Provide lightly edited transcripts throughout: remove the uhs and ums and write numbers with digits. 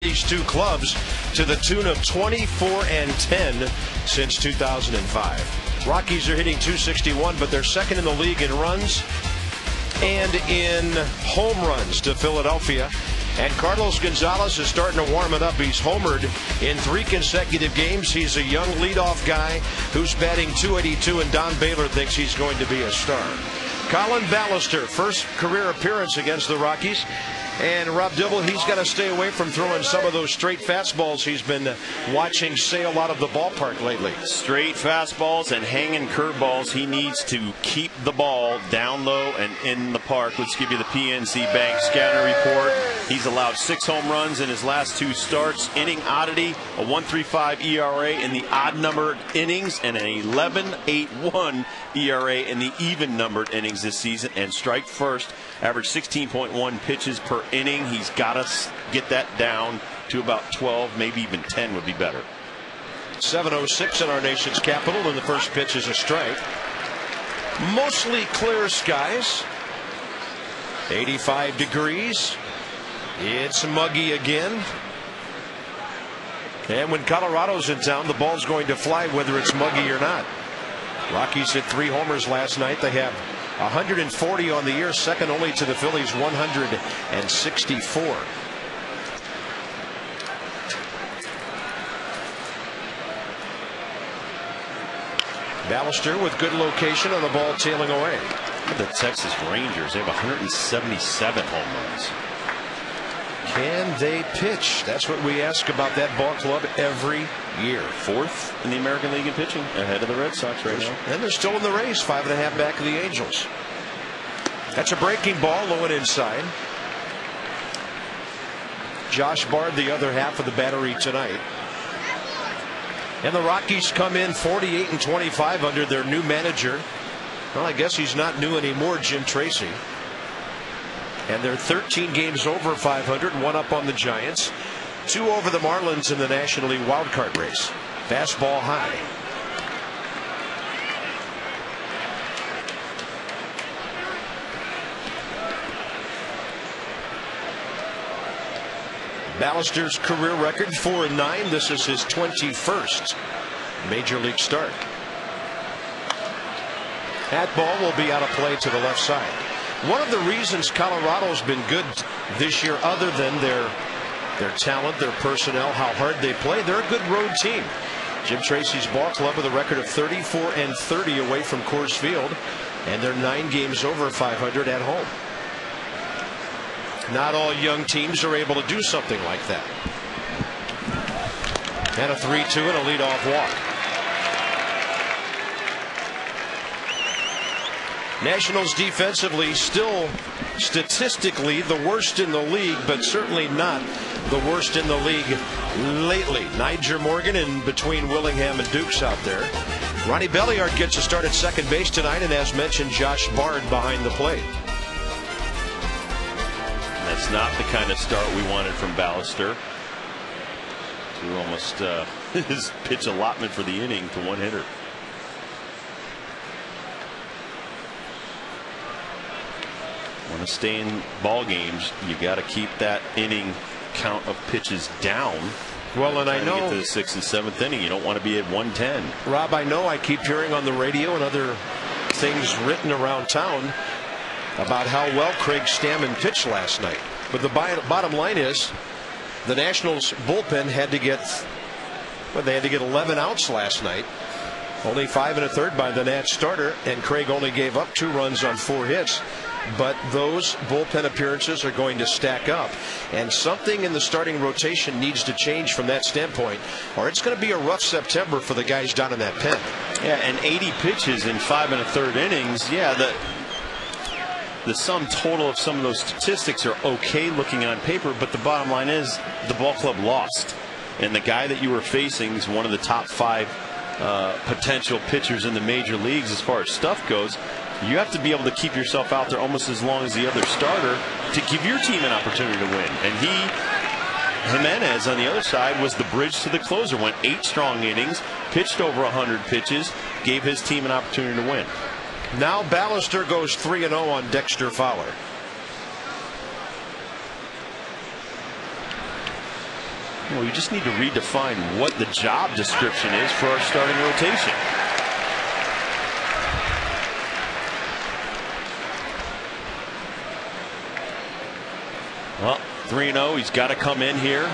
these two clubs to the tune of 24-10 since 2005. Rockies are hitting .261, but they're second in the league in runs and in home runs to Philadelphia. And Carlos Gonzalez is starting to warm it up. He's homered in 3 consecutive games. He's a young leadoff guy who's batting .282, and Don Baylor thinks he's going to be a star. Colin Ballister, first career appearance against the Rockies. And Rob Dibble, he's got to stay away from throwing some of those straight fastballs he's been watching sail out of the ballpark lately. Straight fastballs and hanging curveballs. He needs to keep the ball down low and in the park. Let's give you the PNC Bank scatter report. He's allowed 6 home runs in his last 2 starts. Inning oddity, a 1.35 ERA in the odd numbered innings and an 11.81 ERA in the even numbered innings this season. And strike first, average 16.1 pitches per inning. He's got to get that down to about 12, maybe even 10 would be better. 7:06 in our nation's capital, and the first pitch is a strike. Mostly clear skies. 85 degrees. It's muggy again. And when Colorado's in town, the ball's going to fly whether it's muggy or not. Rockies hit 3 homers last night. They have 140 on the year, second only to the Phillies' 164. Ballister with good location on the ball tailing away. The Texas Rangers, they have 177 home runs. Can they pitch? That's what we ask about that ball club every year. 4th in the American League in pitching, ahead of the Red Sox right now. And they're still in the race, 5.5 back of the Angels. That's a breaking ball, low and inside. Josh Bard, the other half of the battery tonight. And the Rockies come in 48-25 under their new manager. Well, I guess he's not new anymore, Jim Tracy. And they're 13 games over 500, 1 up on the Giants, 2 over the Marlins in the National League wildcard race. Fastball high. Ballister's career record 4-9. This is his 21st major league start. That ball will be out of play to the left side. One of the reasons Colorado's been good this year, other than their talent, their personnel, how hard they play, they're a good road team. Jim Tracy's ball club with a record of 34-30 away from Coors Field, and they're 9 games over 500 at home. Not all young teams are able to do something like that. And a 3-2 and a leadoff walk. Nationals defensively still statistically the worst in the league, but certainly not the worst in the league lately. Niger Morgan in between Willingham and Dukes out there. Ronnie Belliard gets a start at second base tonight, and as mentioned, Josh Bard behind the plate. That's not the kind of start we wanted from Ballister. Threw almost his pitch allotment for the inning to 1 hitter. Want to stay in ball games, you got to keep that inning count of pitches down. Well, and I know get to the 6th and 7th inning, you don't want to be at 110. Rob, I know I keep hearing on the radio and other things written around town about how well Craig Stammen pitched last night. But the bottom line is the Nationals bullpen had to get, well, they had to get 11 outs last night. Only 5 1/3 by the Nats starter, and Craig only gave up 2 runs on 4 hits. But those bullpen appearances are going to stack up, and something in the starting rotation needs to change from that standpoint, or it's going to be a rough September for the guys down in that pen. Yeah, and 80 pitches in 5 1/3 innings. Yeah, the sum total of some of those statistics are okay looking on paper, but the bottom line is the ball club lost, and the guy that you were facing is one of the top 5 potential pitchers in the major leagues as far as stuff goes. You have to be able to keep yourself out there almost as long as the other starter to give your team an opportunity to win. And Jimenez on the other side was the bridge to the closer. Went 8 strong innings, pitched over 100 pitches, gave his team an opportunity to win. Now Ballister goes 3-0 on Dexter Fowler. Well, you just need to redefine what the job description is for our starting rotation. Well, 3-0. He's got to come in here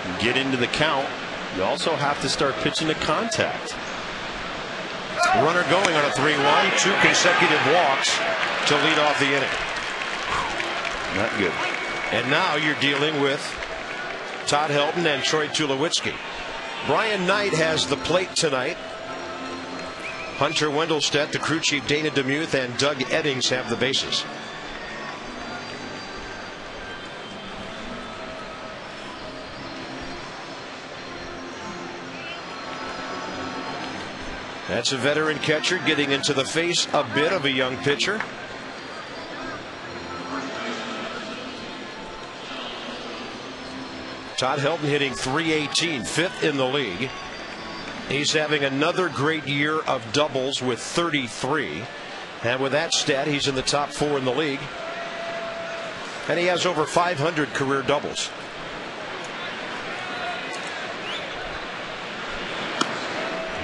and get into the count. You also have to start pitching to contact. Runner going on a 3-1. 2 consecutive walks to lead off the inning. Not good. And now you're dealing with Todd Helton and Troy Tulowitzki. Brian Knight has the plate tonight. Hunter Wendelstedt, the crew chief Dana DeMuth, and Doug Eddings have the bases. That's a veteran catcher getting into the face a bit of a young pitcher. Todd Helton hitting .318, 5th in the league. He's having another great year of doubles with 33. And with that stat, he's in the top 4 in the league. And he has over 500 career doubles.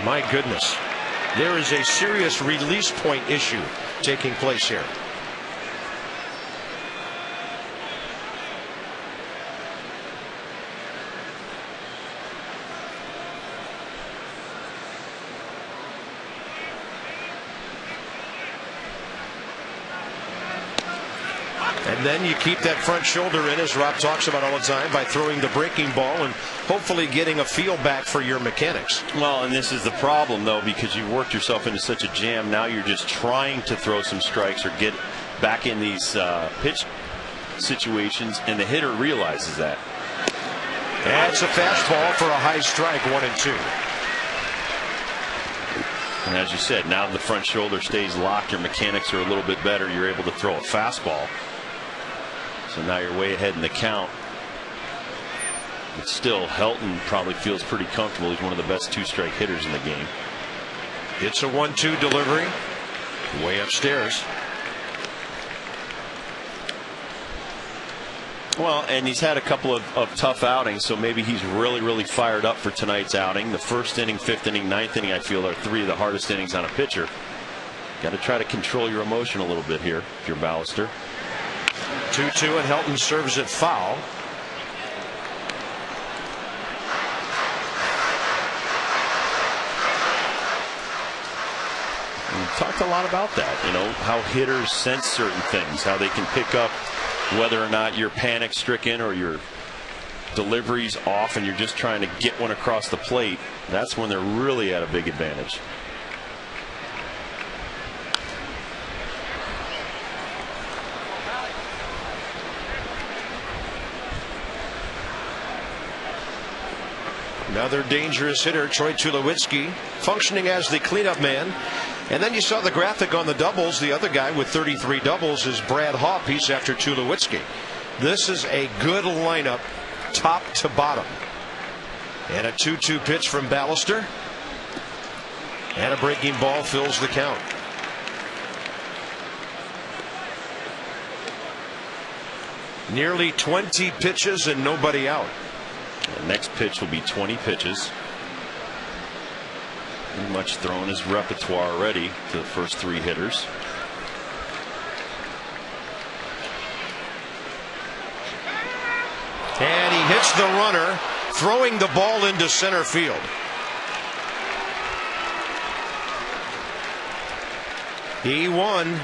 My goodness. There is a serious release point issue taking place here. And then you keep that front shoulder in, as Rob talks about all the time, by throwing the breaking ball and hopefully getting a feel back for your mechanics. Well, and this is the problem, though, because you worked yourself into such a jam. Now you're just trying to throw some strikes or get back in these pitch situations, and the hitter realizes that. That's a fastball for a high strike, 1-2. And as you said, now the front shoulder stays locked. Your mechanics are a little bit better. You're able to throw a fastball. So now you're way ahead in the count. But still, Helton probably feels pretty comfortable. He's one of the best 2-strike hitters in the game. It's a 1-2 delivery. Way upstairs. Well, and he's had a couple of tough outings, so maybe he's really fired up for tonight's outing. The first inning, 5th inning, 9th inning, I feel, are 3 of the hardest innings on a pitcher. Got to try to control your emotion a little bit here if you're Ballister. 2-2, and Helton serves it foul. We talked a lot about that, you know, how hitters sense certain things, how they can pick up whether or not you're panic stricken or your delivery's off and you're just trying to get one across the plate. That's when they're really at a big advantage. Another dangerous hitter, Troy Tulowitzki, functioning as the cleanup man. And then you saw the graphic on the doubles. The other guy with 33 doubles is Brad Hawpe. He's after Tulowitzki. This is a good lineup, top to bottom. And a 2-2 pitch from Ballister. And a breaking ball fills the count. Nearly 20 pitches and nobody out. The next pitch will be 20 pitches. Pretty much thrown his repertoire already to the first 3 hitters. And he hits the runner, throwing the ball into center field. He won.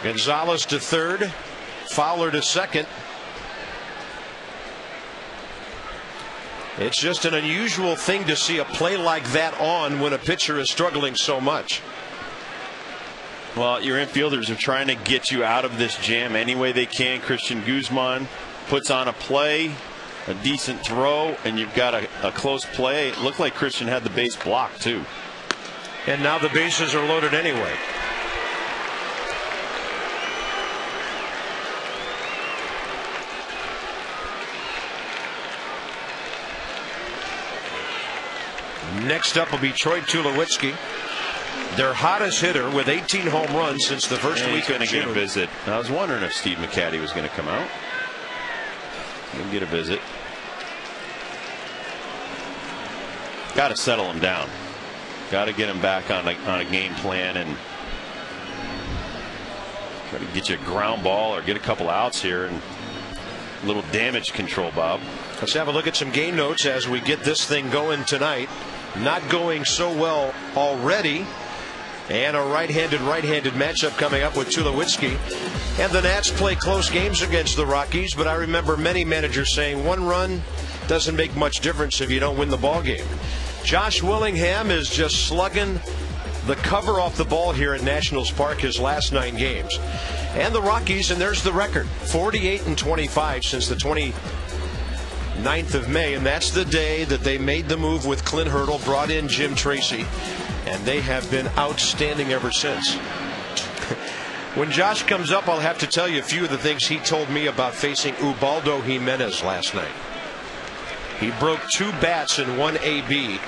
Gonzalez to third, Fowler to second. It's just an unusual thing to see a play like that on when a pitcher is struggling so much. Well, your infielders are trying to get you out of this jam any way they can. Christian Guzman puts on a play, a decent throw, and you've got a close play. It looked like Christian had the base blocked too. And now the bases are loaded anyway. Next up will be Troy Tulowitzki, their hottest hitter with 18 home runs since the first week of June. Get a visit. I was wondering if Steve McCatty was going to come out. He'll get a visit. Got to settle him down. Got to get him back on a game plan and try to get you a ground ball or get a couple outs here and a little damage control, Bob. Let's have a look at some game notes as we get this thing going tonight. Not going so well already. And a right-handed matchup coming up with Tulowitzki. And the Nats play close games against the Rockies, but I remember many managers saying 1 run doesn't make much difference if you don't win the ball game. Josh Willingham is just slugging the cover off the ball here at Nationals Park his last 9 games. And the Rockies, and there's the record, 48-25 since the 29th of May, and that's the day that they made the move with Clint Hurdle, brought in Jim Tracy, and they have been outstanding ever since. When Josh comes up, I'll have to tell you a few of the things he told me about facing Ubaldo Jimenez last night. He broke 2 bats in 1 AB,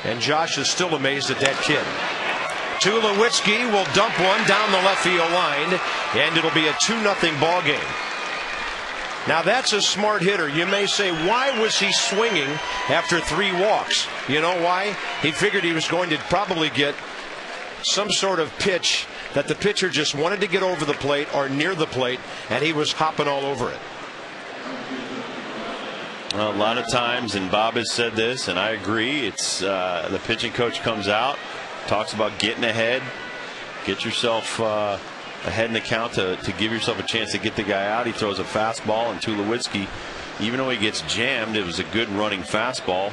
and Josh is still amazed at that kid. Tulowitzki will dump one down the left field line, and it'll be a 2-0 ball game. Now that's a smart hitter. You may say, why was he swinging after 3 walks? You know why? He figured he was going to probably get some sort of pitch that the pitcher just wanted to get over the plate or near the plate, and he was hopping all over it. Well, a lot of times, and Bob has said this, and I agree, it's the pitching coach comes out, talks about getting ahead, get yourself ahead in the count to give yourself a chance to get the guy out. He throws a fastball, and Tulowitzki, even though he gets jammed, it was a good running fastball.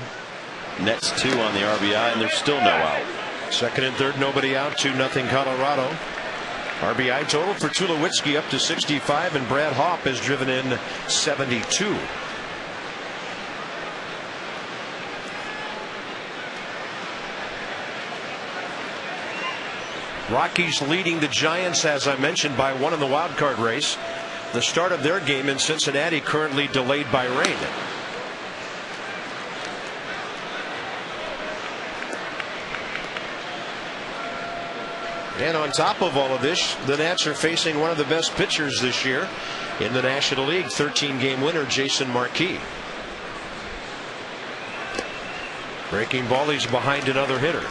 Nets 2 on the RBI, and there's still no out. Second and third, nobody out. 2-0 Colorado. RBI total for Tulowitzki up to 65, and Brad Hopp has driven in 72. Rockies leading the Giants, as I mentioned, by 1 in the wild card race. The start of their game in Cincinnati currently delayed by rain. And on top of all of this, the Nats are facing one of the best pitchers this year in the National League, 13-game winner Jason Marquis. Breaking ball, he's behind another hitter.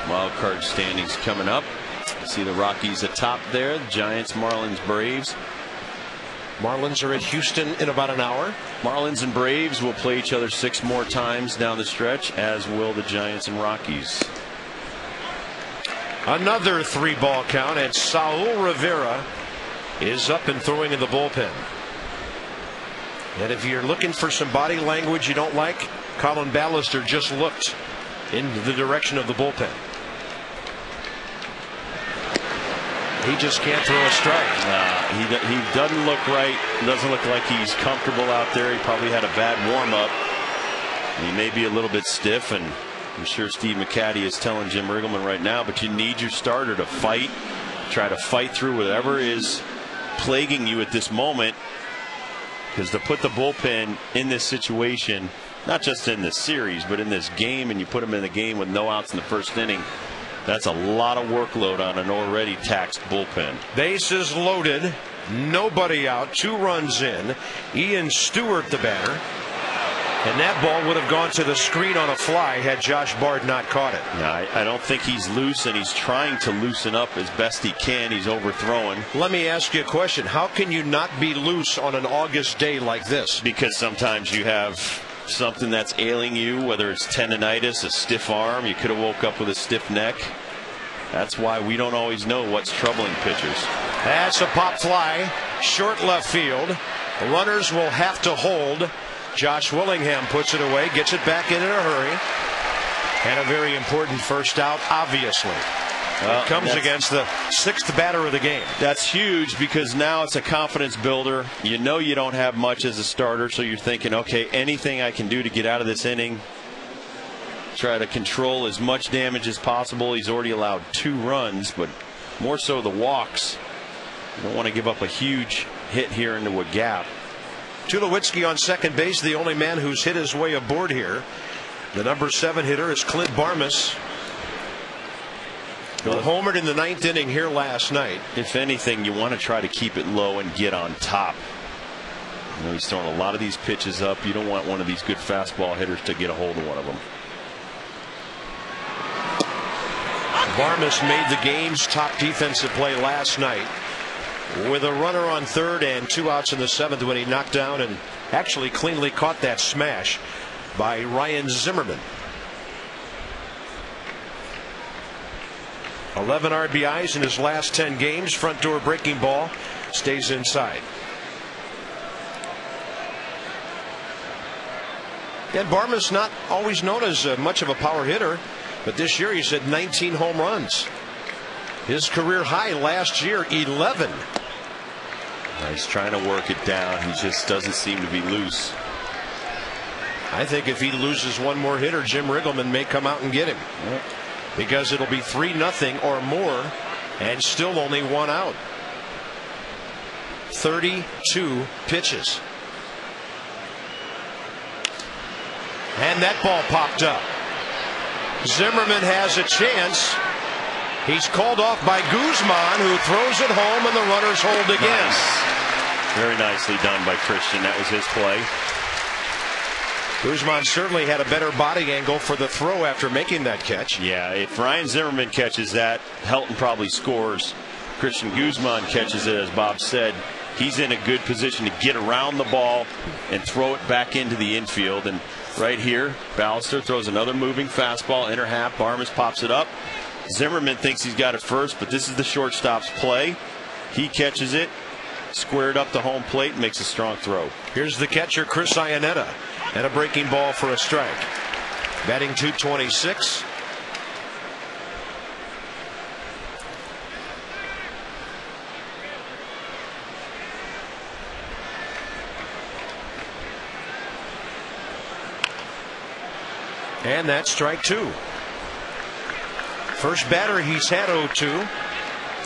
Wild card standings coming up. See the Rockies atop there. The Giants, Marlins, Braves. Marlins are at Houston in about an hour. Marlins and Braves will play each other 6 more times down the stretch, as will the Giants and Rockies. Another 3-ball count, and Saul Rivera is up and throwing in the bullpen. And if you're looking for some body language you don't like, Colin Ballister just looked in the direction of the bullpen. He just can't throw a strike. He doesn't look right. Doesn't look like he's comfortable out there. He probably had a bad warm-up. He may be a little bit stiff, and I'm sure Steve McCatty is telling Jim Riggleman right now, but you need your starter to fight, try to fight through whatever is plaguing you at this moment, because to put the bullpen in this situation, not just in this series, but in this game, and you put them in the game with no outs in the first inning, that's a lot of workload on an already taxed bullpen. Bases loaded, nobody out, 2 runs in. Ian Stewart, the batter, and that ball would have gone to the screen on a fly had Josh Bard not caught it. No, I don't think he's loose, and he's trying to loosen up as best he can. He's overthrowing. Let me ask you a question. How can you not be loose on an August day like this? Because sometimes you have something that's ailing you, whether it's tendonitis, a stiff arm. You could have woke up with a stiff neck. That's why we don't always know what's troubling pitchers. That's a pop fly, short left field. The runners will have to hold. Josh Willingham puts it away, gets it back in a hurry, and a very important first out, obviously. It comes against the 6th batter of the game. That's huge, because now it's a confidence builder. You know you don't have much as a starter, so you're thinking, okay, anything I can do to get out of this inning, try to control as much damage as possible. He's already allowed 2 runs, but more so the walks. You don't want to give up a huge hit here into a gap. Tulowitzki on second base, the only man who's hit his way aboard here. The number 7 hitter is Clint Barmas, who homered in the 9th inning here last night. If anything, you want to try to keep it low and get on top. You know, he's throwing a lot of these pitches up. You don't want one of these good fastball hitters to get a hold of one of them. Barmes made the game's top defensive play last night with a runner on third and 2 outs in the 7th when he knocked down and actually cleanly caught that smash by Ryan Zimmerman. 11 RBIs in his last 10 games. Front door breaking ball stays inside. And Barmes not always known as much of a power hitter, but this year he's had 19 home runs. His career high last year, 11. He's trying to work it down. He just doesn't seem to be loose. I think if he loses one more hitter, Jim Riggleman may come out and get him. Yep. Because it'll be 3-0 or more and still only 1 out. 32 pitches. And that ball popped up. Zimmerman has a chance. He's called off by Guzman, who throws it home, and the runners hold again. Nice. Very nicely done by Christian. That was his play. Guzman certainly had a better body angle for the throw after making that catch. Yeah, if Ryan Zimmerman catches that, Helton probably scores. Christian Guzman catches it, as Bob said. He's in a good position to get around the ball and throw it back into the infield. And right here, Ballister throws another moving fastball, inner half. Barmes pops it up. Zimmerman thinks he's got it first, but this is the shortstop's play. He catches it, squared up the home plate, and makes a strong throw. Here's the catcher, Chris Iannetta, and a breaking ball for a strike. Batting .226. And that's strike 2. First batter he's had 0-2.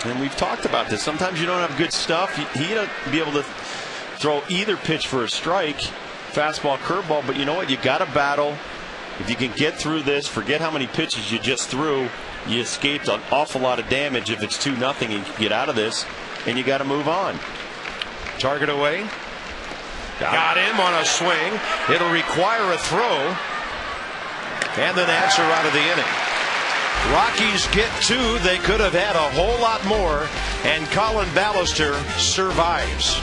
And we've talked about this. Sometimes you don't have good stuff. He doesn't be able to throw either pitch for a strike, fastball, curveball, but you know what? You got to battle. If you can get through this, forget how many pitches you just threw. You escaped an awful lot of damage if it's 2-0 and you can get out of this, and you got to move on. Target away. Got him on a swing. It'll require a throw. And the Nats are out of the inning. Rockies get 2. They could have had a whole lot more. And Colin Ballister survives.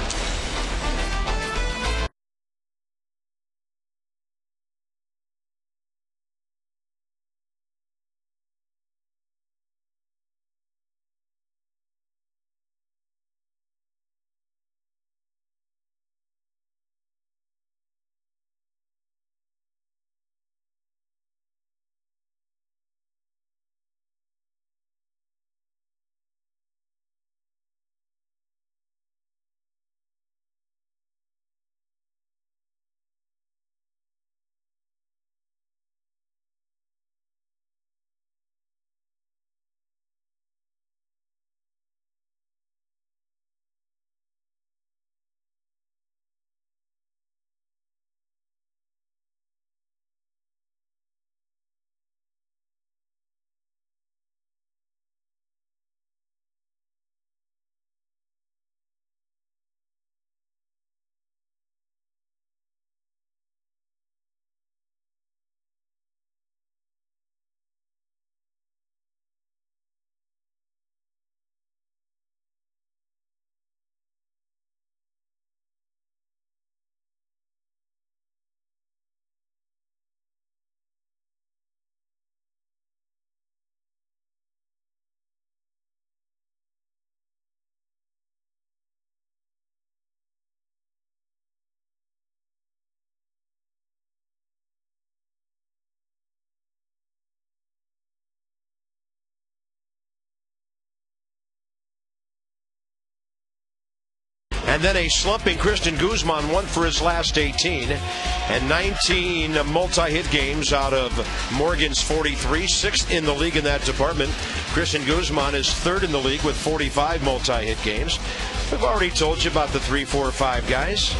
And then a slumping Christian Guzman, 1 for his last 18, and 19 multi-hit games out of Morgan's 43, 6th in the league in that department. Christian Guzman is 3rd in the league with 45 multi-hit games. We've already told you about the 3, 4, 5 guys.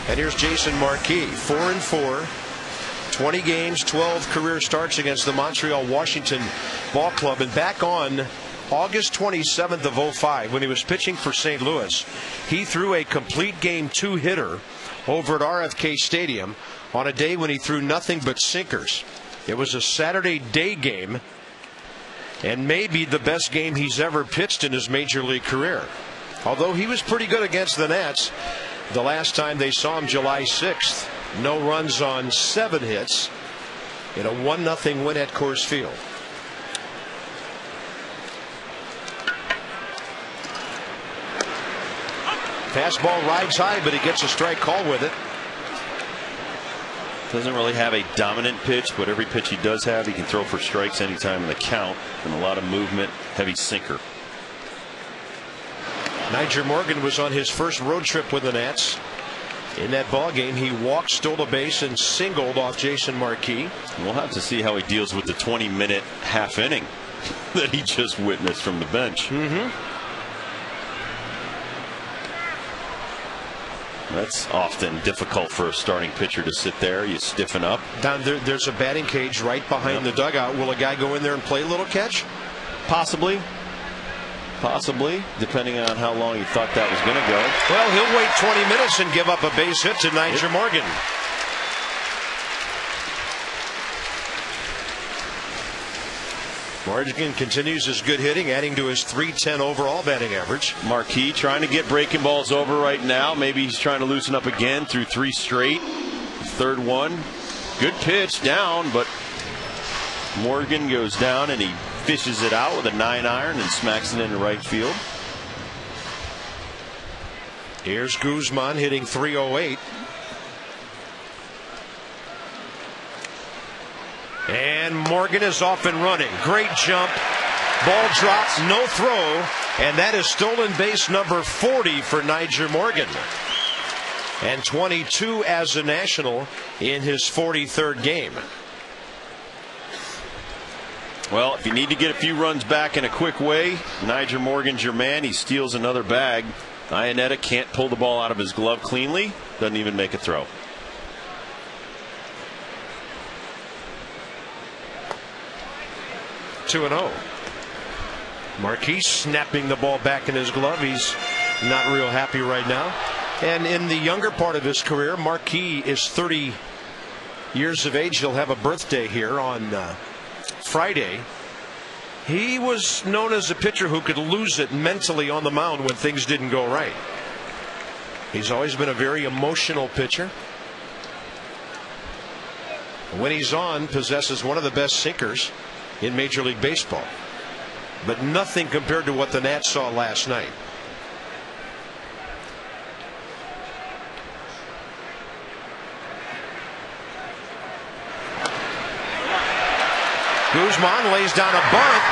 And here's Jason Marquis, 4-4, 20 games, 12 career starts against the Montreal Washington Ball Club, and back on August 27th of 05, when he was pitching for St. Louis, he threw a complete game 2-hitter over at RFK Stadium on a day when he threw nothing but sinkers. It was a Saturday day game, and maybe the best game he's ever pitched in his major league career. Although he was pretty good against the Nats the last time they saw him, July 6th. No runs on 7 hits in a 1-0 win at Coors Field. Fastball rides high, but he gets a strike call with it. Doesn't really have a dominant pitch, but every pitch he does have, he can throw for strikes anytime in the count, and a lot of movement, heavy sinker. Nyjer Morgan was on his first road trip with the Nats. In that ball game, he walked, stole a base, and singled off Jason Marquis. We'll have to see how he deals with the 20-minute half inning that he just witnessed from the bench. That's often difficult for a starting pitcher to sit there. You stiffen up. Down there, there's a batting cage right behind the dugout. Will a guy go in there and play a little catch? Possibly. Possibly, depending on how long he thought that was going to go. Well, he'll wait 20 minutes and give up a base hit to Nyjer Morgan. Morgan continues his good hitting, adding to his .310 overall batting average. Marquis trying to get breaking balls over right now. Maybe he's trying to loosen up again through 3 straight. Third one. Good pitch down, but Morgan goes down and he fishes it out with a 9-iron and smacks it into right field. Here's Guzman hitting .308. And Morgan is off and running. Great jump. Ball drops, no throw. And that is stolen base number 40 for Nyjer Morgan. And 22 as a National in his 43rd game. Well, if you need to get a few runs back in a quick way, Nyjer Morgan's your man. He steals another bag. Iannetta can't pull the ball out of his glove cleanly. Doesn't even make a throw. (2-0). Marquis snapping the ball back in his glove. He's not real happy right now. And in the younger part of his career, Marquis is 30 years of age. He'll have a birthday here on Friday. He was known as a pitcher who could lose it mentally on the mound when things didn't go right. He's always been a very emotional pitcher. When he's on, possesses one of the best sinkers in Major League Baseball. But nothing compared to what the Nats saw last night. Guzman lays down a bunt,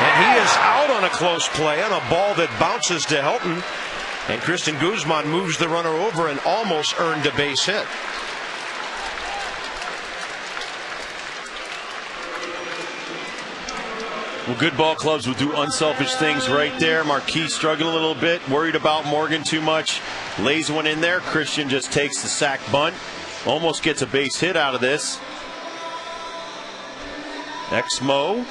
and he is out on a close play on a ball that bounces to Helton. And Cristian Guzman moves the runner over and almost earned a base hit. Well, good ball clubs will do unselfish things right there. Marquis struggling a little bit, worried about Morgan too much. Lays one in there. Cristian just takes the sac bunt. Almost gets a base hit out of this. Exmo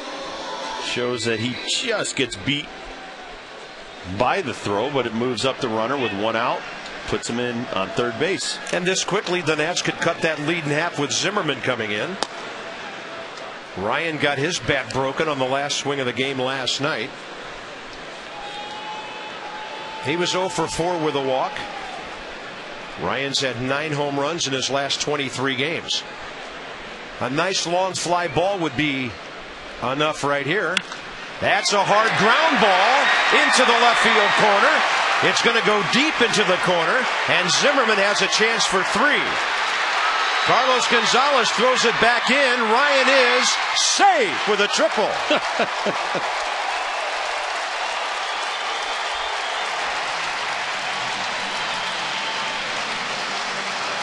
shows that he just gets beat by the throw, but it moves up the runner with 1 out. Puts him in on third base. And this quickly, the Nats could cut that lead in half with Zimmerman coming in. Ryan got his bat broken on the last swing of the game last night. He was 0 for 4 with a walk. Ryan's had 9 home runs in his last 23 games. A nice long fly ball would be enough right here. That's a hard ground ball into the left field corner. It's going to go deep into the corner, and Zimmerman has a chance for 3. Carlos Gonzalez throws it back in. Ryan is safe with a triple.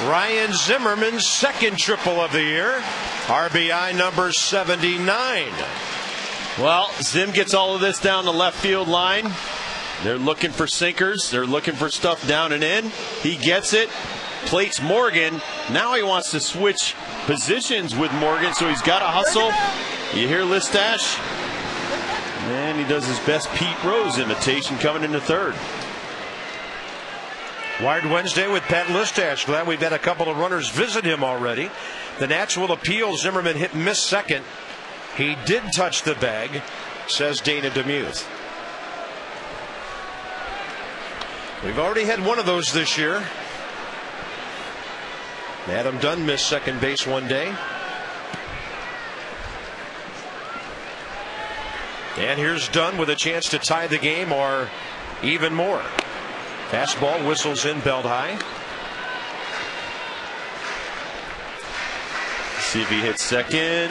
Ryan Zimmerman's second triple of the year. RBI number 79. Well, Zim gets all of this down the left field line. They're looking for sinkers. They're looking for stuff down and in. He gets it. Plates Morgan. Now he wants to switch positions with Morgan, so he's got to hustle. You hear Listash? And he does his best Pete Rose imitation coming into third. Wired Wednesday with Pat Listash. Glad we've had a couple of runners visit him already. The Nats will appeal. Zimmerman hit and miss second. He did touch the bag, says Dana DeMuth. We've already had one of those this year. Adam Dunn missed second base one day. And here's Dunn with a chance to tie the game or even more. Fastball whistles in, belt high. See if he hits second.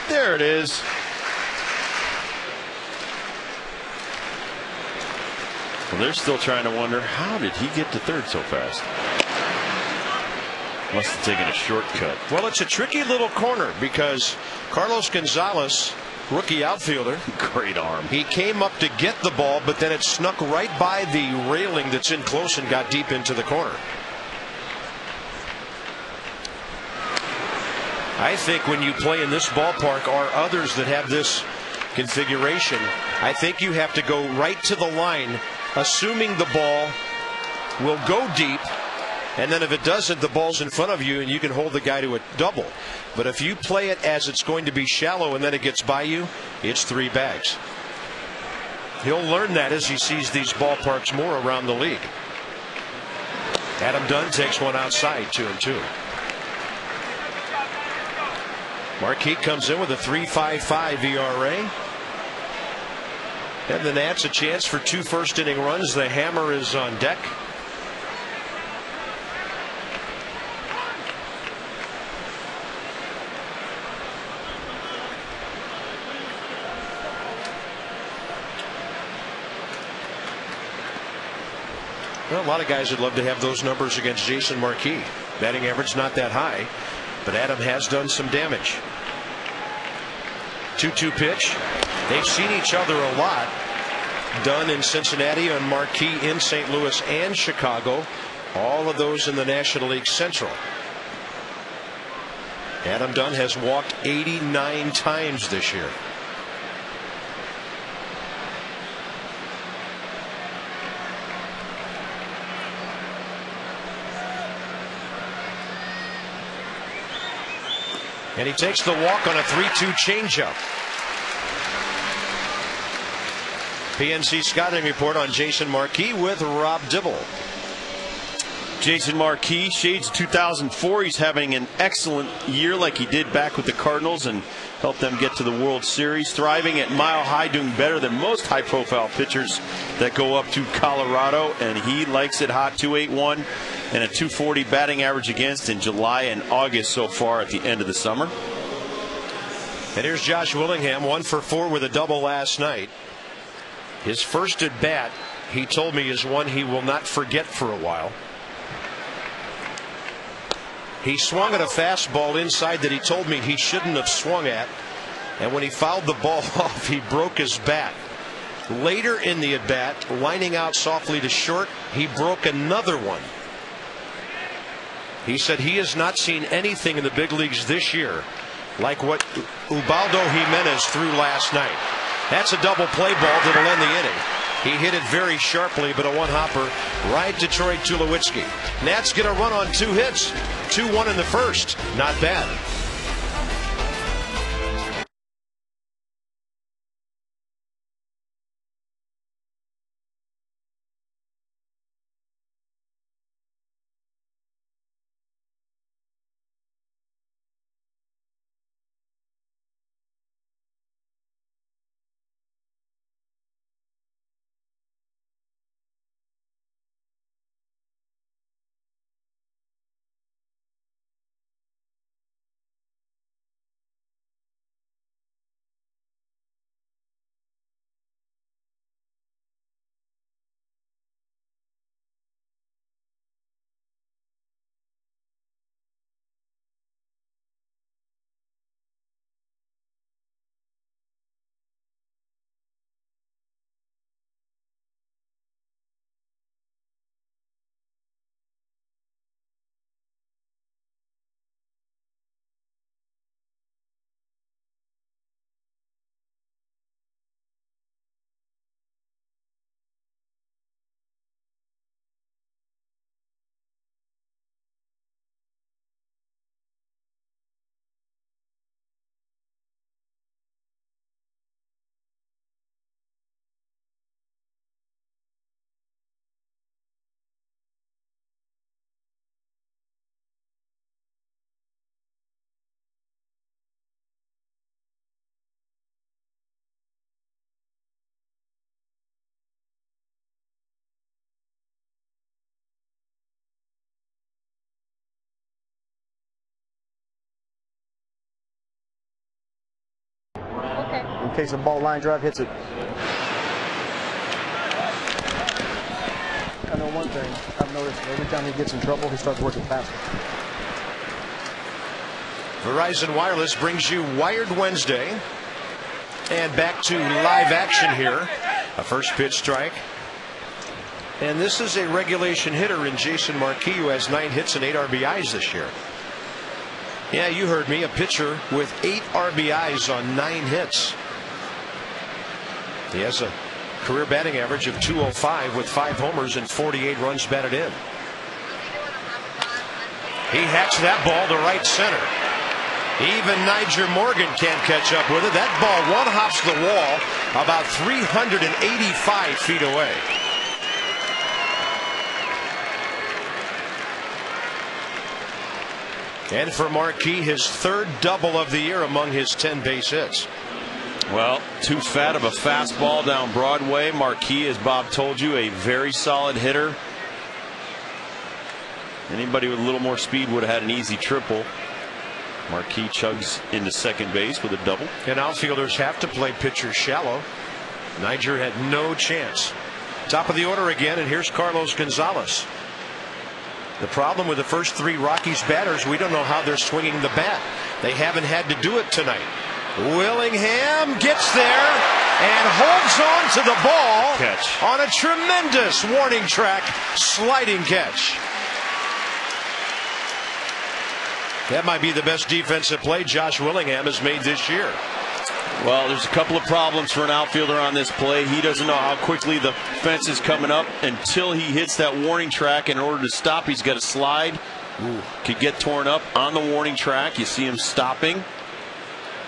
There it is. Well, they're still trying to wonder, how did he get to third so fast? Must have taken a shortcut. Well, it's a tricky little corner because Carlos Gonzalez, rookie outfielder, great arm. He came up to get the ball, but then it snuck right by the railing that's in close and got deep into the corner. I think when you play in this ballpark, or others that have this configuration, I think you have to go right to the line, assuming the ball will go deep. And then if it doesn't, the ball's in front of you and you can hold the guy to a double. But if you play it as it's going to be shallow and then it gets by you, it's 3 bags. He'll learn that as he sees these ballparks more around the league. Adam Dunn takes one outside, 2-2. Marquis comes in with a 3.55 ERA. And the Nats a chance for 2 first-inning runs. The hammer is on deck. Well, a lot of guys would love to have those numbers against Jason Marquis. Batting average not that high, but Adam has done some damage. 2-2 pitch. They've seen each other a lot. Dunn in Cincinnati and Marquis in St. Louis and Chicago. All of those in the National League Central. Adam Dunn has walked 89 times this year. And he takes the walk on a 3-2 changeup. PNC scouting report on Jason Marquis with Rob Dibble. Jason Marquis, shades of 2004. He's having an excellent year like he did back with the Cardinals and helped them get to the World Series. Thriving at Mile High, doing better than most high-profile pitchers that go up to Colorado. And he likes it hot, 2.81 and a 240 batting average against in July and August so far at the end of the summer. And here's Josh Willingham, 1 for 4 with a double last night. His first at bat, he told me, is one he will not forget for a while. He swung at a fastball inside that he told me he shouldn't have swung at. And when he fouled the ball off, he broke his bat. Later in the at bat, lining out softly to short, he broke another one. He said he has not seen anything in the big leagues this year like what Ubaldo Jimenez threw last night. That's a double play ball that'll end the inning. He hit it very sharply, but a one-hopper right to Troy Tulowitzki. Nats get a run on 2 hits. 2-1 in the first. Not bad. in case a ball line drive hits it. I know one thing I've noticed: every time he gets in trouble, he starts working faster. Verizon Wireless brings you Wired Wednesday. And back to live action here. A first pitch strike. And this is a regulation hitter in Jason Marquis, who has 9 hits and 8 RBIs this year. Yeah, you heard me. A pitcher with 8 RBIs on 9 hits. He has a career batting average of .205 with 5 homers and 48 runs batted in. He hacks that ball to right center. Even Niger Morgan can't catch up with it. That ball one hops the wall about 385 feet away. And for Marquis, his 3rd double of the year among his 10 base hits. Well, too fat of a fastball down Broadway. Marquis, as Bob told you, a very solid hitter. Anybody with a little more speed would have had an easy triple. Marquis chugs into second base with a double. And outfielders have to play pitchers shallow. Niger had no chance. Top of the order again, and here's Carlos Gonzalez. The problem with the first 3 Rockies batters, we don't know how they're swinging the bat. They haven't had to do it tonight. Willingham gets there and holds on to the ball. Catch. On a tremendous warning track sliding catch. That might be the best defensive play Josh Willingham has made this year. Well, there's a couple of problems for an outfielder on this play. He doesn't know how quickly the fence is coming up until he hits that warning track. In order to stop, he's got to slide. Could get torn up on the warning track. You see him stopping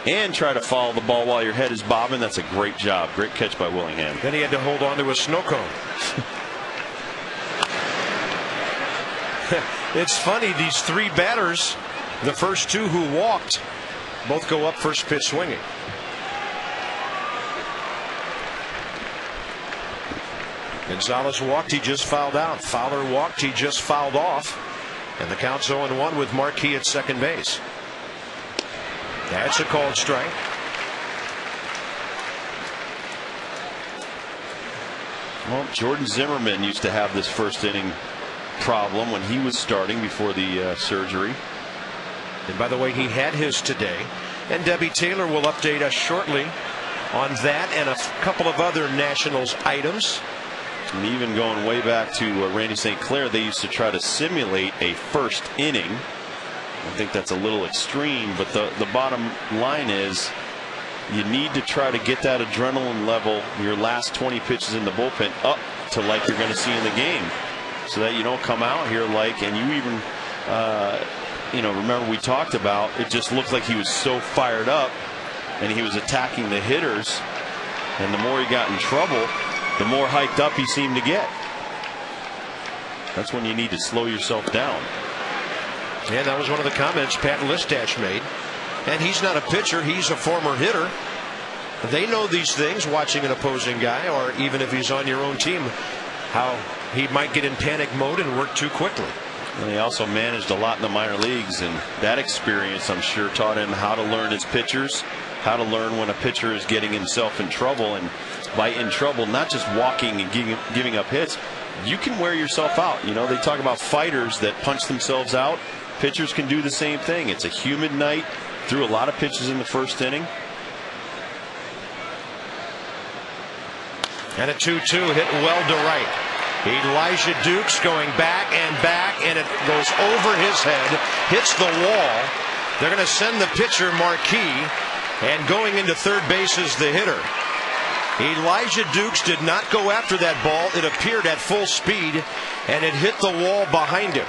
and try to follow the ball while your head is bobbing. That's a great job. Great catch by Willingham. Then he had to hold on to a snow cone. It's funny, these 3 batters, the first 2 who walked, both go up first pitch swinging. Gonzalez walked, he just fouled out. Fowler walked, he just fouled off. And the count's 0-1 with Marquis at second base. That's a called strike. Well, Jordan Zimmerman used to have this first inning problem when he was starting before the surgery. And by the way, he had his today. And Debbie Taylor will update us shortly on that and a couple of other Nationals items. And even going way back to Randy St. Clair, they used to try to simulate a first inning. I think that's a little extreme, but the bottom line is you need to try to get that adrenaline level, your last 20 pitches in the bullpen, up to like you're going to see in the game, so that you don't come out here like, and you even remember we talked about, it just looked like he was so fired up and he was attacking the hitters, and the more he got in trouble, the more hyped up he seemed to get. That's when you need to slow yourself down. And that was one of the comments Pat Listash made. And he's not a pitcher, he's a former hitter. They know these things, watching an opposing guy, or even if he's on your own team, how he might get in panic mode and work too quickly. And he also managed a lot in the minor leagues, and that experience, I'm sure, taught him how to learn his pitchers, how to learn when a pitcher is getting himself in trouble. And by in trouble, not just walking and giving up hits, you can wear yourself out. You know, they talk about fighters that punch themselves out. Pitchers can do the same thing. It's a humid night. Threw a lot of pitches in the first inning. And a 2-2 hit well to right. Elijah Dukes going back, and it goes over his head, hits the wall. They're going to send the pitcher Marquis, and going into third base is the hitter. Elijah Dukes did not go after that ball. It appeared at full speed, and it hit the wall behind him.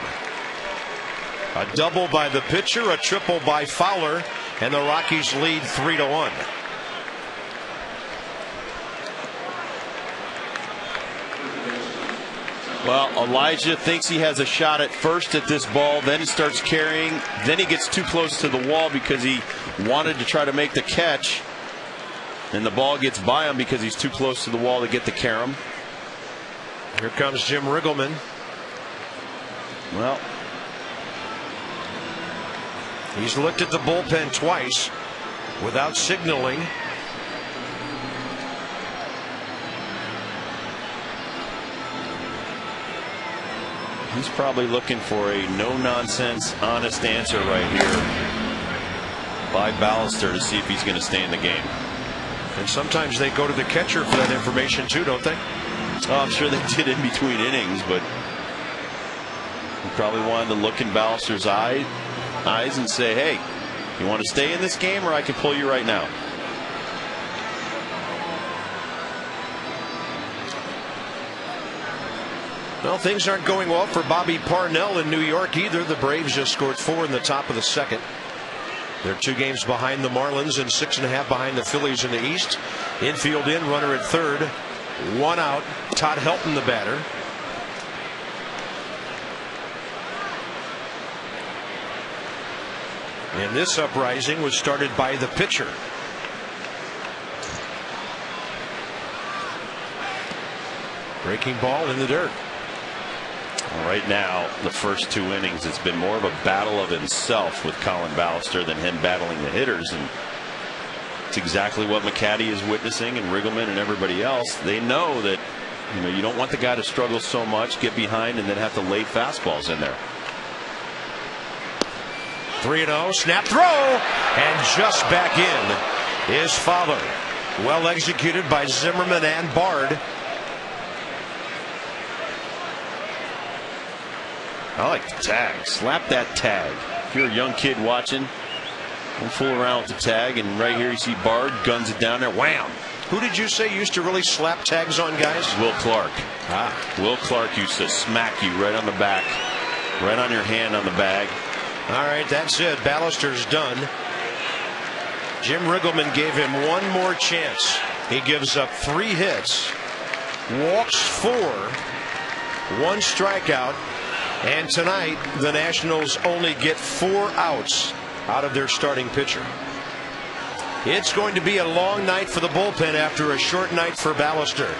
A double by the pitcher, a triple by Fowler, and the Rockies lead 3-1. Well, Elijah thinks he has a shot at first at this ball. Then he starts carrying. Then he gets too close to the wall because he wanted to try to make the catch. And the ball gets by him because he's too close to the wall to get the carom. Here comes Jim Riggleman. Well, he's looked at the bullpen twice without signaling. He's probably looking for a no-nonsense, honest answer right here by Ballister to see if he's going to stay in the game. And sometimes they go to the catcher for that information too, don't they? Oh, I'm sure they did in between innings, but he probably wanted to look in Ballister's eyes and say, hey, you want to stay in this game, or I can pull you right now. Well, things aren't going well for Bobby Parnell in New York either. The Braves just scored 4 in the top of the second. They're 2 games behind the Marlins and 6.5 behind the Phillies in the East. Infield in, runner at third. 1 out. Todd Helton, the batter. And this uprising was started by the pitcher. Breaking ball in the dirt. Right now, the first 2 innings, it's been more of a battle of himself with Colin Ballister than him battling the hitters. And it's exactly what McCaddy is witnessing, and Riggleman and everybody else. They know that, you don't want the guy to struggle so much, get behind, and then have to lay fastballs in there. 3-0, snap throw, and just back in is Fowler. Well executed by Zimmerman and Bard. I like the tag. Slap that tag. If you're a young kid watching, don't fool around with the tag. And right here you see Bard guns it down there. Wham! Who did you say used to really slap tags on guys? Will Clark. Will Clark used to smack you right on the back, right on your hand on the bag. All right, that's it. Ballister's done. Jim Riggleman gave him one more chance. He gives up 3 hits, walks 4, 1 strikeout. And tonight, the Nationals only get 4 outs out of their starting pitcher. It's going to be a long night for the bullpen after a short night for Ballister.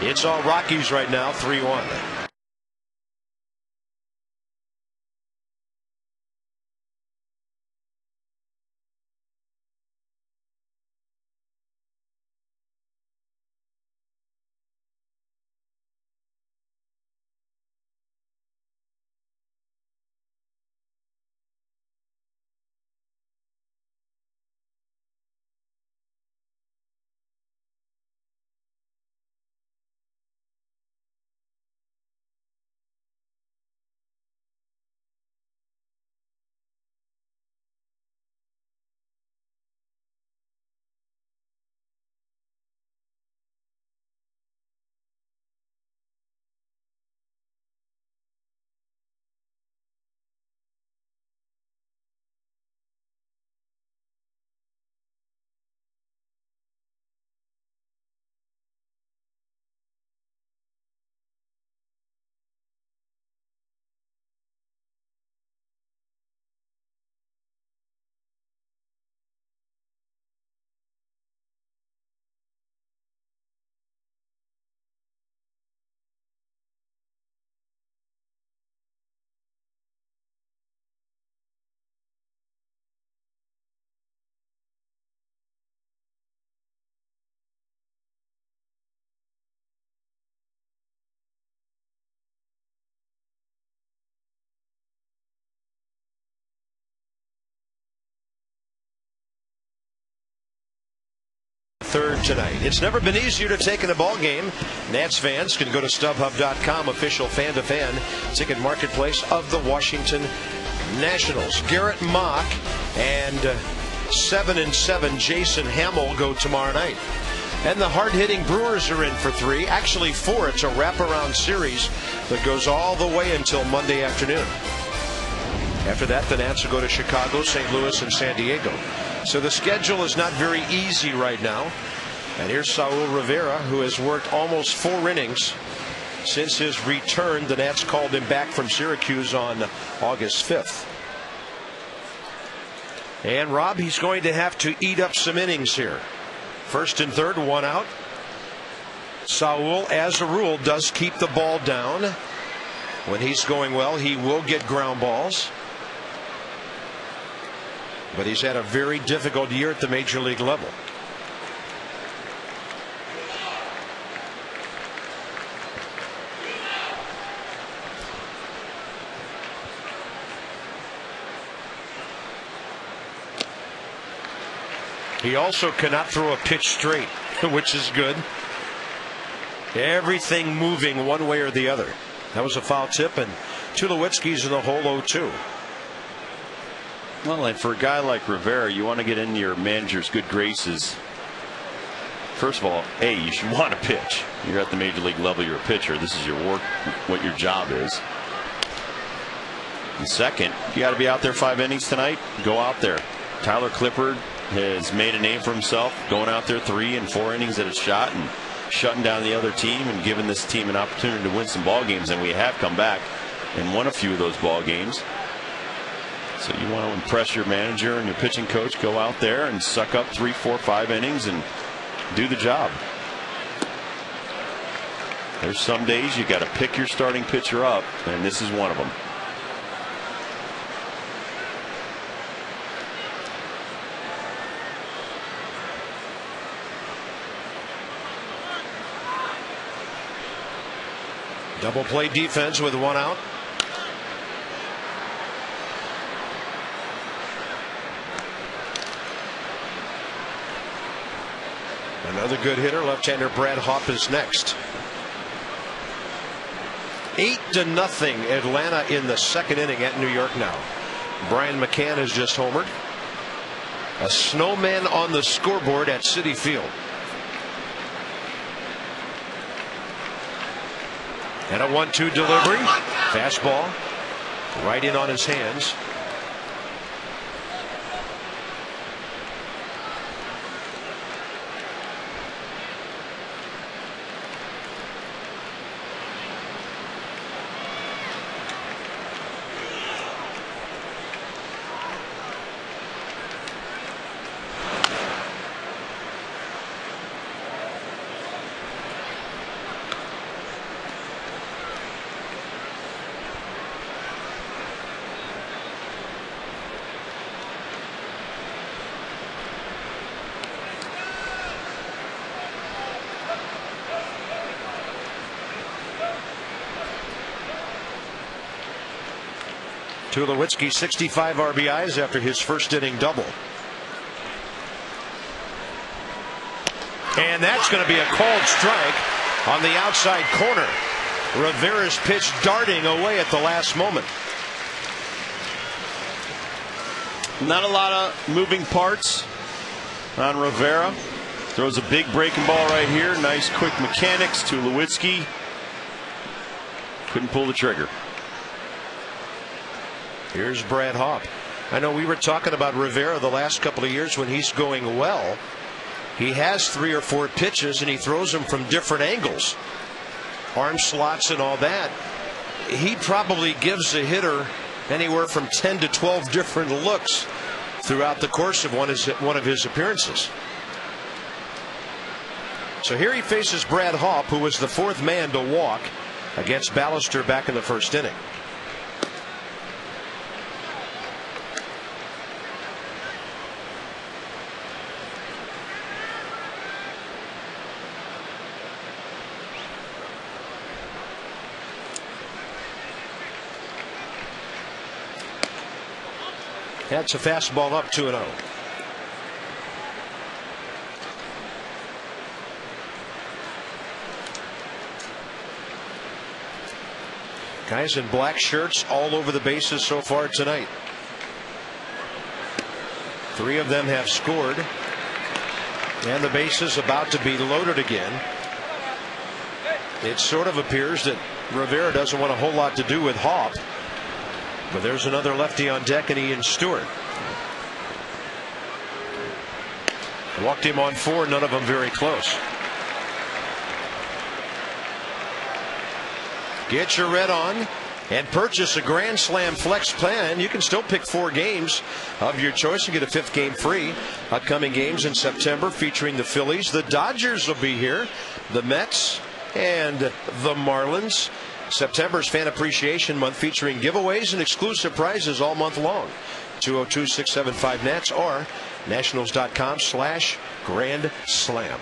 It's all Rockies right now, 3-1. Third tonight. It's never been easier to take in a ball game. Nats fans can go to StubHub.com, official fan-to-fan ticket marketplace of the Washington Nationals. Garrett Mock and 7-7 Jason Hamill go tomorrow night. And the hard-hitting Brewers are in for 3, actually 4. It's a wraparound series that goes all the way until Monday afternoon. After that, the Nats will go to Chicago, St. Louis, and San Diego. So the schedule is not very easy right now. And here's Saul Rivera, who has worked almost 4 innings since his return. The Nats called him back from Syracuse on August 5th. And Rob, he's going to have to eat up some innings here. First and third, 1 out. Saul, as a rule, does keep the ball down. When he's going well, he will get ground balls. But he's had a very difficult year at the major league level. He also cannot throw a pitch straight, which is good. Everything moving one way or the other. That was a foul tip, and Tulowitzki's in the hole 0-2. Well, and for a guy like Rivera, you want to get into your manager's good graces. First of all, you should want to pitch. You're at the major league level, you're a pitcher. This is your work, what your job is. And second, you got to be out there 5 innings tonight. Go out there. Tyler Clippard has made a name for himself going out there 3 and 4 innings at a shot and shutting down the other team and giving this team an opportunity to win some ball games. And we have come back and won a few of those ball games. So you want to impress your manager and your pitching coach. Go out there and suck up 3, 4, 5 innings and do the job. There's some days you got to pick your starting pitcher up, and this is one of them. Double play defense with 1 out. Another good hitter, left-hander Brad Hopp is next. 8-0 Atlanta in the 2nd inning at New York now. Brian McCann has just homered. A snowman on the scoreboard at Citi Field. And a 1-2 delivery. Fastball right in on his hands. Tulowitzki 65 RBIs after his first inning double. And that's going to be a called strike on the outside corner. Rivera's pitch darting away at the last moment. Not a lot of moving parts on Rivera. Throws a big breaking ball right here. Nice quick mechanics. Tulowitzki couldn't pull the trigger. Here's Brad Hopp. I know we were talking about Rivera the last couple of years when he's going well. He has 3 or 4 pitches and he throws them from different angles. Arm slots and all that. He probably gives a hitter anywhere from 10 to 12 different looks throughout the course of one of his appearances. So here he faces Brad Hopp, who was the 4th man to walk against Ballister back in the 1st inning. That's a fastball up 2-0. Guys in black shirts all over the bases so far tonight. 3 of them have scored. And the base is about to be loaded again. It sort of appears that Rivera doesn't want a whole lot to do with Hopp. But there's another lefty on deck and Ian Stewart. Walked him on 4, none of them very close. Get your red on and purchase a Grand Slam Flex plan. You can still pick 4 games of your choice and get a 5th game free. Upcoming games in September featuring the Phillies. The Dodgers will be here. The Mets and the Marlins. September's Fan Appreciation Month featuring giveaways and exclusive prizes all month long. 202-675-NATS or nationals.com/Grand Slam.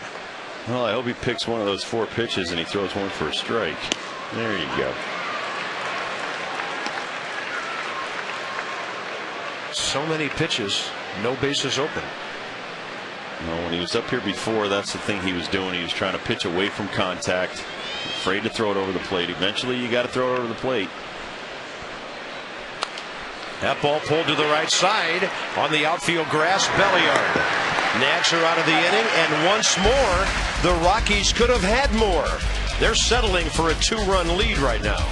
Well, I hope he picks one of those 4 pitches and he throws one for a strike. There you go. So many pitches, no bases open. Well, when he was up here before, that's the thing he was doing. He was trying to pitch away from contact, afraid to throw it over the plate. Eventually, you got to throw it over the plate. That ball pulled to the right side on the outfield grass. Belliard. Nats are out of the inning, and once more, the Rockies could have had more. They're settling for a 2-run lead right now.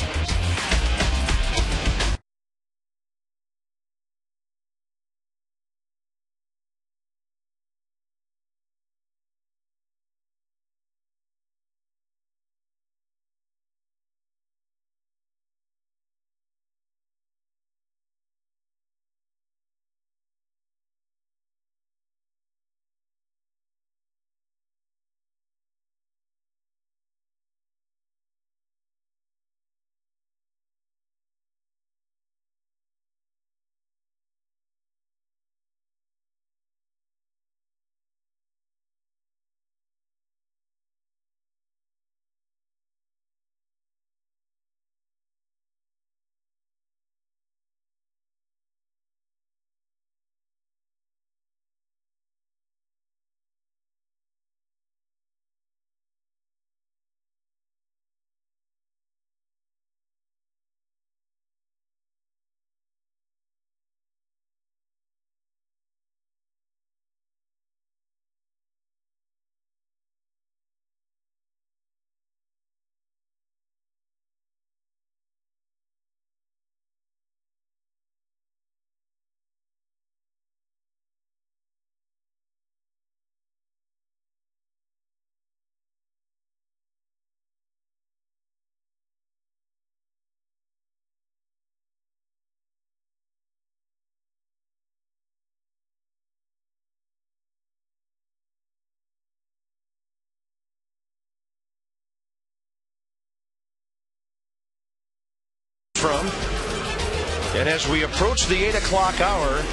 And as we approach the 8 o'clock hour,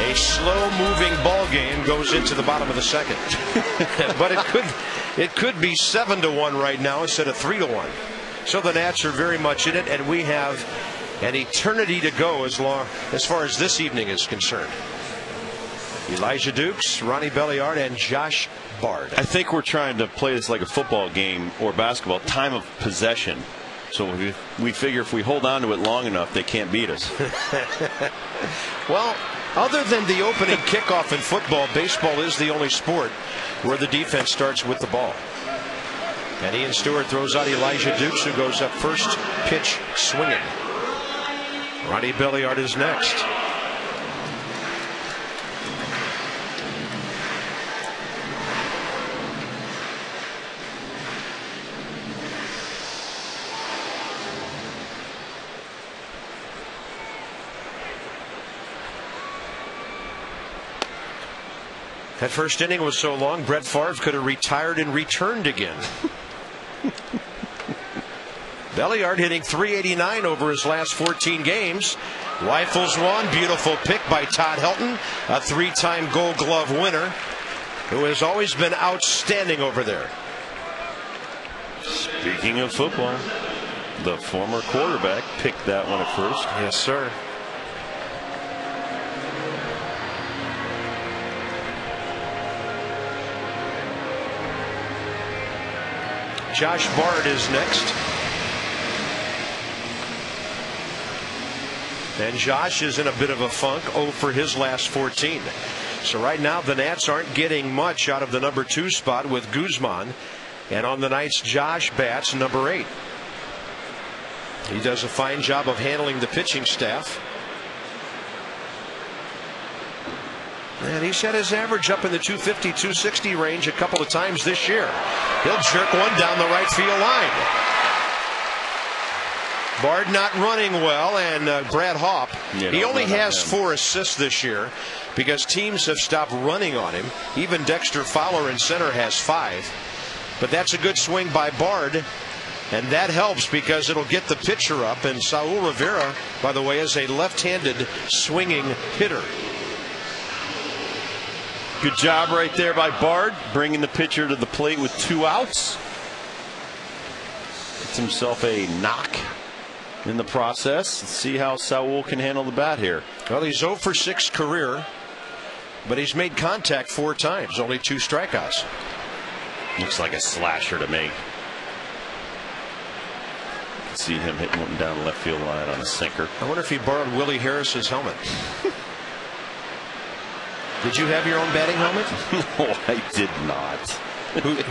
a slow-moving ball game goes into the bottom of the second. But it could be 7-1 right now instead of 3-1. So the Nats are very much in it, and we have an eternity to go as far as this evening is concerned. Elijah Dukes, Ronnie Belliard, and Josh Bard. I think we're trying to play this like a football game or basketball, time of possession. So we figure if we hold on to it long enough, they can't beat us. Well, other than the opening kickoff in football, baseball is the only sport where the defense starts with the ball. And Ian Stewart throws out Elijah Dukes, who goes up first, pitch swinging. Ronnie Belliard is next. That first inning was so long, Brett Favre could have retired and returned again. Belliard hitting .389 over his last 14 games. Rifles one. Beautiful pick by Todd Helton, a 3-time Gold Glove winner, who has always been outstanding over there. Speaking of football, the former quarterback picked that one at first. Yes, sir. Josh Bard is next. And Josh is in a bit of a funk, 0 for his last 14. So right now the Nats aren't getting much out of the number 2 spot with Guzman. And on the nights, Josh bats number 8. He does a fine job of handling the pitching staff. And he's had his average up in the 250, 260 range a couple of times this year. He'll jerk one down the right field line. Bard not running well, and Brad Hopp, he only has 4 assists this year because teams have stopped running on him. Even Dexter Fowler in center has 5. But that's a good swing by Bard, and that helps because it'll get the pitcher up. And Saul Rivera, by the way, is a left-handed swinging hitter. Good job right there by Bard, bringing the pitcher to the plate with 2 outs. Gets himself a knock in the process. Let's see how Saul can handle the bat here. Well, he's 0 for 6 career. but he's made contact 4 times, only 2 strikeouts. Looks like a slasher to me. See him hitting one down the left field line on a sinker. I wonder if he borrowed Willie Harris's helmet. Did you have your own batting helmet? No, I did not.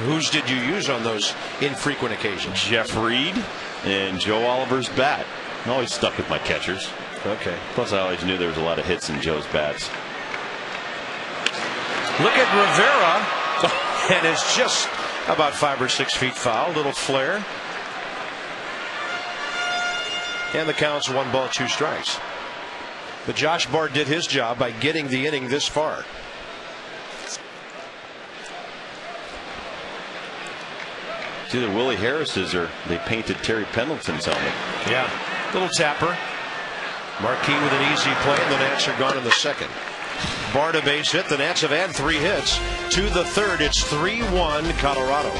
Whose did you use on those infrequent occasions? Jeff Reed and Joe Oliver's bat. I'm always stuck with my catchers. Okay. Plus, I always knew there was a lot of hits in Joe's bats. Look at Rivera, and it's just about 5 or 6 feet foul. Little flare. And the count's 1 ball, 2 strikes. But Josh Bard did his job by getting the inning this far. It's either Willie Harris's or they painted Terry Pendleton's helmet. Yeah. Little tapper. Marquis with an easy play, and the Nats are gone in the second. Bard a base hit. The Nats have had 3 hits. To the third, it's 3-1 Colorado.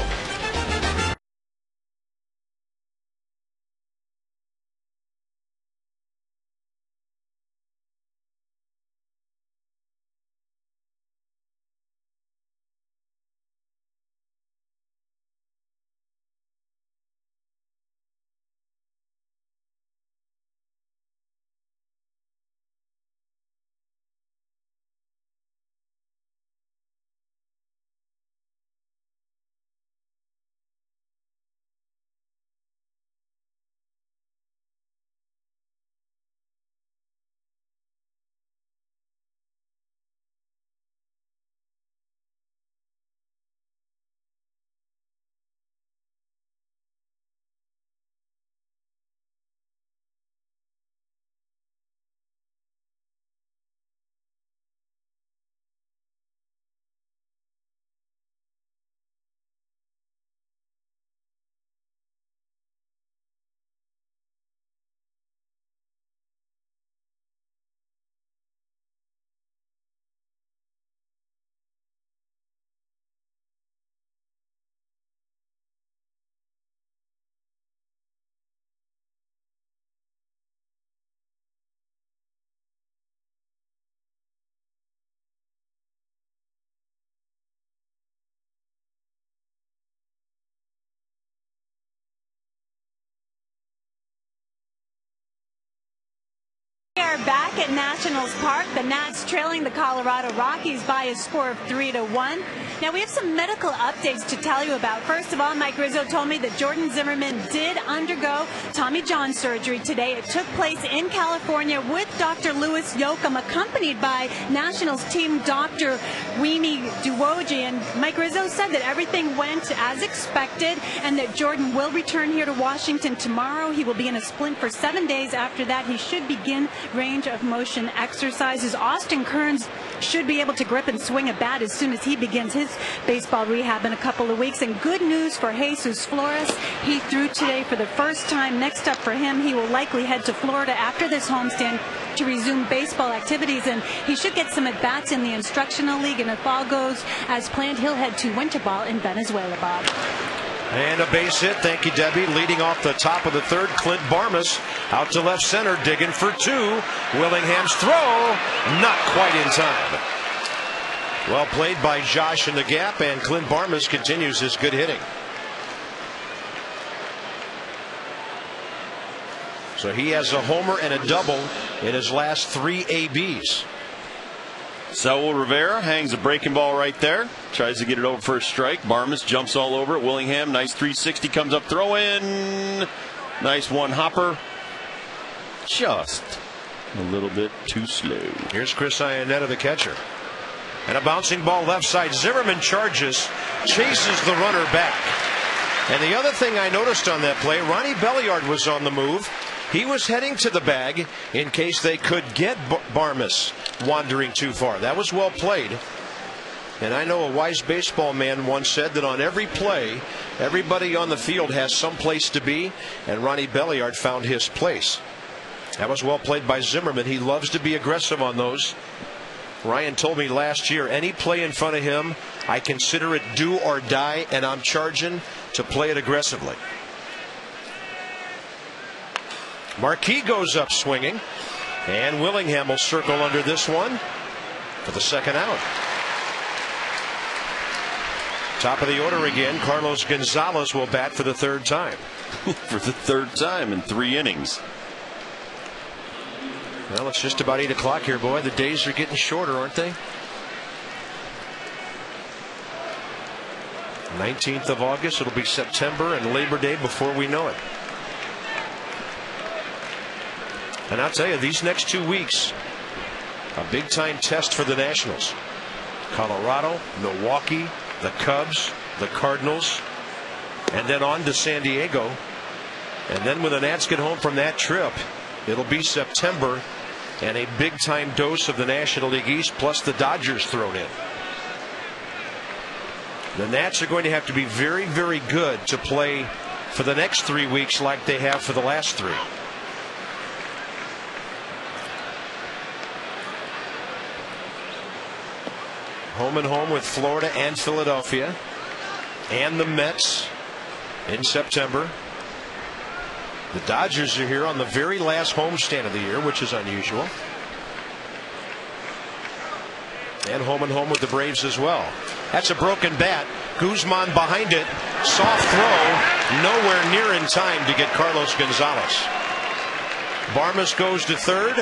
Back at Nationals Park, the Nats trailing the Colorado Rockies by a score of 3-1. Now we have some medical updates to tell you about. First of all, Mike Rizzo told me that Jordan Zimmerman did undergo Tommy John surgery today. It took place in California with Dr. Louis Yoakum, accompanied by Nationals team Dr. Remy Duoji. And Mike Rizzo said that everything went as expected and that Jordan will return here to Washington tomorrow. He will be in a splint for 7 days. After that, he should begin range of motion exercises. Austin Kearns should be able to grip and swing a bat as soon as he begins his baseball rehab in a couple of weeks. And good news for Jesus Flores. He threw today for the first time. Next up for him, he will likely head to Florida after this homestand to resume baseball activities, and he should get some at-bats in the Instructional League. And if all goes as planned, he'll head to winter ball in Venezuela, Bob. And a base hit. Thank you, Debbie. Leading off the top of the third, Clint Barmas out to left center, digging for 2. Willingham's throw, not quite in time. Well played by Josh in the gap, and Clint Barmas continues his good hitting. So he has a homer and a double in his last 3 ABs. Saul Rivera hangs a breaking ball right there. Tries to get it over for a strike. Barmas jumps all over it. Willingham, nice 360, comes up, throw in. Nice one hopper. Just a little bit too slow. Here's Chris Iannetta, the catcher. And a bouncing ball left side. Zimmerman charges, chases the runner back. And the other thing I noticed on that play, Ronnie Belliard was on the move. He was heading to the bag in case they could get Barmas wandering too far. That was well played. And I know a wise baseball man once said that on every play, everybody on the field has some place to be, and Ronnie Belliard found his place. That was well played by Zimmerman. He loves to be aggressive on those. Ryan told me last year, any play in front of him, I consider it do or die, and I'm charging to play it aggressively. Marquis goes up swinging, and Willingham will circle under this one. for the second out. Top of the order again. Carlos Gonzalez will bat for the third time. For the third time in 3 innings. Well, it's just about 8 o'clock here, boy. The days are getting shorter, aren't they? 19th of August. It'll be September and Labor Day before we know it. And I'll tell you, these next 2 weeks, a big time test for the Nationals. Colorado, Milwaukee, the Cubs, the Cardinals, and then on to San Diego. And then when the Nats get home from that trip, it'll be September and a big time dose of the National League East plus the Dodgers thrown in. The Nats are going to have to be very, very good to play for the next 3 weeks like they have for the last 3. Home and home with Florida and Philadelphia and the Mets in September. The Dodgers are here on the very last homestand of the year, which is unusual. And home with the Braves as well. That's a broken bat. Guzman behind it. Soft throw. Nowhere near in time to get Carlos Gonzalez. Barmas goes to third.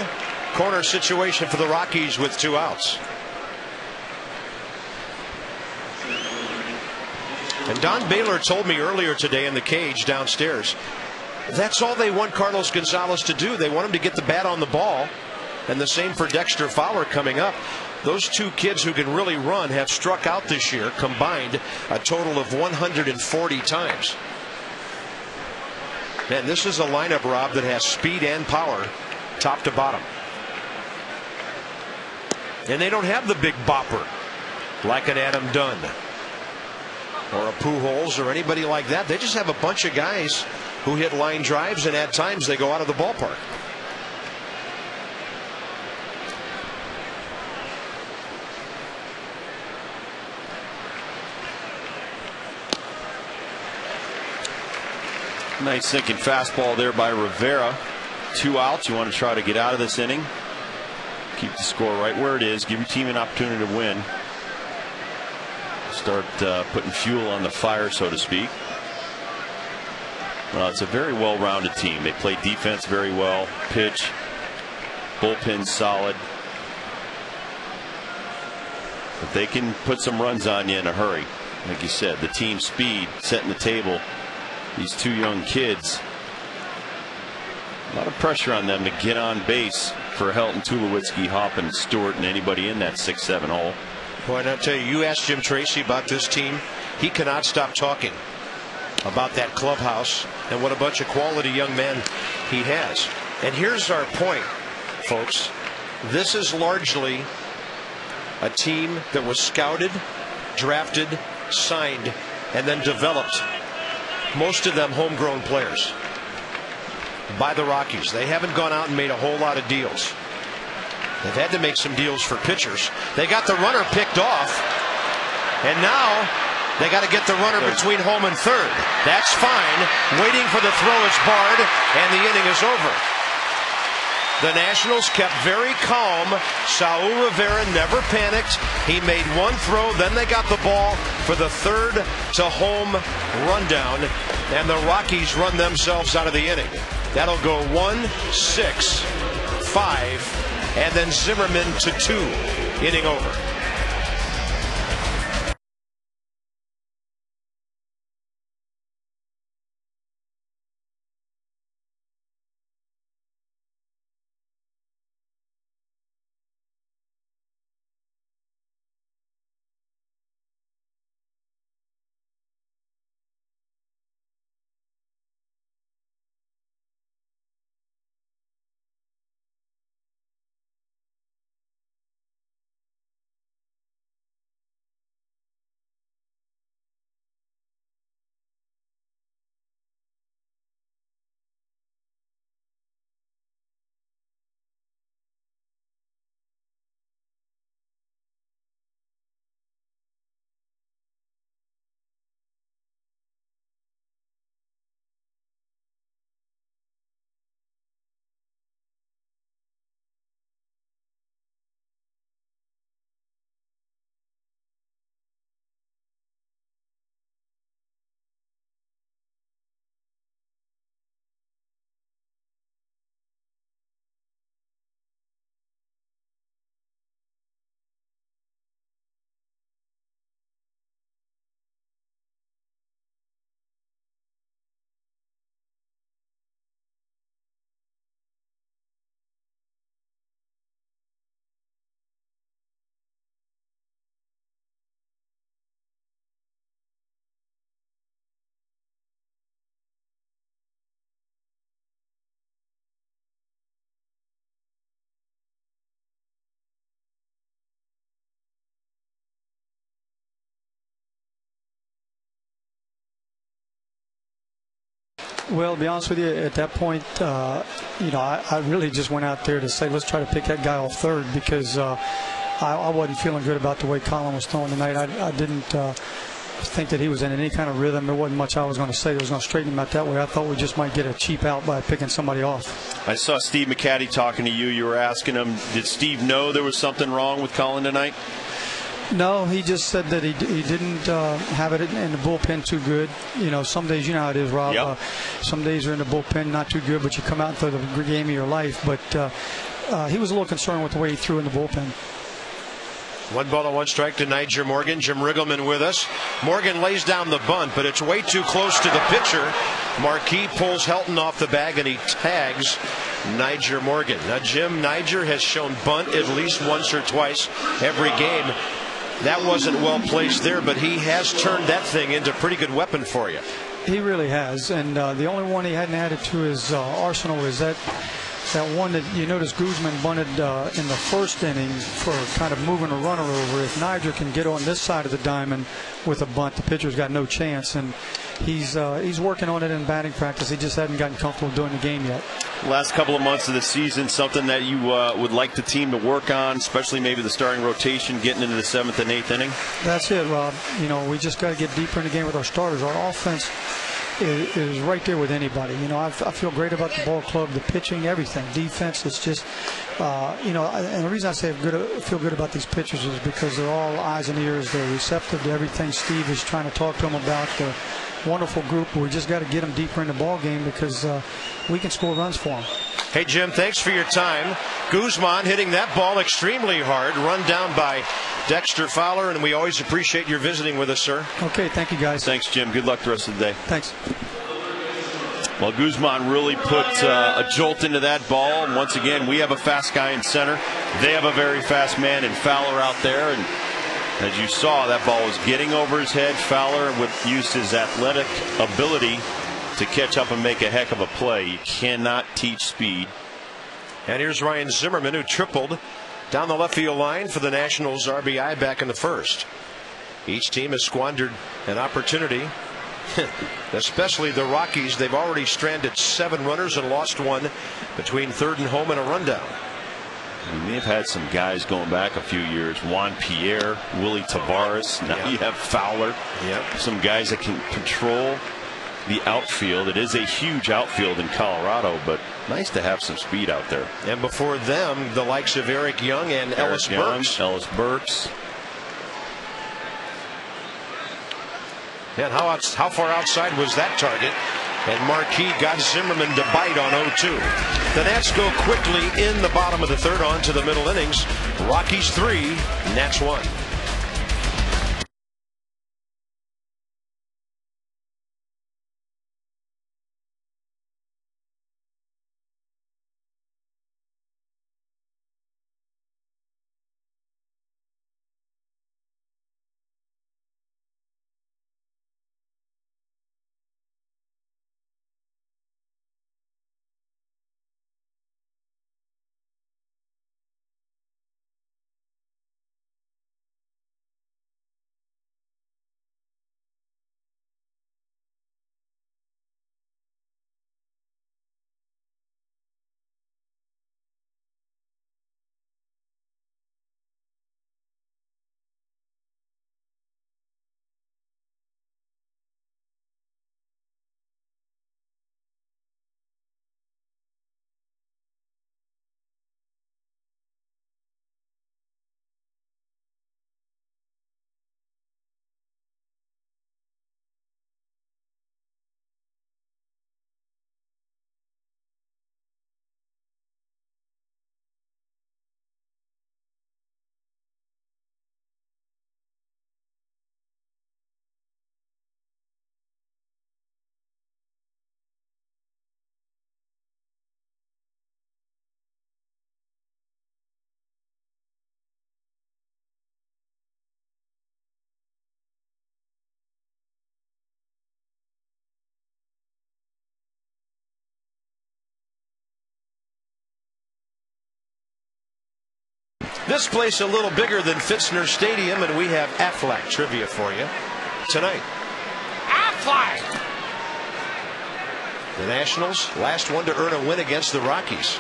Corner situation for the Rockies with 2 outs. And Don Baylor told me earlier today in the cage downstairs, that's all they want Carlos Gonzalez to do. They want him to get the bat on the ball. And the same for Dexter Fowler coming up. Those 2 kids who can really run have struck out this year combined a total of 140 times. Man, this is a lineup, Rob, that has speed and power top to bottom. And they don't have the big bopper like an Adam Dunn or a Pujols or anybody like that. They just have a bunch of guys who hit line drives, and at times they go out of the ballpark. Nice sinking fastball there by Rivera. 2 outs. You want to try to get out of this inning. Keep the score right where it is. Give your team an opportunity to win. Start putting fuel on the fire, so to speak. Well, it's a very well-rounded team. They play defense very well. Pitch. Bullpen solid. But they can put some runs on you in a hurry. Like you said, the team speed setting the table. These 2 young kids, a lot of pressure on them to get on base for Helton, Tulowitzki, Hoppin, Stewart, and anybody in that 6-7 hole. Boy, and I'll tell you, you asked Jim Tracy about this team. He cannot stop talking about that clubhouse and what a bunch of quality young men he has. And here's our point, folks. This is largely a team that was scouted, drafted, signed, and then developed. Most of them homegrown players by the Rockies. They haven't gone out and made a whole lot of deals. They've had to make some deals for pitchers. They got the runner picked off, and now they got to get the runner between home and third. That's fine. Waiting for the throw is barred, and the inning is over. The Nationals kept very calm. Saul Rivera never panicked. He made 1 throw, then they got the ball for the third to home rundown, and the Rockies run themselves out of the inning. That'll go 1-6, 5, and then Zimmerman to 2. Inning over. Well, to be honest with you, at that point, I really just went out there to say, let's try to pick that guy off third, because I wasn't feeling good about the way Colin was throwing tonight. I didn't think that he was in any kind of rhythm. There wasn't much I was going to say that was going to straighten him out that way. I thought we just might get a cheap out by picking somebody off. I saw Steve McCaddy talking to you. You were asking him, did Steve know there was something wrong with Colin tonight? No, he just said that he didn't have it in the bullpen too good. Some days, you know how it is, Rob. Yep. Some days are in the bullpen not too good, but you come out and throw the game of your life. But he was a little concerned with the way he threw in the bullpen. 1-1 to Niger Morgan. Jim Riggleman with us. Morgan lays down the bunt, but it's way too close to the pitcher. Marquis pulls Helton off the bag, and he tags Niger Morgan. Now, Jim, Niger has shown bunt at least once or twice every game. That wasn't well placed there, but he has turned that thing into a pretty good weapon for you. He really has, and the only one he hadn't added to his arsenal is that one that you notice Guzman bunted in the first inning for kind of moving a runner over. If Niger can get on this side of the diamond with a bunt, the pitcher's got no chance, and he's working on it in batting practice. He just hadn't gotten comfortable doing the game yet. Last couple of months of the season, something that you would like the team to work on, especially maybe the starting rotation, getting into the 7th and 8th inning? That's it, Rob. We just got to get deeper in the game with our starters. Our offense is right there with anybody. I feel great about the ball club, the pitching, everything. Defense, it's just, and the reason I say feel good about these pitchers is because they're all eyes and ears. They're receptive to everything Steve is trying to talk to them about. They're a wonderful group. We just got to get them deeper in the ball game because we can score runs for them. Hey, Jim, thanks for your time. Guzman hitting that ball extremely hard, run down by Dexter Fowler, and we always appreciate your visiting with us, sir. Okay, thank you, guys. Thanks, Jim. Good luck the rest of the day. Thanks. Well, Guzman really put a jolt into that ball, and once again, we have a fast guy in center. They have a very fast man in Fowler out there, and as you saw, that ball was getting over his head. Fowler used his athletic ability to catch up and make a heck of a play. You cannot teach speed. And here's Ryan Zimmerman, who tripled down the left field line for the Nationals RBI back in the first. Each team has squandered an opportunity, especially the Rockies. They've already stranded 7 runners and lost 1 between third and home and a rundown. They've had some guys going back a few years. Juan Pierre, Willie Tavares. Now you have Fowler. Yep. Some guys that can control the outfield. It is a huge outfield in Colorado, but nice to have some speed out there. And before them, the likes of Eric Young and Ellis Burks. And how far outside was that target? And Marquis got Zimmerman to bite on 0-2. The Nats go quickly in the bottom of the third on to the middle innings. Rockies 3, Nats 1. This place a little bigger than Fitzner Stadium, and we have Aflac trivia for you tonight. Aflac! The Nationals, last one to earn a win against the Rockies.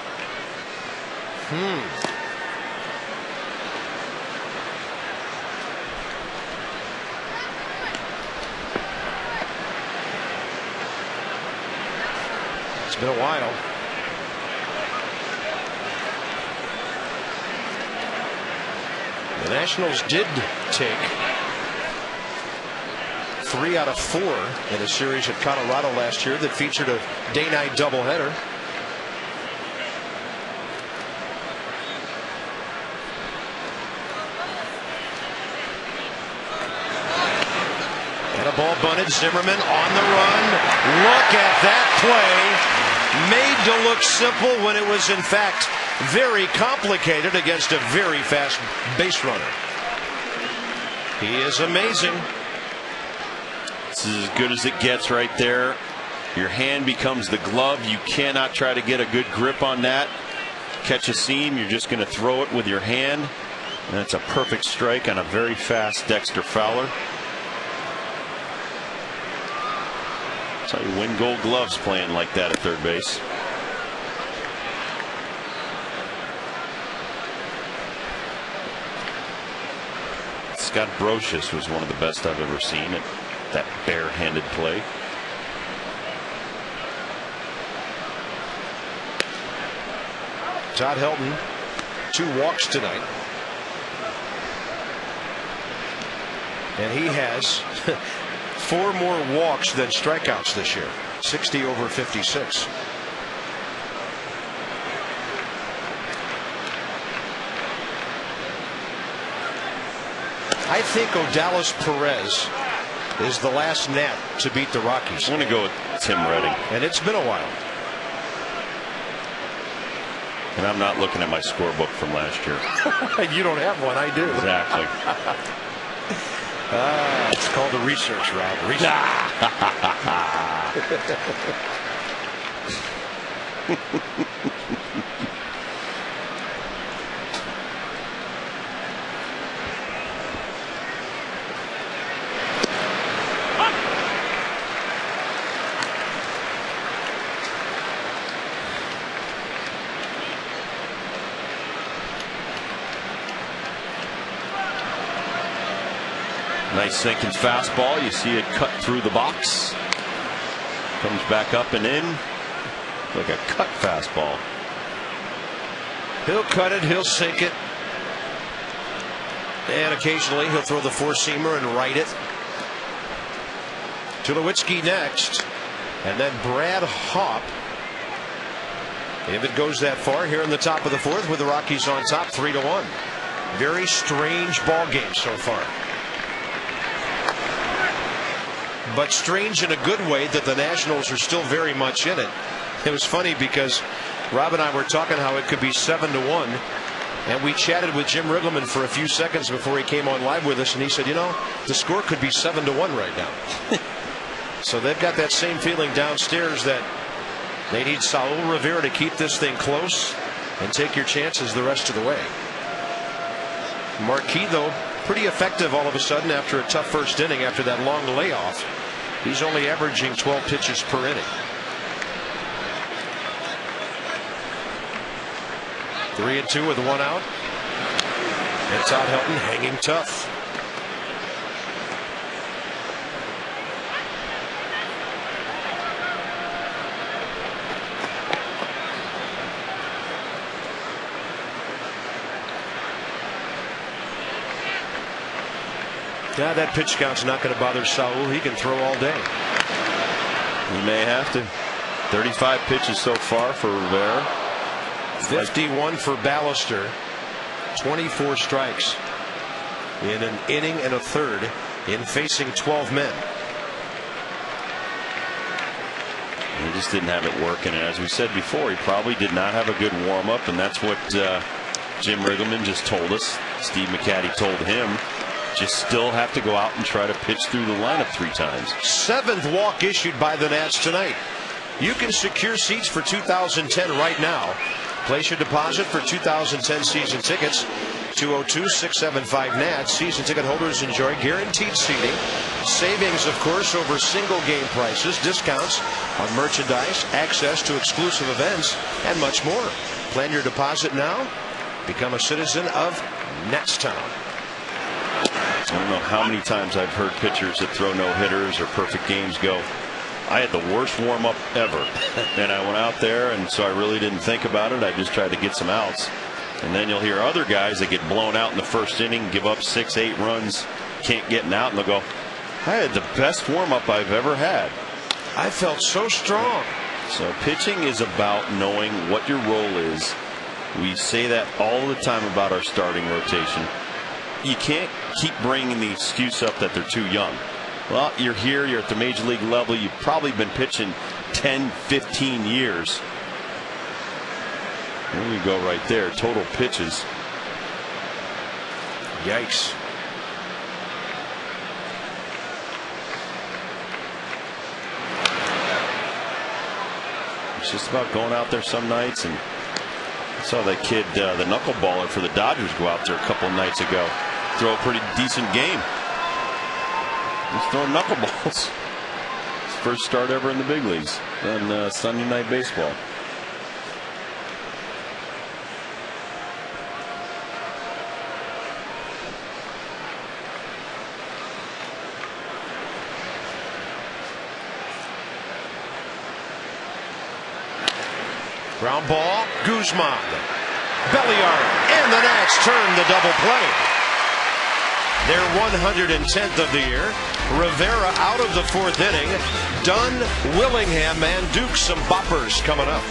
It's been a while. The Nationals did take 3 out of 4 in a series at Colorado last year that featured a day-night doubleheader. And a ball bunted. Zimmerman on the run. Look at that play. Made to look simple when it was in fact very complicated against a very fast base runner. He is amazing. This is as good as it gets right there. Your hand becomes the glove. You cannot try to get a good grip on that. Catch a seam, you're just going to throw it with your hand. And that's a perfect strike on a very fast Dexter Fowler. That's how you win gold gloves, playing like that at third base. Scott Brocious was one of the best I've ever seen at that bare-handed play. Todd Helton, 2 walks tonight. And he has 4 more walks than strikeouts this year. 60 over 56. I think Odalis Perez is the last Nat to beat the Rockies. I'm going to go with Tim Redding. And it's been a while. And I'm not looking at my scorebook from last year. You don't have one, I do. Exactly. It's called the research, Rob. Nice sinking fastball. You see it cut through the box. Comes back up and in. Like a cut fastball. He'll cut it. He'll sink it. And occasionally he'll throw the four-seamer and right it. Tulowitzki next. And then Brad Hawpe. If it goes that far here in the top of the 4th with the Rockies on top 3-1. Very strange ball game so far. But strange in a good way that the Nationals are still very much in it. It was funny because Rob and I were talking how it could be 7-1, and we chatted with Jim Riggleman for a few seconds before he came on live with us, and he said, you know, the score could be 7-1 right now. So they've got that same feeling downstairs that they need Saul Rivera to keep this thing close and take your chances the rest of the way. Marquis, though, pretty effective all of a sudden after a tough first inning after that long layoff. He's only averaging 12 pitches per inning. 3-2 with 1 out. And Todd Helton hanging tough. Yeah, that pitch count's not going to bother Saul. He can throw all day. He may have to. 35 pitches so far for Rivera. 51 for Ballister. 24 strikes in an inning and a third in facing 12 men. He just didn't have it working, and as we said before, he probably did not have a good warm-up, and that's what Jim Riggleman just told us. Steve McCatty told him. Just still have to go out and try to pitch through the lineup 3 times. 7th walk issued by the Nats tonight. You can secure seats for 2010 right now. Place your deposit for 2010 season tickets. 202-675-NAT. Season ticket holders enjoy guaranteed seating, savings, of course, over single game prices, discounts on merchandise, access to exclusive events, and much more. Plan your deposit now. Become a citizen of Natstown. I don't know how many times I've heard pitchers that throw no-hitters or perfect games go, I had the worst warm-up ever. And I went out there, and so I really didn't think about it. I just tried to get some outs. And then you'll hear other guys that get blown out in the first inning, give up 6-8 runs, can't get an out, and they'll go, I had the best warm-up I've ever had. I felt so strong. So pitching is about knowing what your role is. We say that all the time about our starting rotation. You can't keep bringing the excuse up that they're too young. Well, you're here, you're at the major league level, you've probably been pitching 10, 15 years. There you go right there, total pitches. Yikes. It's just about going out there some nights, and I saw that kid, the knuckleballer for the Dodgers, go out there a couple of nights ago, throw a pretty decent game. He's throwing knuckleballs. His first start ever in the big leagues on Sunday Night Baseball. Ground ball, Guzman. Belly arm, and the Nats turn the double play. Their 110th of the year. Rivera out of the fourth inning. Dunn, Willingham, and Duke, some boppers coming up.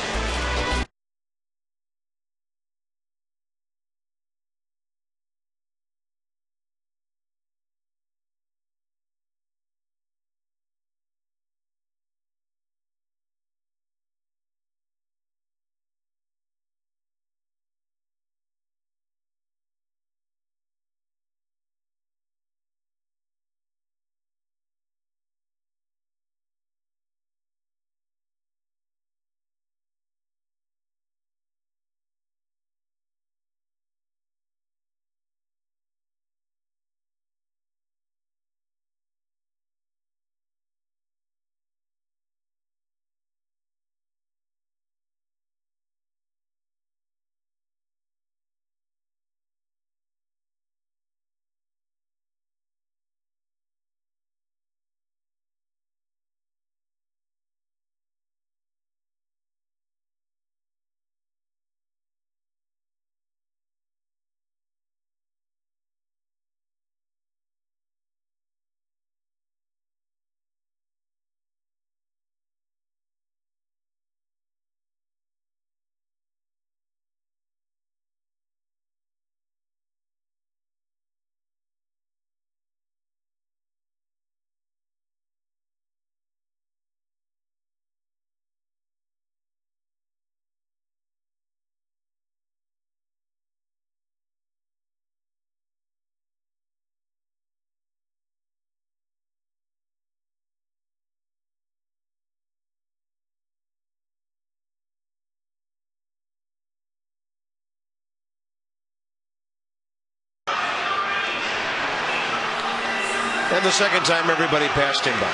And the second time everybody passed him by.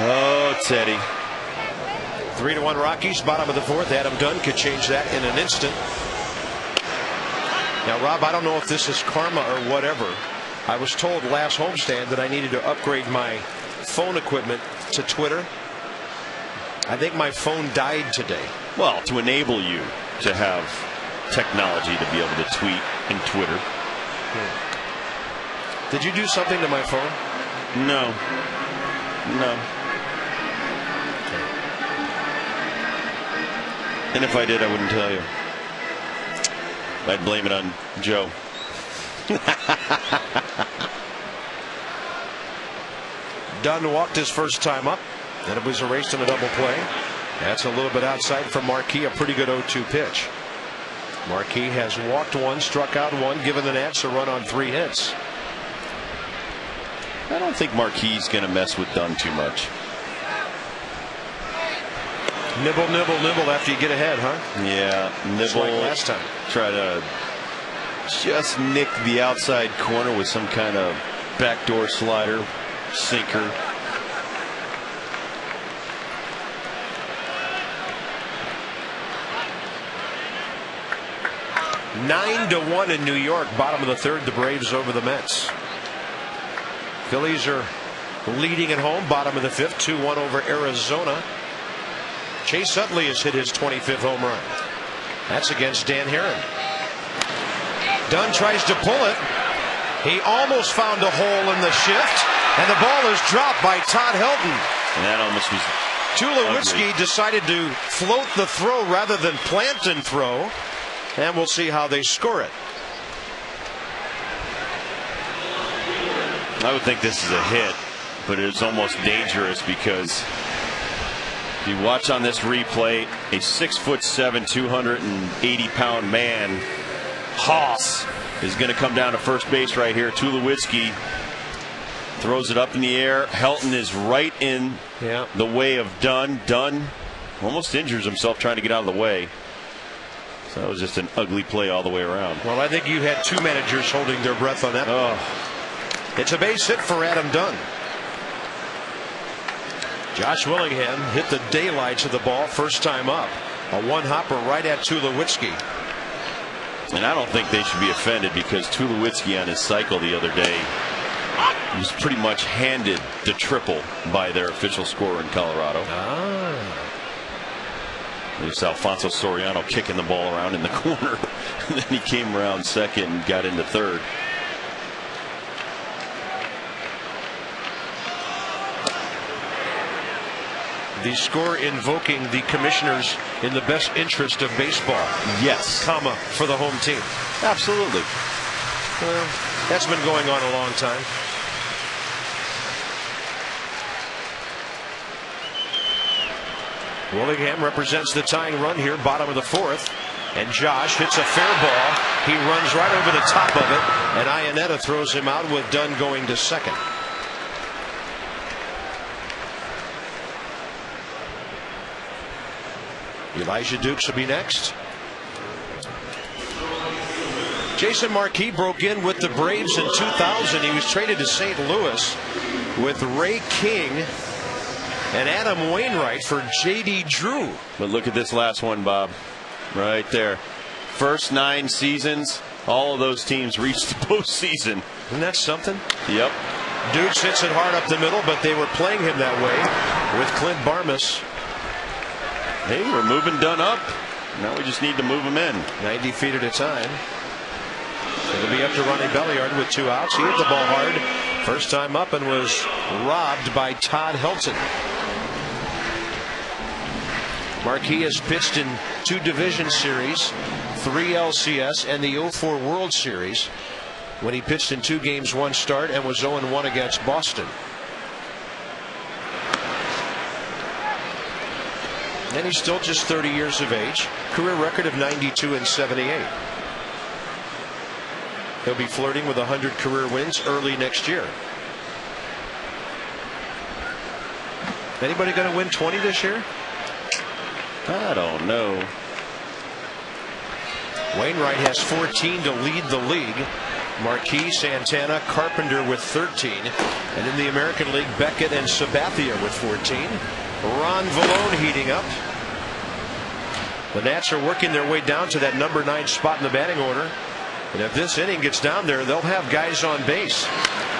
Oh, Teddy. 3-1 Rockies, bottom of the fourth. Adam Dunn could change that in an instant. Now, Rob, I don't know if this is karma or whatever. I was told last homestand that I needed to upgrade my phone equipment to Twitter. I think my phone died today. Well, to enable you to have technology to be able to tweet and Twitter. Did you do something to my phone? No. No. And if I did, I wouldn't tell you. I'd blame it on Joe. Dunn walked his first time up. Then it was erased in a double play. That's a little bit outside from Marquis. A pretty good 0-2 pitch. Marquis has walked one, struck out one, given the Nats a run on 3 hits. I don't think Marquis is going to mess with Dunn too much. Nibble, nibble, nibble after you get ahead, huh? Yeah, nibble. Like last time. Try to just nick the outside corner with some kind of backdoor slider, sinker. Nine to 1 in New York. Bottom of the third, the Braves over the Mets. Phillies are leading at home. Bottom of the fifth, 2-1 over Arizona. Chase Utley has hit his 25th home run. That's against Dan Herron. Dunn tries to pull it. He almost found a hole in the shift, and the ball is dropped by Todd Helton. And that almost was. Tulowitzki decided to float the throw rather than plant and throw, and we'll see how they score it. I would think this is a hit, but it's almost dangerous because if you watch on this replay, a 6'7", 280-pound man, Haas, is going to come down to first base right here. Tulowitzki throws it up in the air. Helton is right in the way of Dunn. Dunn almost injures himself trying to get out of the way. So that was just an ugly play all the way around. Well, I think you had two managers holding their breath on that. Oh. It's a base hit for Adam Dunn. Josh Willingham hit the daylights of the ball first time up. A one-hopper right at Tulowitzki. And I don't think they should be offended because Tulowitzki on his cycle the other day was pretty much handed the triple by their official scorer in Colorado. There's Alfonso Soriano kicking the ball around in the corner. And then he came around second and got into third. The score invoking the commissioners in the best interest of baseball. Yes. Comma for the home team. Absolutely. Well, that's been going on a long time. Willingham represents the tying run here, bottom of the fourth. And Josh hits a fair ball. He runs right over the top of it. And Iannetta throws him out with Dunn going to second. Elijah Dukes will be next. Jason Marquis broke in with the Braves in 2000. He was traded to St. Louis with Ray King and Adam Wainwright for J.D. Drew. But look at this last one, Bob. Right there. First 9 seasons, all of those teams reached the postseason. Isn't that something? Yep. Dukes hits it hard up the middle, but they were playing him that way with Clint Barmas. Hey, we're moving Dunn up. Now we just need to move him in. 90 feet at a time. It'll be up to Ronnie Belliard with 2 outs. He hit the ball hard first time up and was robbed by Todd Helton. Marquis has pitched in 2 division series, 3 LCS, and the 04 World Series when he pitched in 2 games, 1 start, and was 0-1 against Boston. And he's still just 30 years of age. Career record of 92 and 78. He'll be flirting with 100 career wins early next year. Anybody going to win 20 this year? I don't know. Wainwright has 14 to lead the league. Marquis, Santana, Carpenter with 13. And in the American League, Beckett and Sabathia with 14. Ron Vallone heating up. The Nats are working their way down to that number 9 spot in the batting order. And if this inning gets down there, they'll have guys on base.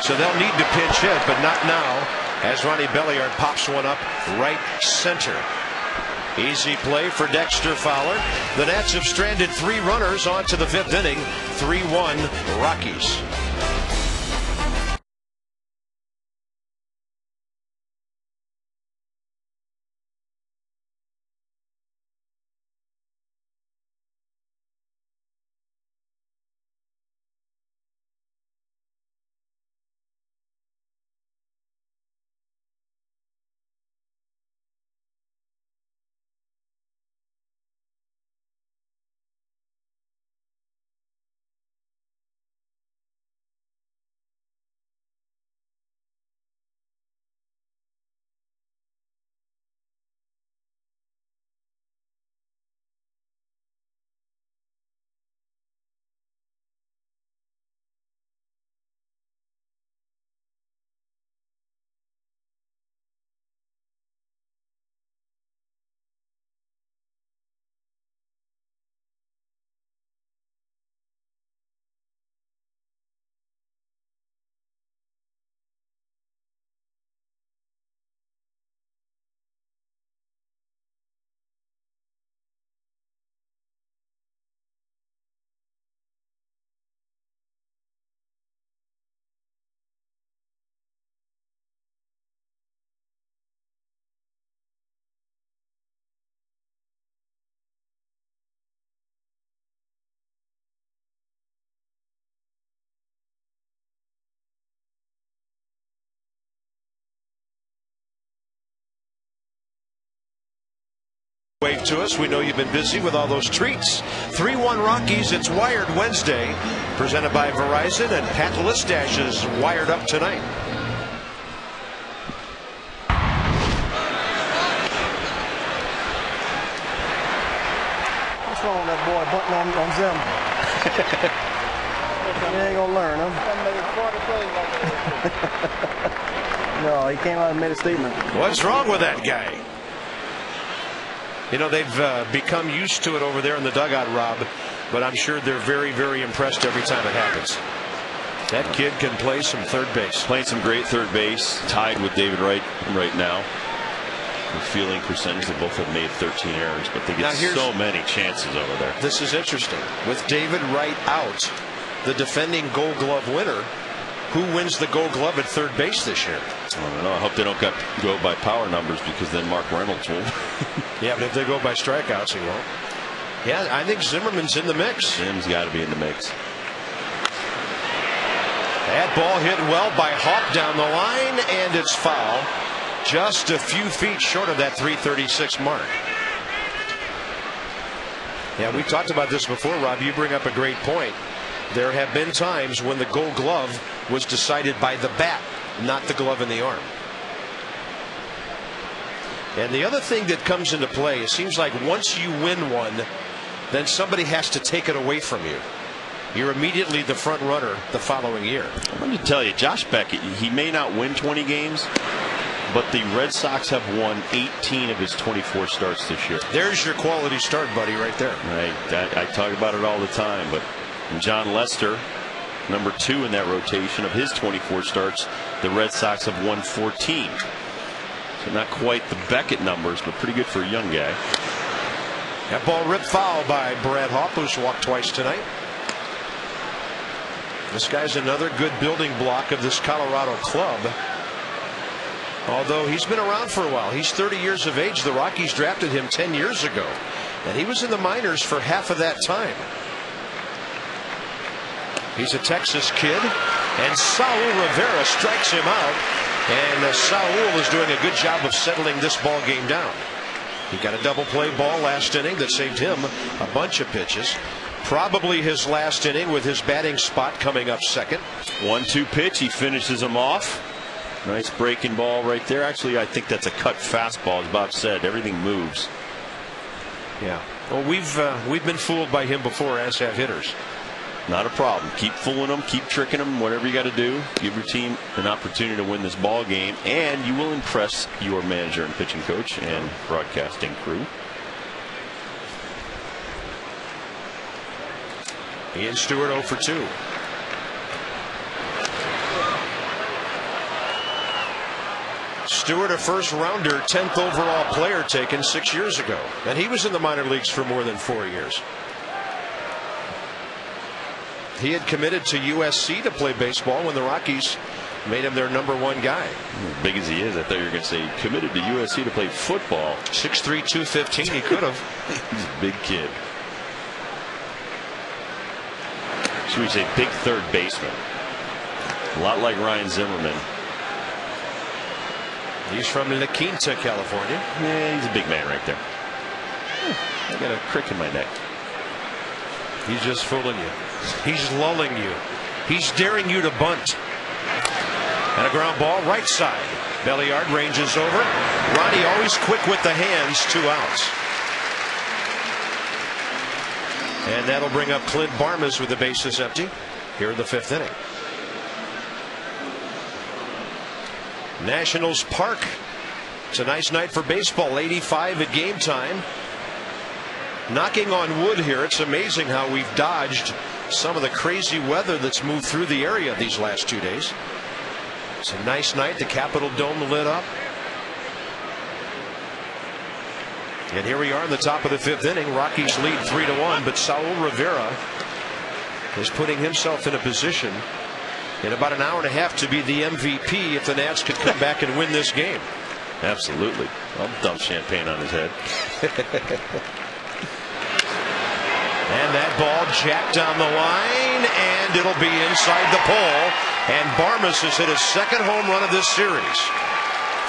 So they'll need to pinch hit, but not now, as Ronnie Belliard pops one up right center. Easy play for Dexter Fowler. The Nats have stranded 3 runners onto the 5th inning. 3-1 Rockies. Wave to us. We know you've been busy with all those treats. 3-1 Rockies. It's Wired Wednesday, presented by Verizon, and Pat Listash is wired up tonight. What's wrong with that boy butting on Zim? He ain't gonna learn, huh? No, he came out and made a statement. What's wrong with that guy? You know, they've become used to it over there in the dugout, Rob, but I'm sure they're very, very impressed every time it happens. That kid can play some third base. Playing some great third base, tied with David Wright right now. The fielding percentage, they both have made 13 errors, but they get so many chances over there. This is interesting. With David Wright out, the defending Gold Glove winner, who wins the Gold Glove at third base this year? I don't know. I hope they don't go by power numbers, because then Mark Reynolds will. Yeah, but if they go by strikeouts, he won't. Yeah, I think Zimmerman's in the mix. Zim's got to be in the mix. That ball hit well by Hawk down the line, and it's foul. Just a few feet short of that 336 mark. Yeah, we talked about this before, Rob. You bring up a great point. There have been times when the Gold Glove was decided by the bat, not the glove in the arm. And the other thing that comes into play, it seems like once you win one, then somebody has to take it away from you. You're immediately the front runner the following year. I wanted to tell you, Josh Beckett, he may not win 20 games, but the Red Sox have won 18 of his 24 starts this year. There's your quality start, buddy, right there. Right. I talk about it all the time, but John Lester, number 2 in that rotation, of his 24 starts, the Red Sox have won 14. So not quite the Beckett numbers, but pretty good for a young guy. That ball ripped foul by Brad Hawk, who's walked twice tonight. This guy's another good building block of this Colorado club. Although he's been around for a while. He's 30 years of age. The Rockies drafted him 10 years ago, and he was in the minors for half of that time. He's a Texas kid, and Saul Rivera strikes him out, and Saul is doing a good job of settling this ball game down. He got a double play ball last inning that saved him a bunch of pitches. Probably his last inning, with his batting spot coming up second. 1-2 pitch, he finishes him off. Nice breaking ball right there. Actually, I think that's a cut fastball, as Bob said. Everything moves. Yeah. Well, we've been fooled by him before, as have hitters. Not a problem. Keep fooling them, keep tricking them, whatever you got to do. Give your team an opportunity to win this ball game, and you will impress your manager and pitching coach and broadcasting crew. Ian Stewart 0 for 2. Stewart, a first rounder, 10th overall player taken 6 years ago, and he was in the minor leagues for more than 4 years. He had committed to USC to play baseball when the Rockies made him their #1 guy. As big as he is, I thought you were going to say he committed to USC to play football. 6'3", 215, he could have. He's a big kid. Should we say big third baseman? A lot like Ryan Zimmerman. He's from La Quinta, California. Yeah, he's a big man right there. I got a crick in my neck. He's just fooling you. He's lulling you. He's daring you to bunt. And a ground ball right side. Belliard ranges over. Ronnie always quick with the hands. 2 outs. And that'll bring up Clint Barmas with the bases empty here in the 5th inning. Nationals Park. It's a nice night for baseball. 85 at game time. Knocking on wood here. It's amazing how we've dodged some of the crazy weather that's moved through the area these last 2 days. It's a nice night. The Capitol Dome lit up. And here we are in the top of the 5th inning. Rockies lead 3-1, but Saul Rivera is putting himself in a position in about an hour and a half to be the MVP if the Nats could come back and win this game. Absolutely. I'll dump champagne on his head. And that ball jacked down the line, and it'll be inside the pole. And Barmas has hit his 2nd home run of this series.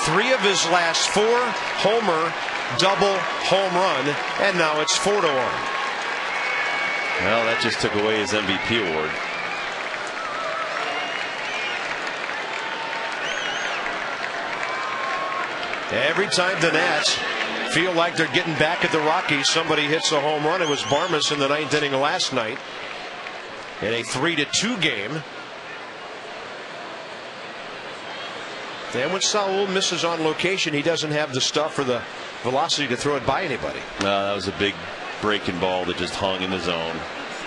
3 of his last 4, homer, double, home run, and now it's 4-1. Well, that just took away his MVP award. Every time the Nats feel like they're getting back at the Rockies, somebody hits a home run. It was Barmes in the 9th inning last night in a 3-2 game. And when Saul misses on location, he doesn't have the stuff or the velocity to throw it by anybody. No, that was a big breaking ball that just hung in the zone.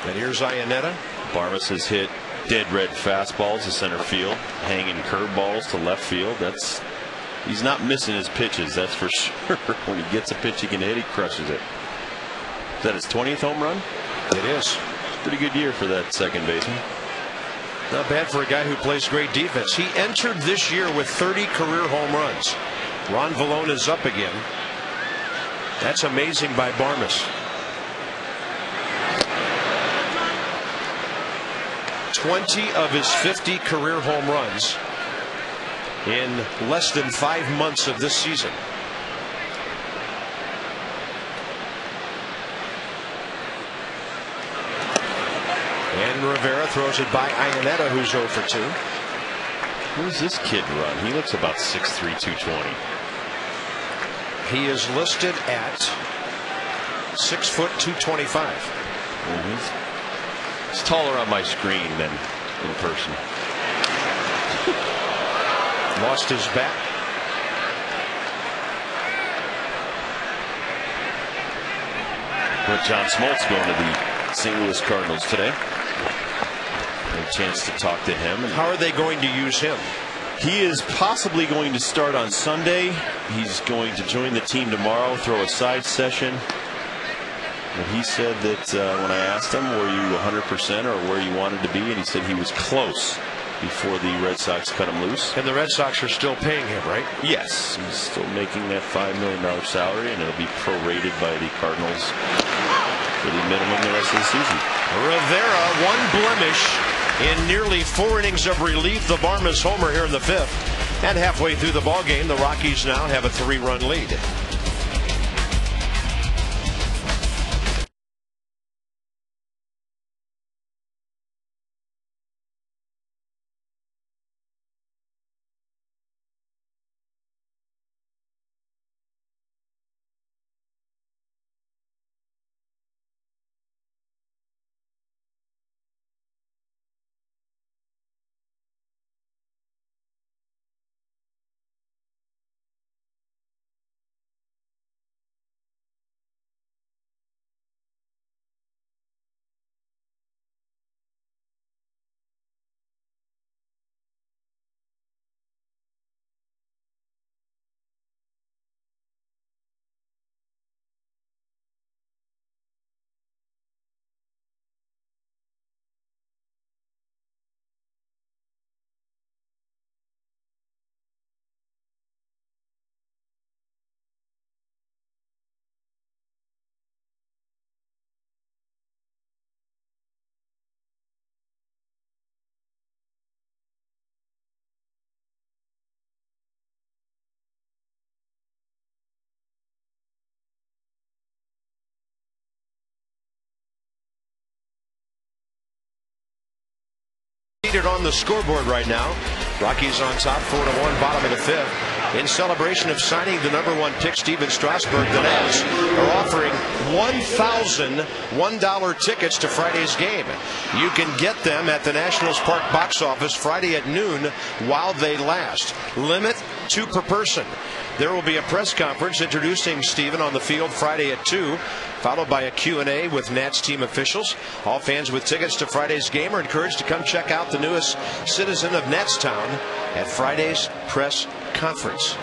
And here's Iannetta. Barmes has hit dead red fastballs to center field, hanging curveballs to left field. He's not missing his pitches, that's for sure. When he gets a pitch he can hit, he crushes it. Is that his 20th home run? It is. Pretty good year for that second baseman. Not bad for a guy who plays great defense. He entered this year with 30 career home runs. Ron Vallone is up again. That's amazing by Barmes. 20 of his 50 career home runs in less than 5 months of this season. And Rivera throws it by Iannetta, who's 0 for 2. Who's this kid run? He looks about 6'3", 220. He is listed at 6 foot 225. He's taller on my screen than in person. Lost his bat. But John Smoltz going to the St. Louis Cardinals today. A chance to talk to him. And how are they going to use him? He is possibly going to start on Sunday. He's going to join the team tomorrow, throw a side session. And he said that when I asked him, were you 100% or where you wanted to be? And he said he was close before the Red Sox cut him loose. And the Red Sox are still paying him, right? Yes. He's still making that $5 million salary, and it'll be prorated by the Cardinals for the minimum the rest of the season. Rivera, one blemish in nearly 4 innings of relief. The Barmes homer here in the 5th. And halfway through the ballgame, the Rockies now have a 3-run lead. On the scoreboard right now, Rockies on top 4-1, bottom of the 5th. In celebration of signing the #1 pick, Steven Strasburg, the Nats are offering 1,000 $1 tickets to Friday's game. You can get them at the Nationals Park box office Friday at noon while they last. Limit 2 per person. There will be a press conference introducing Steven on the field Friday at 2, followed by a Q&A with Nats team officials. All fans with tickets to Friday's game are encouraged to come check out the newest citizen of Natstown at Friday's press conference.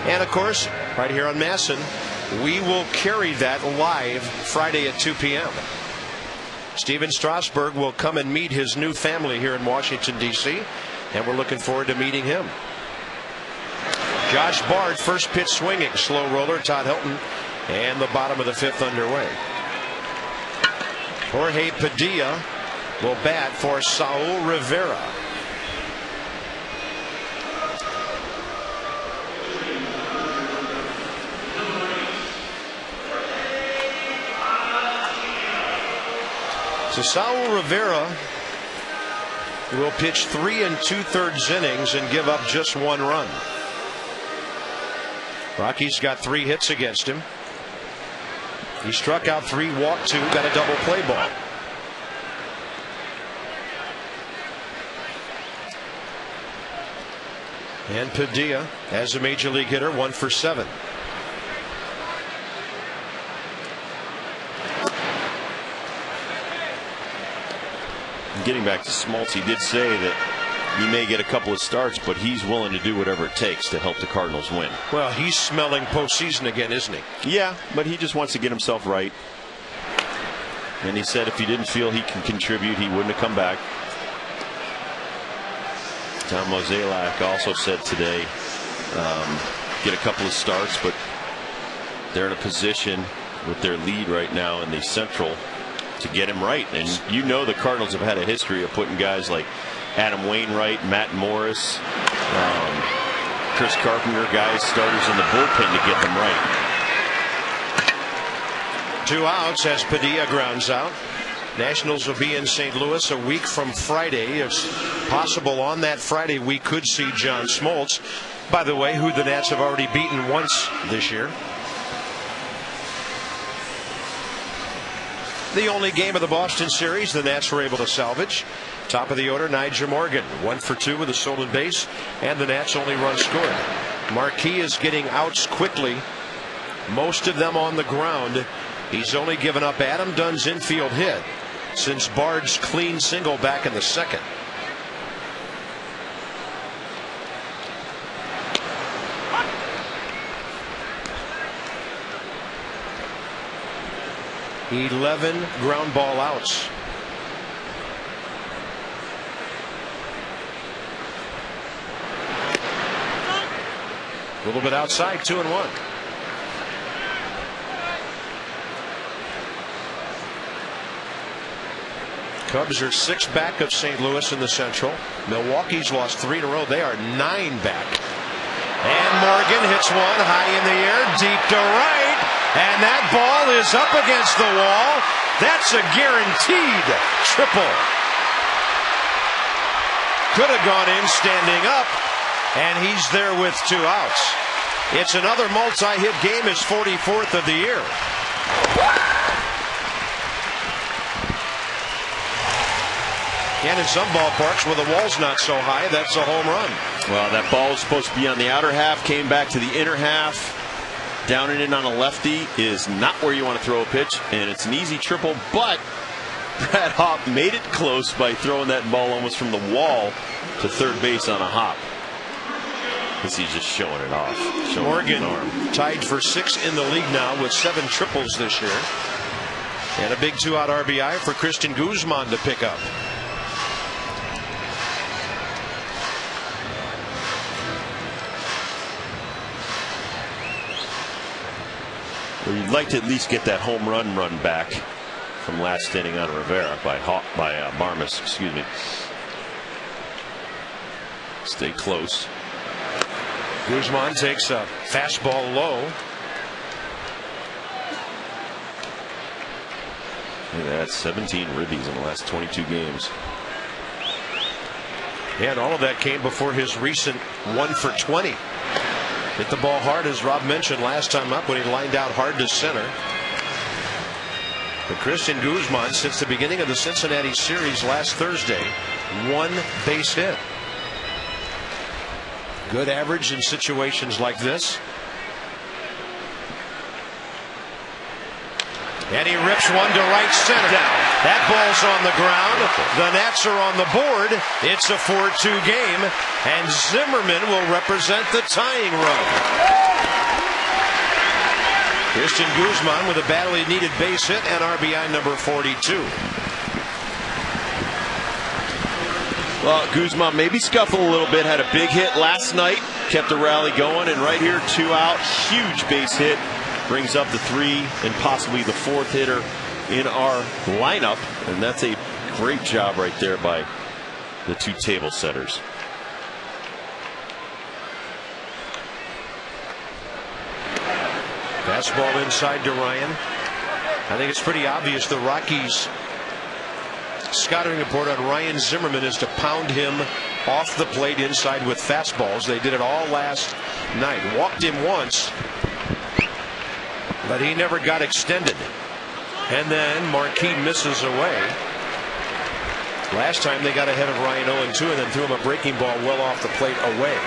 And of course, right here on Masson, we will carry that live Friday at 2 p.m. Steven Strasburg will come and meet his new family here in Washington, D.C., and we're looking forward to meeting him. Josh Bard, first pitch swinging, slow roller, Todd Hilton, and the bottom of the 5th underway. Jorge Padilla will bat for Saul Rivera. So Saul Rivera will pitch 3 2/3 innings and give up just 1 run. Rockies got 3 hits against him. He struck out 3, walked 2, got a double play ball. And Padilla, as a major league hitter, 1 for 7. Getting back to Smoltz, he did say that he may get a couple of starts, but he's willing to do whatever it takes to help the Cardinals win. Well, he's smelling postseason again, isn't he? Yeah, but he just wants to get himself right. And he said if he didn't feel he can contribute, he wouldn't have come back. Tom Mozeliak also said today, get a couple of starts, but they're in a position with their lead right now in the Central to get him right. And you know the Cardinals have had a history of putting guys like Adam Wainwright, Matt Morris, Chris Carpenter, guys, starters in the bullpen to get them right. 2 outs as Padilla grounds out. Nationals will be in St. Louis a week from Friday. It's possible on that Friday we could see John Smoltz, by the way, who the Nats have already beaten once this year. The only game of the Boston series the Nats were able to salvage. Top of the order, Nyjer Morgan, 1 for 2 with a stolen base, and the Nats' only run scored. Marquis is getting outs quickly, most of them on the ground. He's only given up Adam Dunn's infield hit since Bard's clean single back in the 2nd. "11 ground ball outs." A little bit outside, 2-1. Cubs are 6 back of St. Louis in the Central. Milwaukee's lost 3 in a row. They are 9 back. And Morgan hits one high in the air, deep to right. And that ball is up against the wall. That's a guaranteed triple. Could have gone in standing up, and he's there with 2 outs. It's another multi-hit game, his 44th of the year. And in some ballparks where the wall's not so high, that's a home run. Well, that ball was supposed to be on the outer half, came back to the inner half. Down and in on a lefty is not where you want to throw a pitch, and it's an easy triple, but Brad Hawk made it close by throwing that ball almost from the wall to third base on a hop. He's just showing it off. Morgan tied for 6th in the league now with 7 triples this year. And a big 2-out RBI for Christian Guzman to pick up. Well, you'd like to at least get that home run back from last inning on Rivera by Barmes, excuse me. Stay close. Guzman takes a fastball low. Look at that, 17 ribbies in the last 22 games. And all of that came before his recent 1 for 20. Hit the ball hard, as Rob mentioned last time up, when he lined out hard to center. But Christian Guzman, since the beginning of the Cincinnati series last Thursday, 1 base hit. Good average in situations like this. And he rips one to right center. That ball's on the ground. The Nats are on the board. It's a 4-2 game, and Zimmerman will represent the tying run. Christian Guzman with a badly needed base hit and RBI number 42. Well, Guzman maybe scuffled a little bit, had a big hit last night, kept the rally going, and right here, 2 out, huge base hit. Brings up the 3 and possibly the 4th hitter in our lineup, and that's a Great job right there by the two table setters. Fastball inside to Ryan. I think it's pretty obvious the Rockies' scouting report on Ryan Zimmerman is to pound him off the plate inside with fastballs. They did it all last night. Walked him once, but he never got extended. And then Marquis misses away. Last time they got ahead of Ryan 0-2 and then threw him a breaking ball well off the plate away.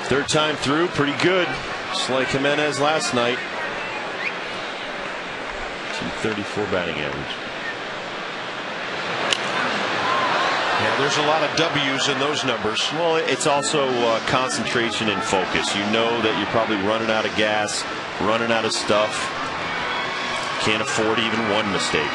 Third time through, pretty good. Just like Jimenez last night. 234 batting average. Yeah, there's a lot of W's in those numbers. Well, it's also concentration and focus. You know that you're probably running out of gas, running out of stuff. Can't afford even one mistake.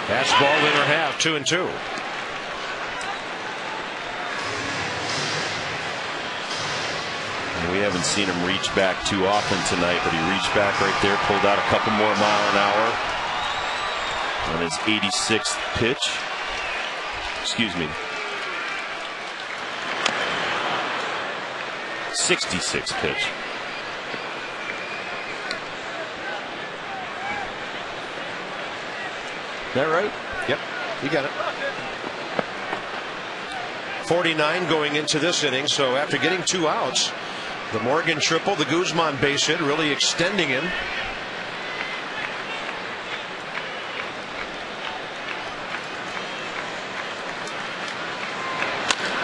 Fastball inner half, 2-2. We haven't seen him reach back too often tonight, but he reached back right there, pulled out a couple more mile-an-hour on his 86th pitch. Excuse me. 66th pitch. Is that right? Yep, you got it. 49 going into this inning, so after getting 2 outs, the Morgan triple, the Guzman base hit, really extending him.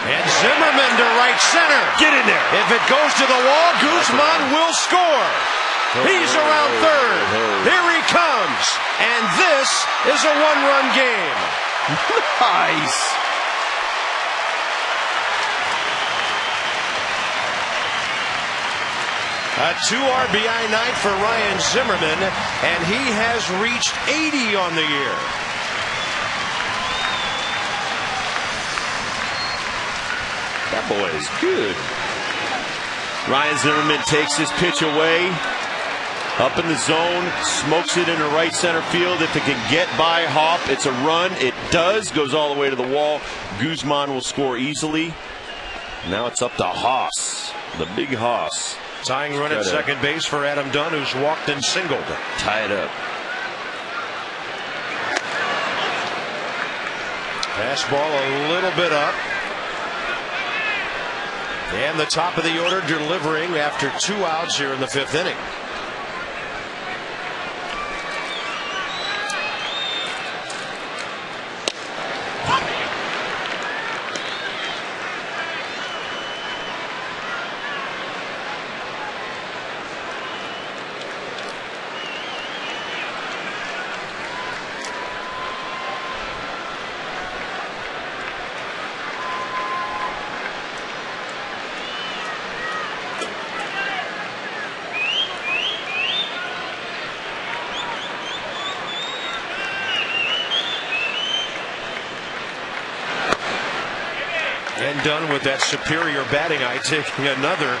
And Zimmerman to right center. Get in there. If it goes to the wall, Guzman will score. He's around third. Here he comes. And this is a one-run game. Nice. A 2 RBI night for Ryan Zimmerman, and he has reached 80 on the year. That boy is good. Ryan Zimmerman takes his pitch away, up in the zone, smokes it into right center field. If it can get by Hopp, it's a run. It does, goes all the way to the wall. Guzman will score easily. Now it's up to Haas, the big Haas. Tying run at second base for Adam Dunn, who's walked and singled. Tie it up. Fastball a little bit up. And the top of the order delivering after 2 outs here in the 5th inning. And Dunn with that superior batting eye, taking another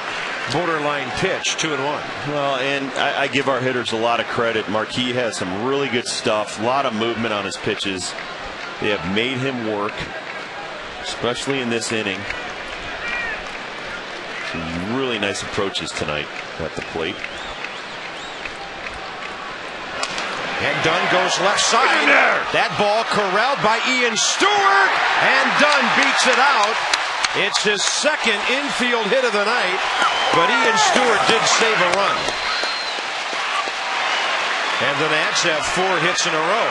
borderline pitch, 2-1. Well, and I give our hitters a lot of credit. Marquis has some really good stuff, a lot of movement on his pitches. They have made him work, especially in this inning. Some really nice approaches tonight at the plate. And Dunn goes left side. That ball corralled by Ian Stewart, and Dunn beats it out. It's his second infield hit of the night, but Ian Stewart did save a run. And the Nats have 4 hits in a row.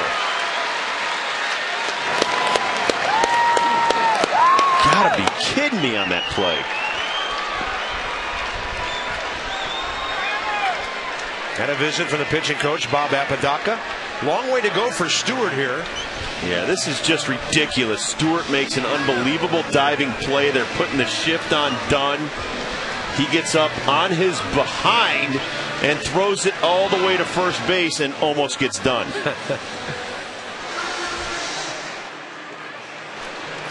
Gotta be kidding me on that play. And a visit from the pitching coach, Bob Apodaca. Long way to go for Stewart here. Yeah, this is just ridiculous. Stewart makes an unbelievable diving play. They're putting the shift on Dunn. He gets up on his behind and throws it all the way to first base and almost gets done.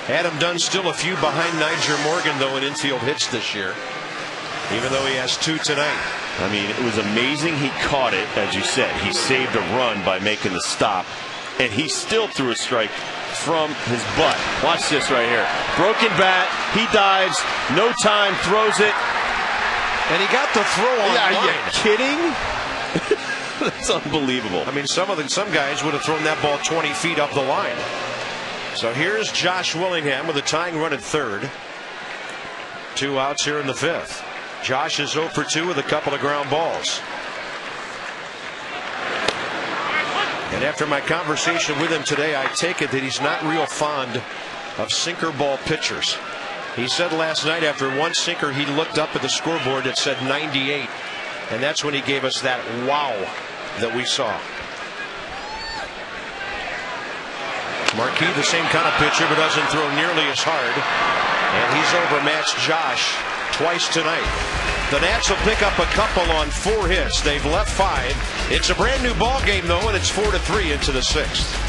Adam Dunn still a few behind Niger Morgan, though, in infield hits this year, even though he has 2 tonight. I mean, it was amazing he caught it, as you said. He saved a run by making the stop, and he still threw a strike from his butt. Watch this right here. Broken bat, he dives, no time, throws it. And he got the throw on line. Are you kidding? That's unbelievable. I mean, some guys would have thrown that ball 20 feet up the line. So here's Josh Willingham with a tying run at third. 2 outs here in the 5th. Josh is 0 for 2 with a couple of ground balls. And after my conversation with him today, I take it that he's not real fond of sinker ball pitchers. He said last night after one sinker, he looked up at the scoreboard that said 98. And that's when he gave us that wow that we saw. Marquis, the same kind of pitcher, but doesn't throw nearly as hard. And he's overmatched Josh twice tonight. The Nats will pick up a couple on 4 hits. They've left 5. It's a brand new ball game, though, and it's 4-3 into the 6th.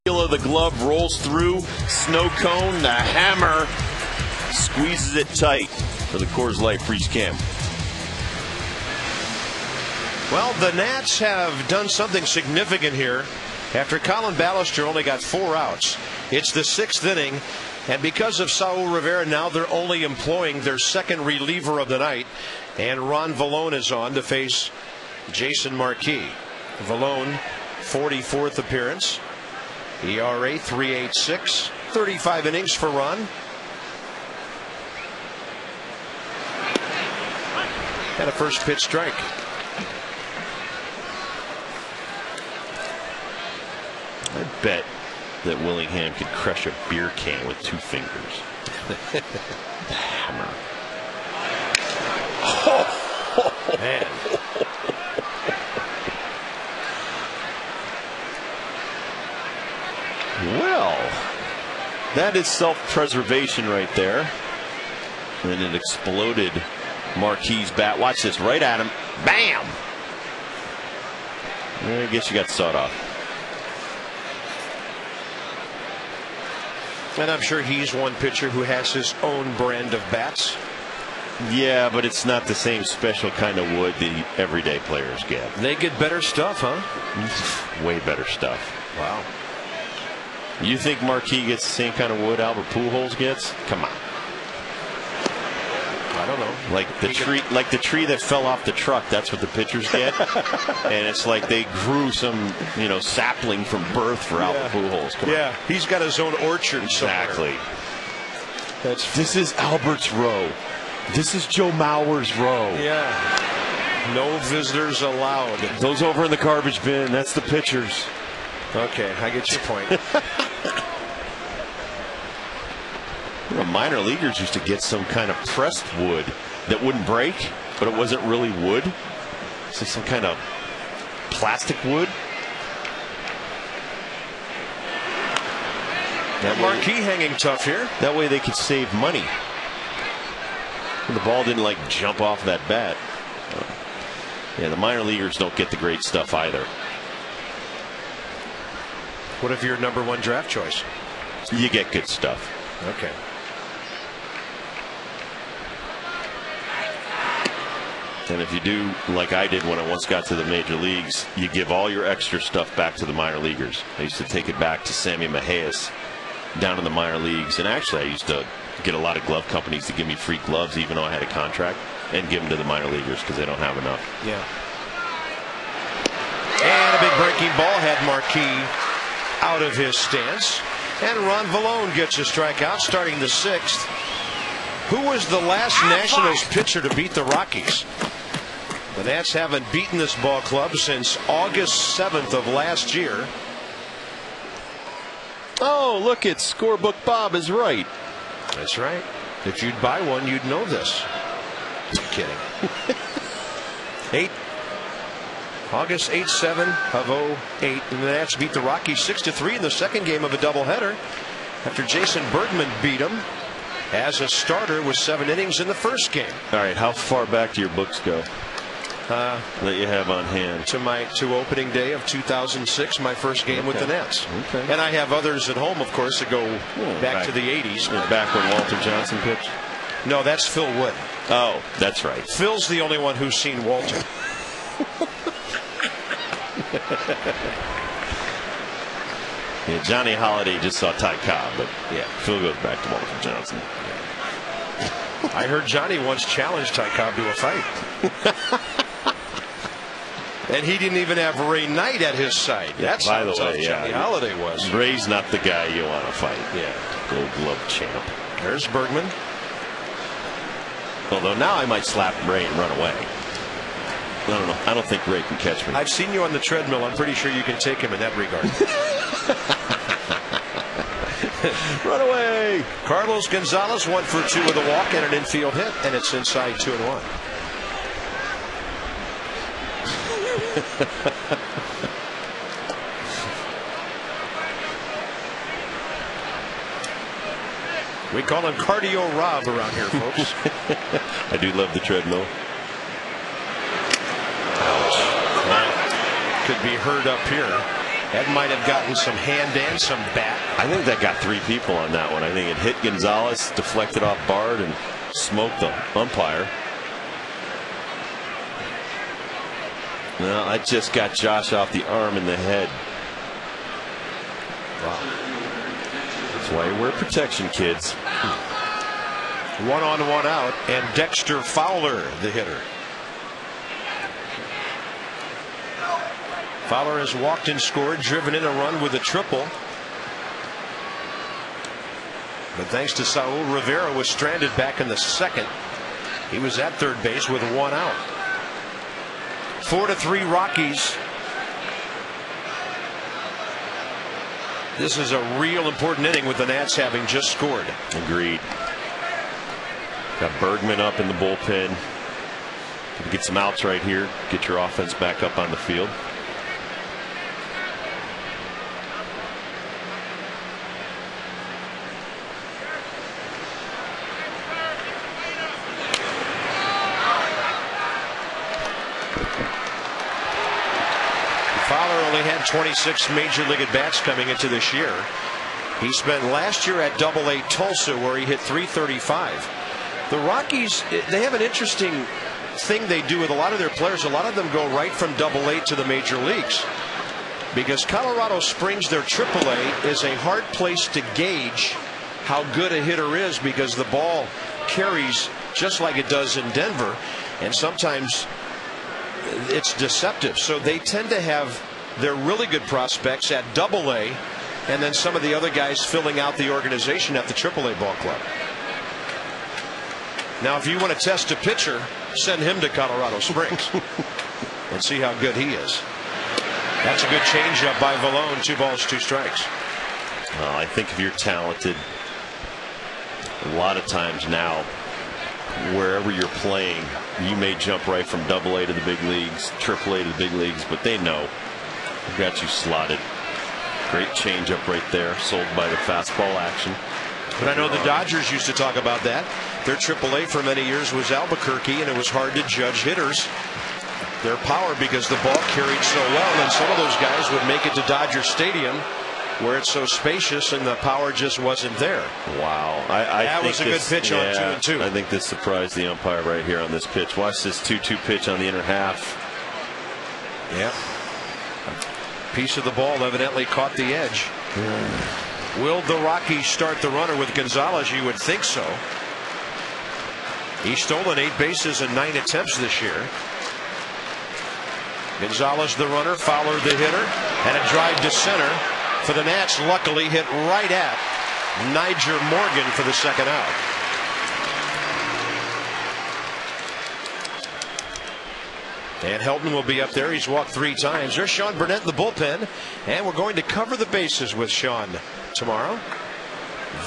Of the glove rolls through, snow cone, the hammer squeezes it tight for the Coors Light Freeze Cam. Well, the Nats have done something significant here. After Colin Ballister only got 4 outs, it's the 6th inning, and because of Saul Rivera, now they're only employing their second reliever of the night, and Ron Vallone is on to face Jason Marquis. Vallone, 44th appearance. ERA 3.86, 35 innings for Ron. And a first pitch strike. I bet that Willingham could crush a beer can with 2 fingers. The hammer. Oh, man. Well, that is self-preservation right there. And it exploded Marquis' bat. Watch this, right at him. Bam! I guess you got sawed off. And I'm sure he's one pitcher who has his own brand of bats. Yeah, but it's not the same special kind of wood the everyday players get. They get better stuff, huh? Way better stuff. Wow. You think Marquis gets the same kind of wood Albert Pujols gets? Come on. I don't know. Like the tree that fell off the truck. That's what the pitchers get. And it's like they grew some, sapling from birth for Albert Pujols. Come on. He's got his own orchard somewhere. Exactly. This is Albert's row. This is Joe Mauer's row. Yeah. No visitors allowed. Those over in the garbage bin, that's the pitchers. Okay, I get your point. The minor leaguers used to get some kind of pressed wood that wouldn't break, but it wasn't really wood. It's like some kind of plastic wood. That marquee hanging tough here. That way they could save money. The ball didn't like jump off that bat. Yeah, the minor leaguers don't get the great stuff either. What if you're #1 draft choice? You get good stuff. Okay. And if you do like I did when I once got to the major leagues, you give all your extra stuff back to the minor leaguers. I used to take it back to Sammy Mahias down in the minor leagues. And actually, I used to get a lot of glove companies to give me free gloves, even though I had a contract, and give them to the minor leaguers because they don't have enough. Yeah. And a big breaking ball had Marquis out of his stance. And Ron Vallone gets a strikeout, starting the 6th. Who was the last Nationals pitcher to beat the Rockies? The Nats haven't beaten this ball club since August 7th of last year. Oh, look, it's Scorebook Bob is right. That's right. If you'd buy one, you'd know this. I'm kidding. August 8-7 of 08. And the Nats beat the Rockies 6-3 in the second game of a doubleheader after Jason Bergman beat them as a starter with 7 innings in the first game. All right, how far back do your books go that you have on hand? To opening day of 2006, my first game with the Nats. Okay. And I have others at home, of course, that go back to the 80s. Back when Walter Johnson pitched? No, that's Phil Wood. Oh, that's right. Phil's the only one who's seen Walter. Yeah, Johnny Holiday just saw Ty Cobb, but yeah, Phil goes back to Walter Johnson. I heard Johnny once challenged Ty Cobb to a fight. And he didn't even have Ray Knight at his side. That's by how the tough way, Johnny Holiday was. Ray's not the guy you want to fight. Yeah. Gold Glove champ. There's Bergman. Although now I might slap Ray and run away. I don't know. I don't think Ray can catch me. I've seen you on the treadmill. I'm pretty sure you can take him in that regard. Run away. Carlos Gonzalez 1 for 2 with a walk and an infield hit, and it's inside 2-1. We call him Cardio Rob around here, folks. I do love the treadmill. Ouch. Well, could be heard up here. That might have gotten some hand and some bat. I think that got 3 people on that one. I think it hit Gonzalez, deflected off Bard, and smoked the umpire. No, I just got Josh off the arm and the head. Wow. That's why you wear protection, kids. 1 on, 1 out, and Dexter Fowler, the hitter. Fowler has walked and scored, driven in a run with a triple. But thanks to Saul Rivera, was stranded back in the 2nd. He was at third base with 1 out. 4-3 Rockies. This is a real important inning with the Nats having just scored. Agreed. Got Bergman up in the bullpen. Get some outs right here. Get your offense back up on the field. Fowler only had 26 major league at bats coming into this year. He spent last year at Double-A Tulsa, where he hit .335. The Rockies, they have an interesting thing they do with a lot of their players. A lot of them go right from Double-A to the major leagues, because Colorado Springs, their Triple-A, is a hard place to gauge how good a hitter is, because the ball carries just like it does in Denver, and sometimes it's deceptive. So they tend to have their really good prospects at Double-A, and then some of the other guys filling out the organization at the Triple-A ball club. Now, if you want to test a pitcher, send him to Colorado Springs and see how good he is. That's a good changeup by Vallone. 2 balls, 2 strikes. Well, I think if you're talented, a lot of times now, wherever you're playing, you may jump right from AA to the big leagues, AAA to the big leagues, but they know they've got you slotted. Great changeup right there, sold by the fastball action. But I know the Dodgers used to talk about that. Their AAA for many years was Albuquerque, and it was hard to judge hitters, their power, because the ball carried so well, and some of those guys would make it to Dodger Stadium where it's so spacious and the power just wasn't there. Wow. That was a good pitch on 2-2. I think this surprised the umpire right here on this pitch. Watch this 2-2 pitch on the inner half. Yeah. Piece of the ball evidently caught the edge. Will the Rockies start the runner with Gonzalez? You would think so. He's stolen 8 bases in 9 attempts this year. Gonzalez the runner, Fowler the hitter, and a drive to center for the Nats. Luckily hit right at Niger Morgan for the second out. And Helton will be up there. He's walked 3 times. There's Sean Burnett in the bullpen, and we're going to cover the bases with Sean tomorrow.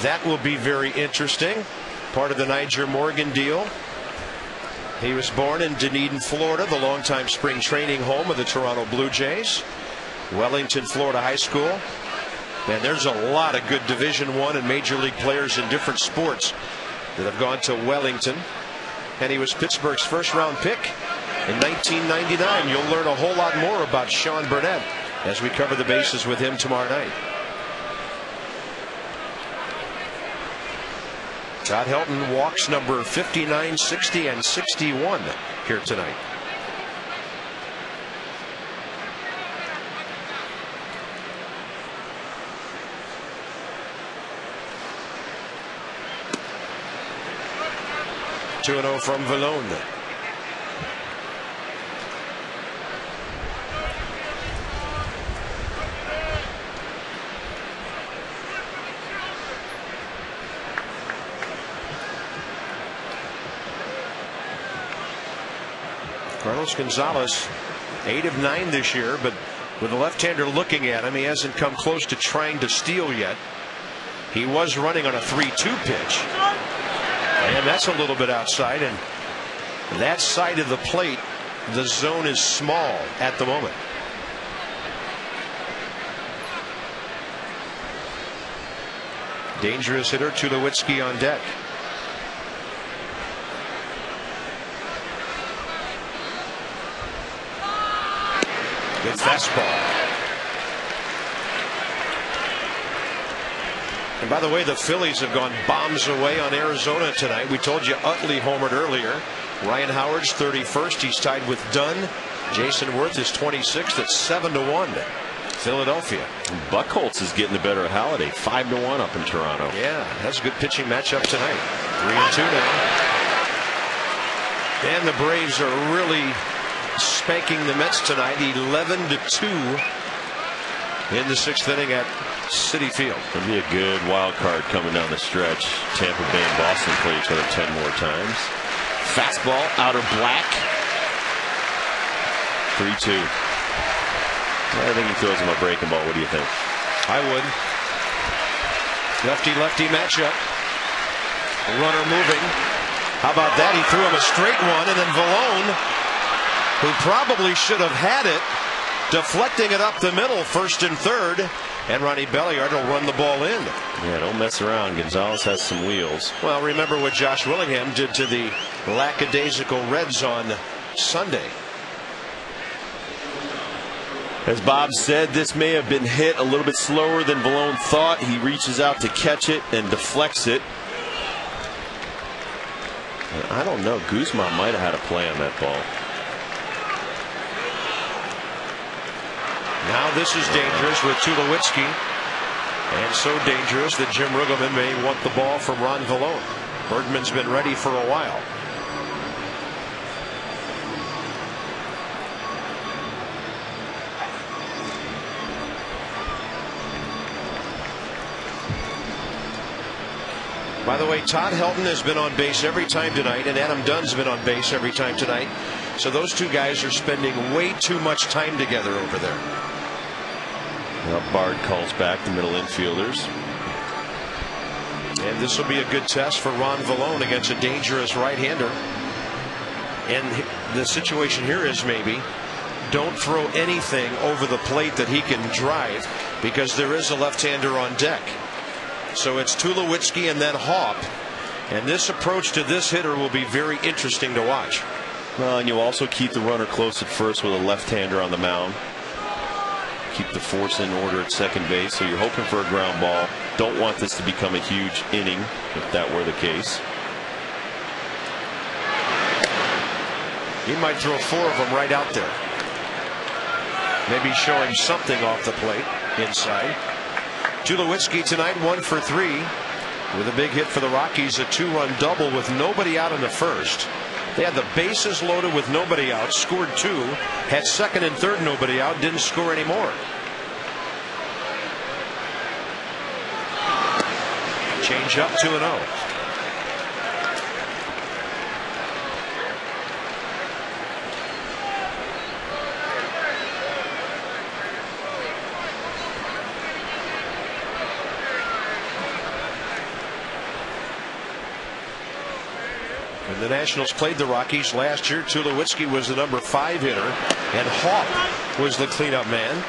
That will be very interesting. Part of the Niger Morgan deal. He was born in Dunedin, Florida, the longtime spring training home of the Toronto Blue Jays. Wellington, Florida High School. And there's a lot of good Division I and Major League players in different sports that have gone to Wellington. And he was Pittsburgh's first-round pick in 1999. You'll learn a whole lot more about Sean Burnett as we cover the bases with him tomorrow night. Todd Helton walks number 59, 60, and 61 here tonight. Two 2-0 from Vallone. Carlos Gonzalez, 8 of 9 this year, but with the left-hander looking at him, he hasn't come close to trying to steal yet. He was running on a 3-2 pitch, and that's a little bit outside, and that side of the plate, the zone is small at the moment. Dangerous hitter, Tulowitzki on deck. Good fastball. And by the way, the Phillies have gone bombs away on Arizona tonight. We told you Utley homered earlier. Ryan Howard's 31st. He's tied with Dunn. Jason Worth is 26th at 7-1. Philadelphia. Buchholz is getting the better of Halladay. 5-1 up in Toronto. Yeah, that's a good pitching matchup tonight. 3-2 now. And the Braves are really spanking the Mets tonight, 11-2 in the 6th inning at Citi Field. It'll be a good wild card coming down the stretch. Tampa Bay and Boston play each other 10 more times. Fastball, outer black. 3-2. I think he throws him a breaking ball. What do you think? I would. Lefty-lefty matchup. Runner moving. How about that? He threw him a straight one, and then Vallone, who probably should have had it, deflecting it up the middle, first and third, and Ronnie Belliard will run the ball in. Yeah, don't mess around. Gonzalez has some wheels. Well, remember what Josh Willingham did to the lackadaisical Reds on Sunday. As Bob said, this may have been hit a little bit slower than Vallone thought. He reaches out to catch it and deflects it. I don't know. Guzman might have had a play on that ball. Now this is dangerous with Tulowitzki, and so dangerous that Jim Riggleman may want the ball from Ron Vallone. Bergman's been ready for a while. By the way, Todd Helton has been on base every time tonight, and Adam Dunn's been on base every time tonight. So those two guys are spending way too much time together over there. Well, Bard calls back the middle infielders. And this will be a good test for Ron Vallone against a dangerous right-hander. And the situation here is maybe don't throw anything over the plate that he can drive, because there is a left-hander on deck. So it's Tulowitzki and then Haup. And this approach to this hitter will be very interesting to watch. Well, and you also keep the runner close at first with a left-hander on the mound. Keep the force in order at second base, so you're hoping for a ground ball. Don't want this to become a huge inning if that were the case. He might throw 4 of them right out there. Maybe showing something off the plate inside. Tulowitzki tonight 1 for 3 with a big hit for the Rockies, a 2-run double with nobody out in the first. They had the bases loaded with nobody out, scored 2, had second and third nobody out, didn't score any more. Change up 2-0. When the Nationals played the Rockies last year, Tulowitzki was the number 5 hitter, and Haup was the cleanup man.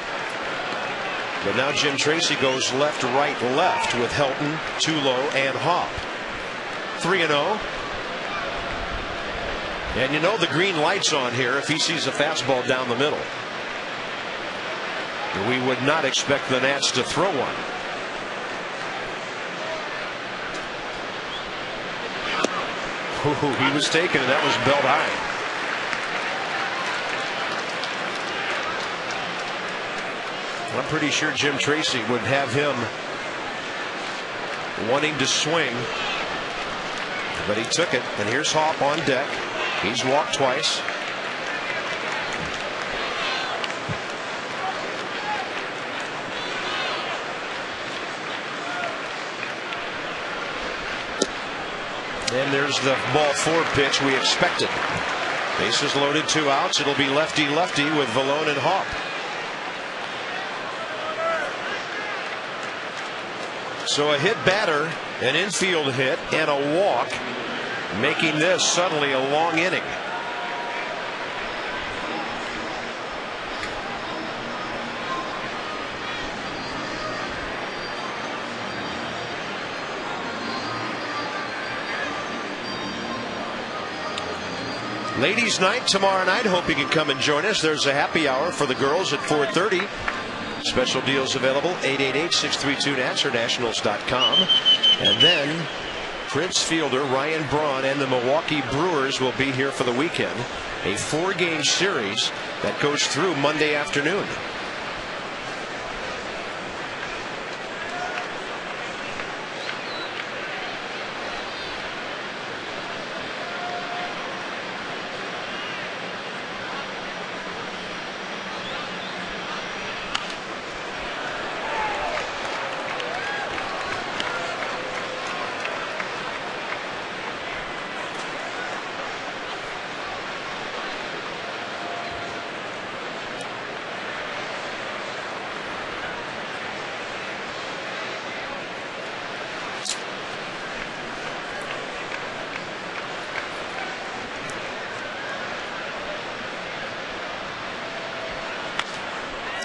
But now Jim Tracy goes left, right, left with Helton, Tulo, and Haup. 3-0. And you know the green light's on here if he sees a fastball down the middle. We would not expect the Nats to throw one. He was taken, and that was belt high. I'm pretty sure Jim Tracy would have him wanting to swing, but he took it. And here's Haup on deck. He's walked twice. And there's the ball 4 pitch we expected. Bases loaded, 2 outs. It'll be lefty-lefty with Vallone and Haup. So a hit batter, an infield hit, and a walk, making this suddenly a long inning. Ladies' night tomorrow night. Hope you can come and join us. There's a happy hour for the girls at 4:30. Special deals available, 888-632-NATS or nationals.com. And then Prince fielder Ryan Braun and the Milwaukee Brewers will be here for the weekend. A 4-game series that goes through Monday afternoon.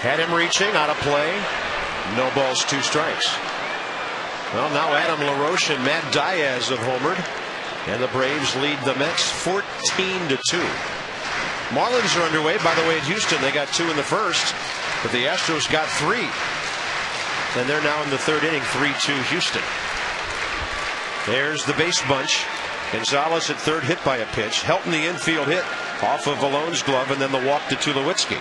Had him reaching, out of play. No balls, 2 strikes. Well, now Adam LaRoche and Matt Diaz have homered, and the Braves lead the Mets 14-2. Marlins are underway. By the way, at Houston, they got 2 in the first, but the Astros got 3. And they're now in the 3rd inning, 3-2 Houston. There's the base bunch. Gonzalez at third, hit by a pitch. Helton the infield hit off of Vallone's glove, and then the walk to Tulowitzki.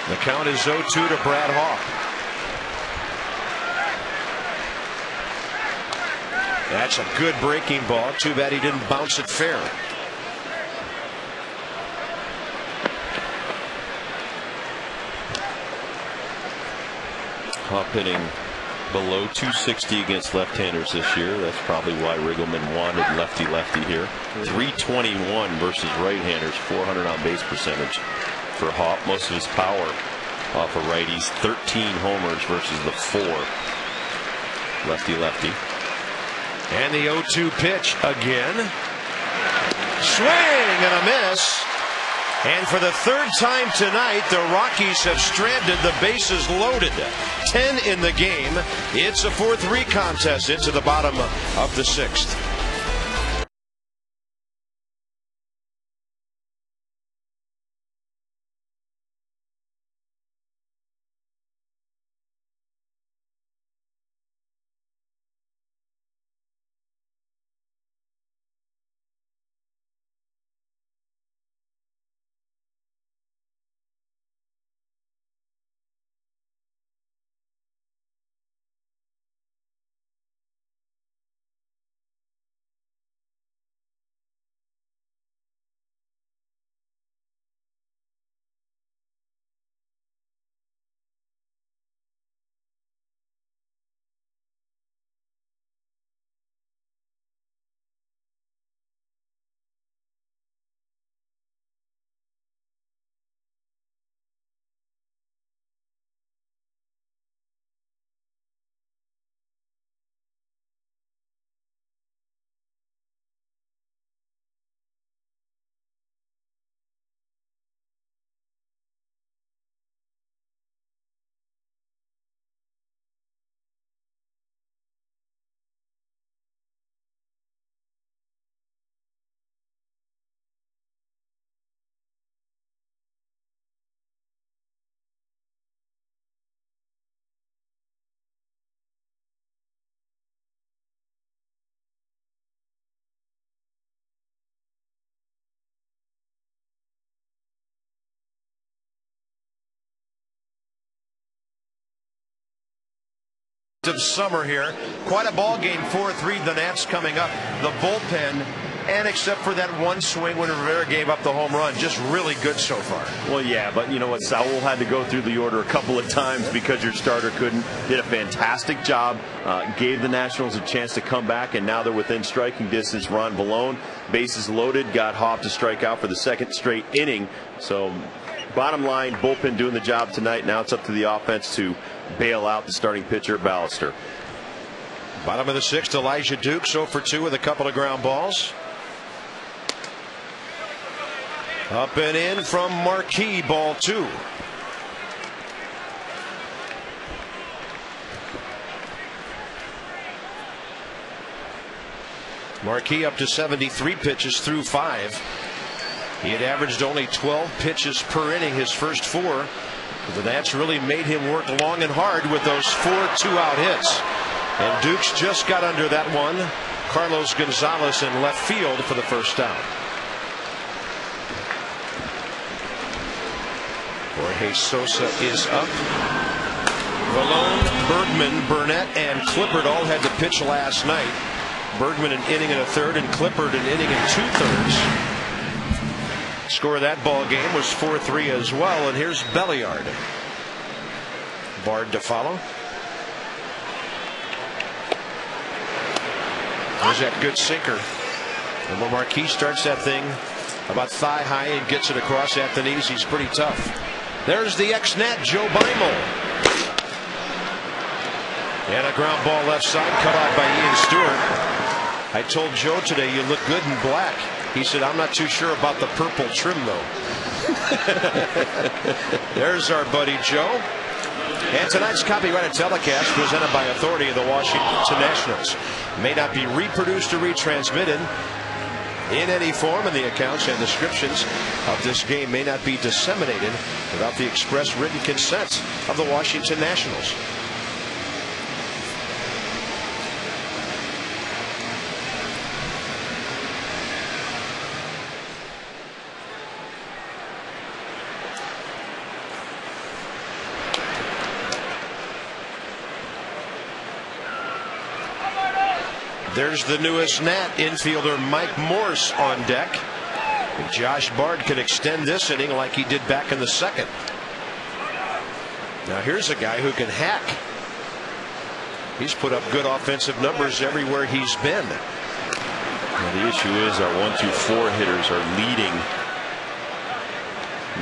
The count is 0-2 to Brad Haup. That's a good breaking ball. Too bad he didn't bounce it fair. Haup hitting Below 260 against left-handers this year. That's probably why Riggleman wanted lefty-lefty here. 321 versus right-handers. 400 on base percentage for Hop. Most of his power off of righties. 13 homers versus the 4 lefty-lefty. And the 0-2 pitch again. Swing and a miss. And for the third time tonight, the Rockies have stranded the bases loaded. 10 in the game. It's a 4-3 contest into the bottom of the 6th. Of summer here. Quite a ball game. 4-3. The Nats coming up. The bullpen, and except for that one swing when Rivera gave up the home run, just really good so far. Well, yeah, but you know what? Saul had to go through the order a couple of times because your starter couldn't. Did a fantastic job. Gave the Nationals a chance to come back, and now they're within striking distance. Ron Vallone, bases loaded, got Hopp to strike out for the second straight inning. So bottom line, bullpen doing the job tonight. Now it's up to the offense to bail out the starting pitcher, Ballister. Bottom of the 6th, Elijah Dukes 0 for 2 with a couple of ground balls. Up and in from Marquis, ball 2. Marquis up to 73 pitches through 5. He had averaged only 12 pitches per inning his first 4. The Nats really made him work long and hard with those 4 2-out hits. And Dukes just got under that one. Carlos Gonzalez in left field for the first down. Jorge Sosa is up. Vallone, Bergman, Burnett, and Clippard all had to pitch last night. Bergman an inning and a third, and Clippard an inning and 2/3. Score of that ball game was 4-3 as well. And here's Belliard. Bard to follow. There's that good sinker. And when Marquis starts that thing about thigh high and gets it across at the knees, he's pretty tough. There's the ex-Nat, Joe Beimel. And a ground ball left side, cut off by Ian Stewart. I told Joe today, you look good in black. He said, I'm not too sure about the purple trim, though. There's our buddy Joe. And tonight's copyrighted telecast presented by authority of the Washington Nationals may not be reproduced or retransmitted in any form, and the accounts and descriptions of this game may not be disseminated without the express written consent of the Washington Nationals. There's the newest Nat, infielder Mike Morse on deck. And Josh Bard can extend this inning like he did back in the 2nd. Now here's a guy who can hack. He's put up good offensive numbers everywhere he's been. Well, the issue is our 1-2-4 hitters are leading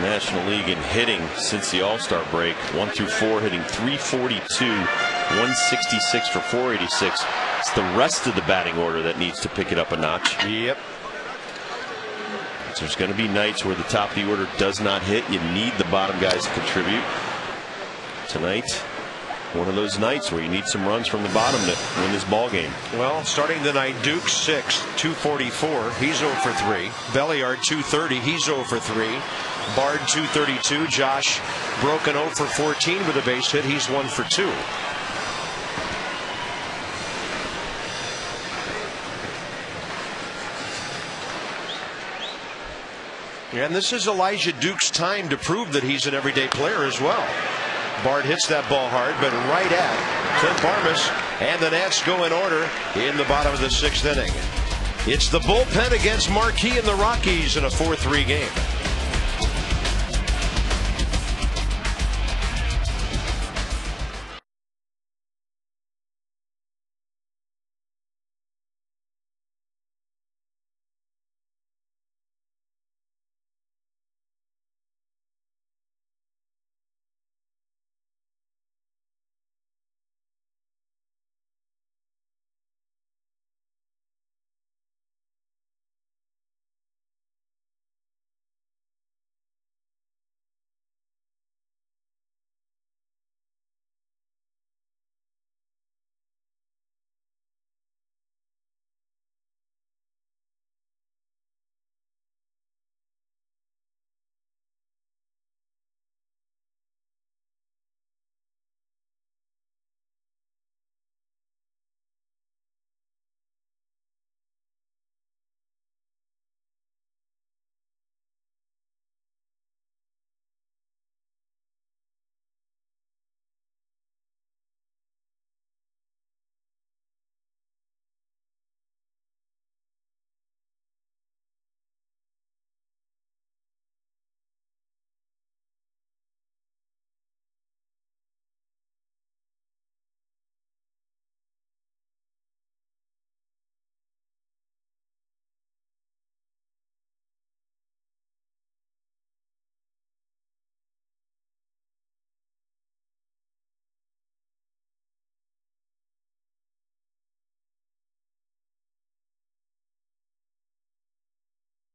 National League in hitting since the All-Star break. 1-2-4 hitting 342, 166 for 486. It's the rest of the batting order that needs to pick it up a notch. Yep. So there's going to be nights where the top of the order does not hit. You need the bottom guys to contribute. Tonight, one of those nights where you need some runs from the bottom to win this ball game. Well, starting the night, Duke 6, 244. He's 0 for 3. Belliard 230. He's 0 for 3. Bard 232. Josh broken 0 for 14 with a base hit. He's 1 for 2. And this is Elijah Duke's time to prove that he's an everyday player as well. Bard hits that ball hard, but right at Clint Barmas, and the Nats go in order in the bottom of the 6th inning. It's the bullpen against Marquee and the Rockies in a 4-3 game.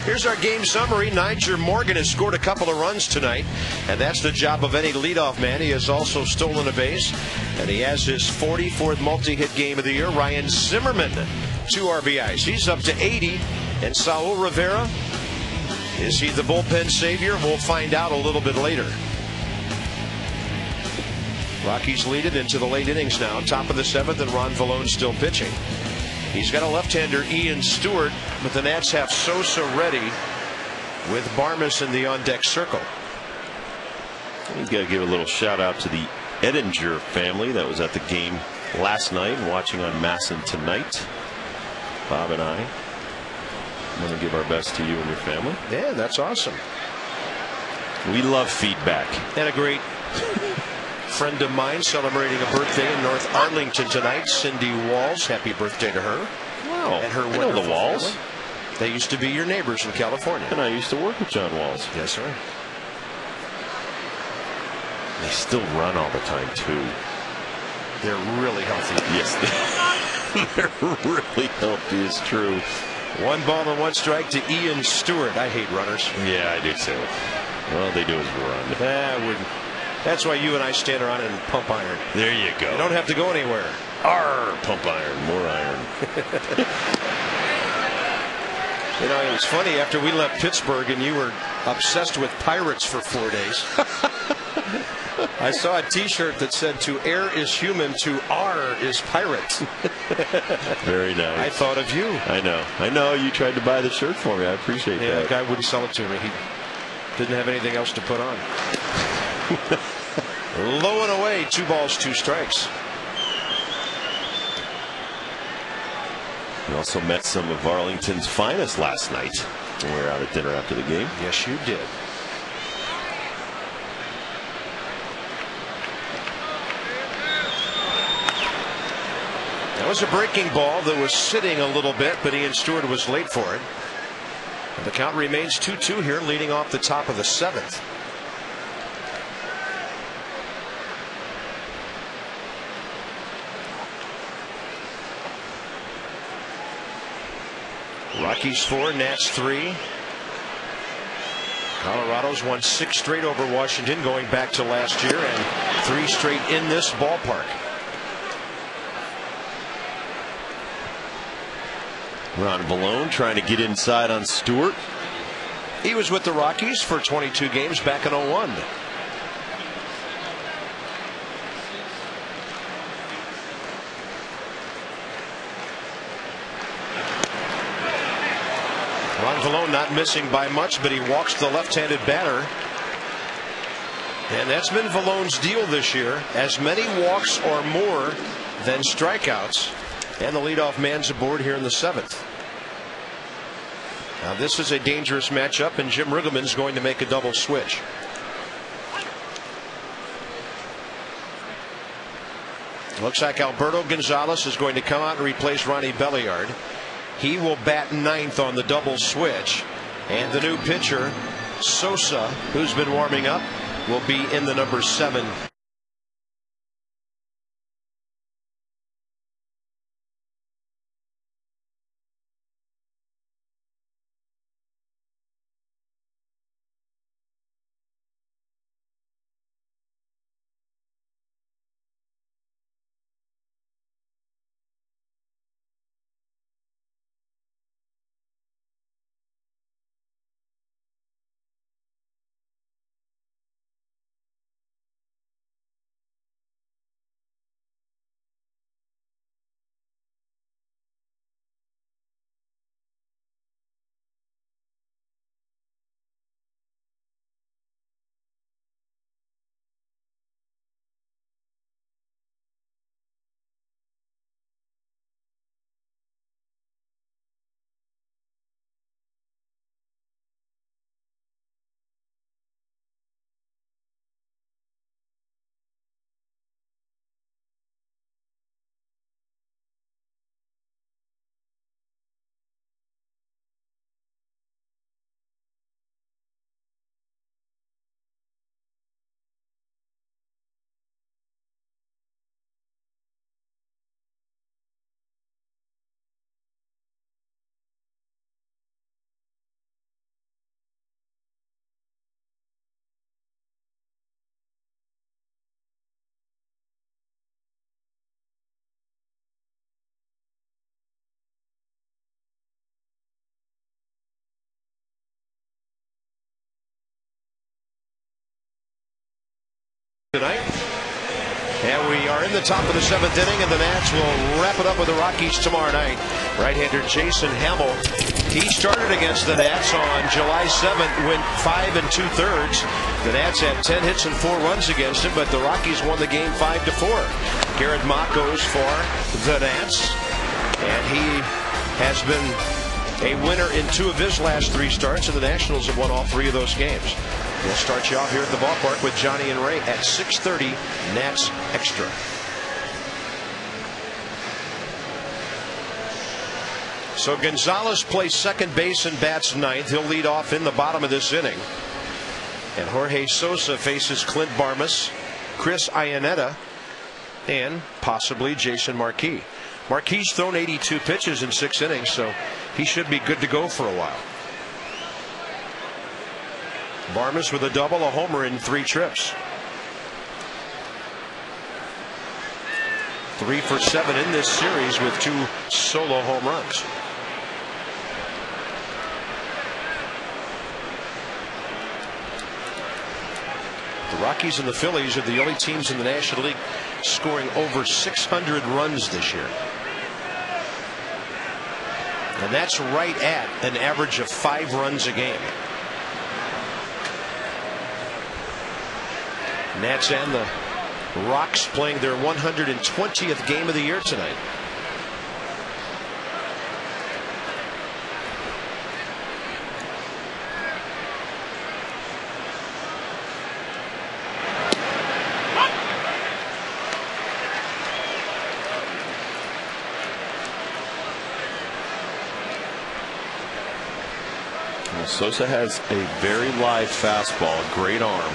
Here's our game summary. Niger Morgan has scored a couple of runs tonight, and that's the job of any leadoff man. He has also stolen a base, and he has his 44th multi-hit game of the year. Ryan Zimmerman, 2 RBIs. He's up to 80, and Saul Rivera, is he the bullpen savior? We'll find out a little bit later. Rockies lead it into the late innings now. Top of the 7th, and Ron Vallone still pitching. He's got a left-hander, Ian Stewart, but the Nats have Sosa ready with Barmas in the on-deck circle. We've got to give a little shout-out to the Edinger family that was at the game last night and watching on Masson tonight. Bob and I want to give our best to you and your family. Yeah, that's awesome. We love feedback. And a great friend of mine celebrating a birthday in North Arlington tonight, Cindy Walls. Happy birthday to her. Wow. And her I know the Walls. Family. They used to be your neighbors in California. And I used to work with John Walls. Yes, sir. They still run all the time, too. They're really healthy. Yes, they're really healthy, it's true. 1 ball and 1 strike to Ian Stewart. I hate runners. Yeah, I do too. All they do is run. That's why you and I stand around and pump iron. There you go. You don't have to go anywhere. Arr, pump iron, more iron. You know, it was funny after we left Pittsburgh and you were obsessed with Pirates for 4 days. I saw a T-shirt that said, "To err is human, to R is pirate." Very nice. I thought of you. I know. You tried to buy the shirt for me. I appreciate that. Yeah, the guy wouldn't sell it to me. He didn't have anything else to put on. Low and away, 2 balls, 2 strikes. We also met some of Arlington's finest last night. We were out at dinner after the game. Yes, you did. That was a breaking ball that was sitting a little bit, but Ian Stewart was late for it. And the count remains 2-2 here, leading off the top of the 7th. Rockies 4, Nats 3. Colorado's won 6 straight over Washington going back to last year, and 3 straight in this ballpark. Ron Vallone trying to get inside on Stewart. He was with the Rockies for 22 games back in 01. Ron Vallone not missing by much, but he walks the left-handed batter. And that's been Vallone's deal this year. As many walks or more than strikeouts. And the leadoff man's aboard here in the 7th. Now this is a dangerous matchup, and Jim Riggleman's going to make a double switch. Looks like Alberto Gonzalez is going to come out and replace Ronnie Belliard. He will bat 9th on the double switch. And the new pitcher, Sosa, who's been warming up, will be in the number 7. Tonight. And we are in the top of the 7th inning, and the Nats will wrap it up with the Rockies tomorrow night. Right-hander Jason Hamill. He started against the Nats on July 7th, went 5 2/3. The Nats had 10 hits and 4 runs against him, but the Rockies won the game 5-4. Garrett Mott goes for the Nats, and he has been a winner in 2 of his last 3 starts, and the Nationals have won all 3 of those games. We'll start you off here at the ballpark with Johnny and Ray at 6:30 Nats Extra. So Gonzalez plays second base and bats 9th. He'll lead off in the bottom of this inning. And Jorge Sosa faces Clint Barmas, Chris Iannetta, and possibly Jason Marquis. Marquis thrown 82 pitches in 6 innings, so he should be good to go for a while. Barmas with a double, a homer in 3 trips. 3 for 7 in this series with 2 solo home runs. The Rockies and the Phillies are the only teams in the National League scoring over 600 runs this year. And that's right at an average of 5 runs a game. Nats and the Rocks playing their 120th game of the year tonight. Well, Sosa has a very live fastball, great arm.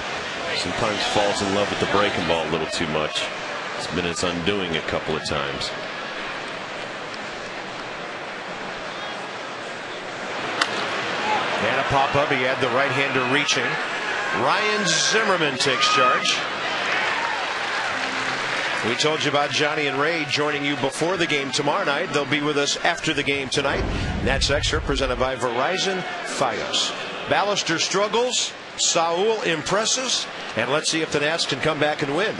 Sometimes falls in love with the breaking ball a little too much. It's been its undoing a couple of times. And a pop-up. He had the right-hander reaching. Ryan Zimmerman takes charge. We told you about Johnny and Ray joining you before the game tomorrow night. They'll be with us after the game tonight. Nats Extra presented by Verizon Fios. Ballister struggles. Saul impresses. And let's see if the Nats can come back and win.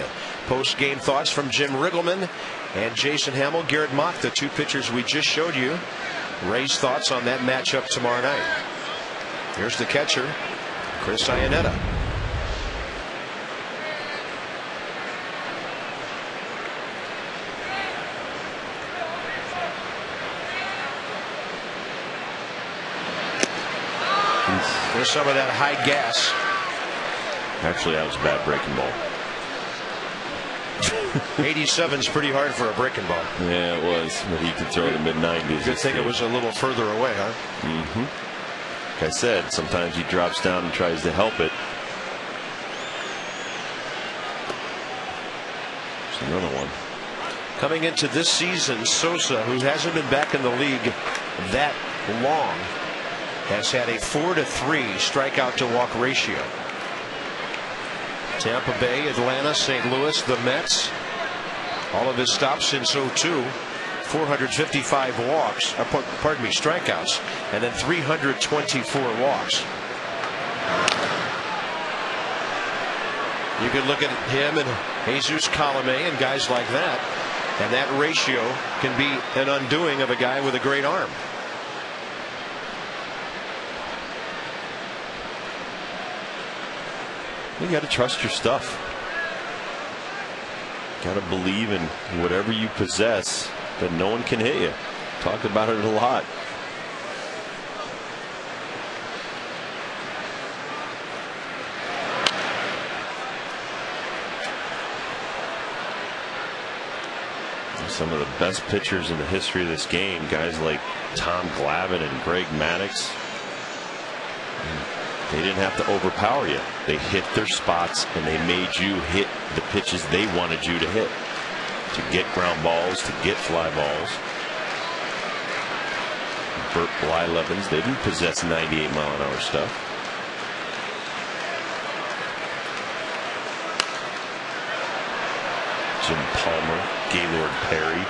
Post-game thoughts from Jim Riggleman and Jason Hamill. Garrett Mock, the two pitchers we just showed you. Ray's thoughts on that matchup tomorrow night. Here's the catcher, Chris Iannetta. There's some of that high gas. Actually, that was a bad breaking ball. 87's pretty hard for a breaking ball. Yeah, it was. But he could throw it in the mid-90s. Good thing it was a little further away, huh? Mm-hmm. Like I said, sometimes he drops down and tries to help it. There's another one. Coming into this season, Sosa, who hasn't been back in the league that long, has had a 4-3 strikeout to walk ratio. Tampa Bay, Atlanta, St. Louis, the Mets, all of his stops since 02. 455 walks, pardon me, strikeouts, and then 324 walks. You could look at him and Jesus Colome and guys like that, and that ratio can be an undoing of a guy with a great arm. You got to trust your stuff. Got to believe in whatever you possess, that no one can hit you. Talked about it a lot. Some of the best pitchers in the history of this game, guys like Tom Glavine and Greg Maddux, they didn't have to overpower you. They hit their spots and they made you hit the pitches they wanted you to hit, to get ground balls, to get fly balls. Burt Blylevens, they didn't possess 98-mile-an-hour stuff. Jim Palmer, Gaylord Perry.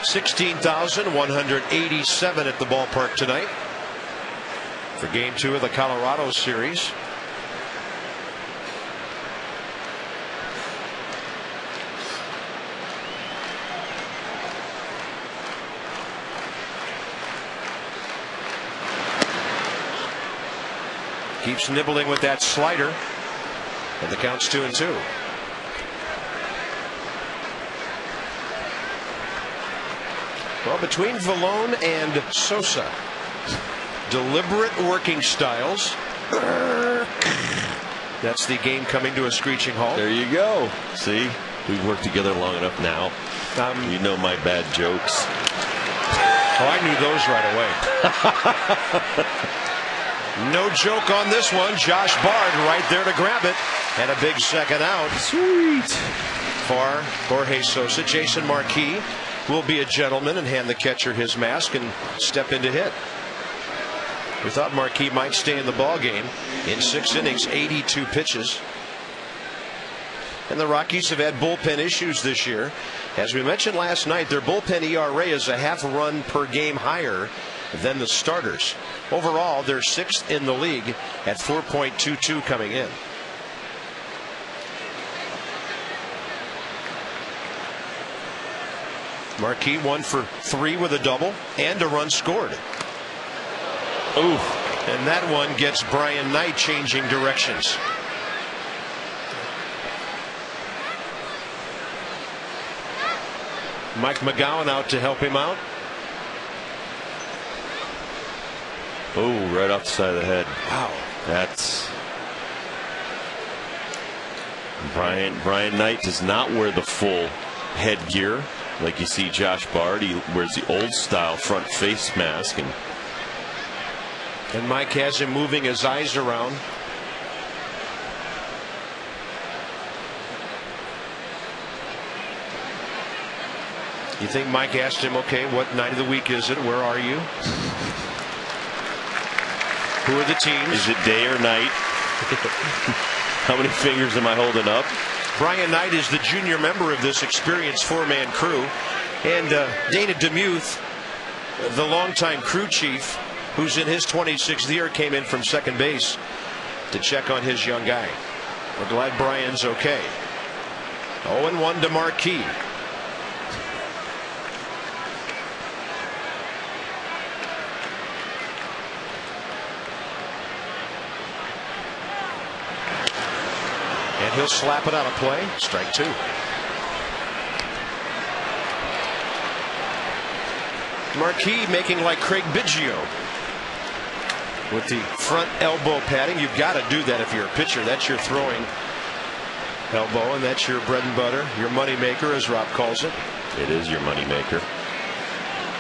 $16,187 at the ballpark tonight for Game 2 of the Colorado series. Keeps nibbling with that slider, and the count's 2-2. Well, between Vallone and Sosa, deliberate working styles. That's the game coming to a screeching halt. There you go. See, we've worked together long enough now. You know my bad jokes. Oh, I knew those right away. No joke on this one. Josh Bard right there to grab it. And a big second out. Sweet. For Jorge Sosa. Jason Marquis will be a gentleman and hand the catcher his mask and step in to hit. We thought Marquis might stay in the ball game. In 6 innings, 82 pitches. And the Rockies have had bullpen issues this year. As we mentioned last night, their bullpen ERA is a half run per game higher than the starters. Overall, they're 6th in the league at 4.22 coming in. Marquis 1 for 3 with a double and a run scored. Ooh, and that one gets Brian Knight changing directions. Mike McGowan out to help him out. Oh, right off the side of the head. Wow. That's Brian Knight does not wear the full headgear like you see Josh Bard. He wears the old style front face mask, and Mike has him moving his eyes around. You think Mike asked him, okay, what night of the week is it? Where are you? Who are the teams? Is it day or night? How many fingers am I holding up? Brian Knight is the junior member of this experienced four-man crew. And Dana DeMuth, the longtime crew chief, who's in his 26th year, came in from second base to check on his young guy. We're glad Brian's okay. 0-1 to Marquis. And he'll slap it out of play. Strike two. Marquis making like Craig Biggio with the front elbow padding. You've got to do that if you're a pitcher. That's your throwing elbow, and that's your bread and butter, your money maker, as Rob calls it. It is your money maker.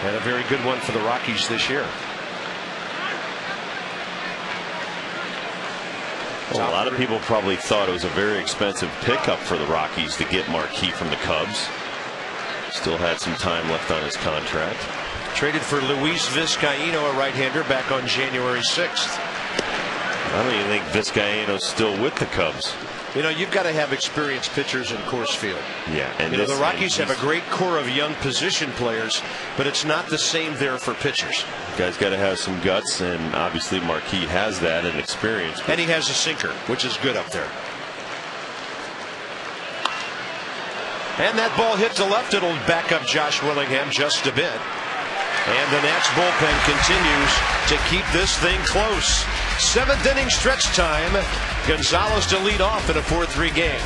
And a very good one for the Rockies this year. Well, a lot of people probably thought it was a very expensive pickup for the Rockies to get Marquis from the Cubs. Still had some time left on his contract. Traded for Luis Vizcaíno, a right-hander, back on January 6th. I don't even think Vizcaíno's still with the Cubs. You know, you've got to have experienced pitchers in Coors Field. Yeah, and you know, the Rockies have a great core of young position players, but it's not the same there for pitchers. Guys got to have some guts, and obviously Marquis has that and experience. And he has a sinker, which is good up there. And that ball hit to left. It'll back up Josh Willingham just a bit. And the Nats bullpen continues to keep this thing close. Seventh inning stretch time. Gonzalez to lead off in a 4-3 game.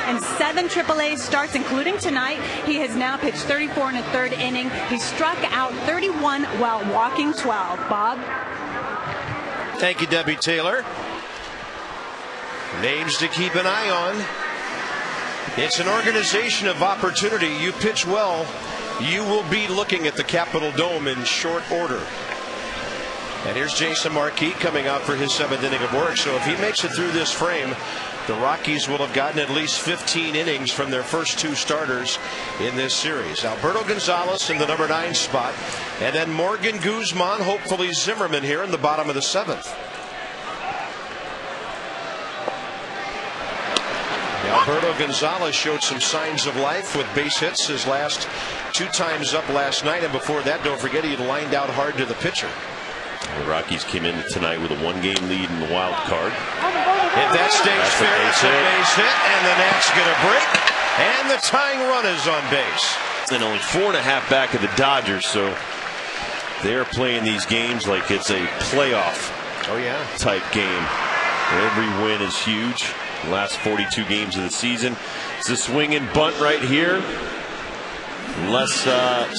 And 7 AAA starts, including tonight. He has now pitched 34 in a third inning. He struck out 31 while walking 12. Bob? Thank you, Debbie Taylor. Names to keep an eye on. It's an organization of opportunity. You pitch well, you will be looking at the Capitol Dome in short order. And here's Jason Marquis coming out for his 7th inning of work. So if he makes it through this frame, the Rockies will have gotten at least 15 innings from their first 2 starters in this series. Alberto Gonzalez in the number 9 spot, and then Morgan Guzman, hopefully Zimmerman here in the bottom of the 7th. Now Alberto Gonzalez showed some signs of life with base hits his last 2 times up last night, and before that, don't forget, he had lined out hard to the pitcher. The Rockies came in tonight with a 1-game lead in the wild card. If that stays fair, it's a base hit, and the Nats get a break, and the tying run is on base. And only 4.5 back of the Dodgers, so they're playing these games like it's a playoff type game. Every win is huge. The last 42 games of the season. It's a swing and bunt right here. Unless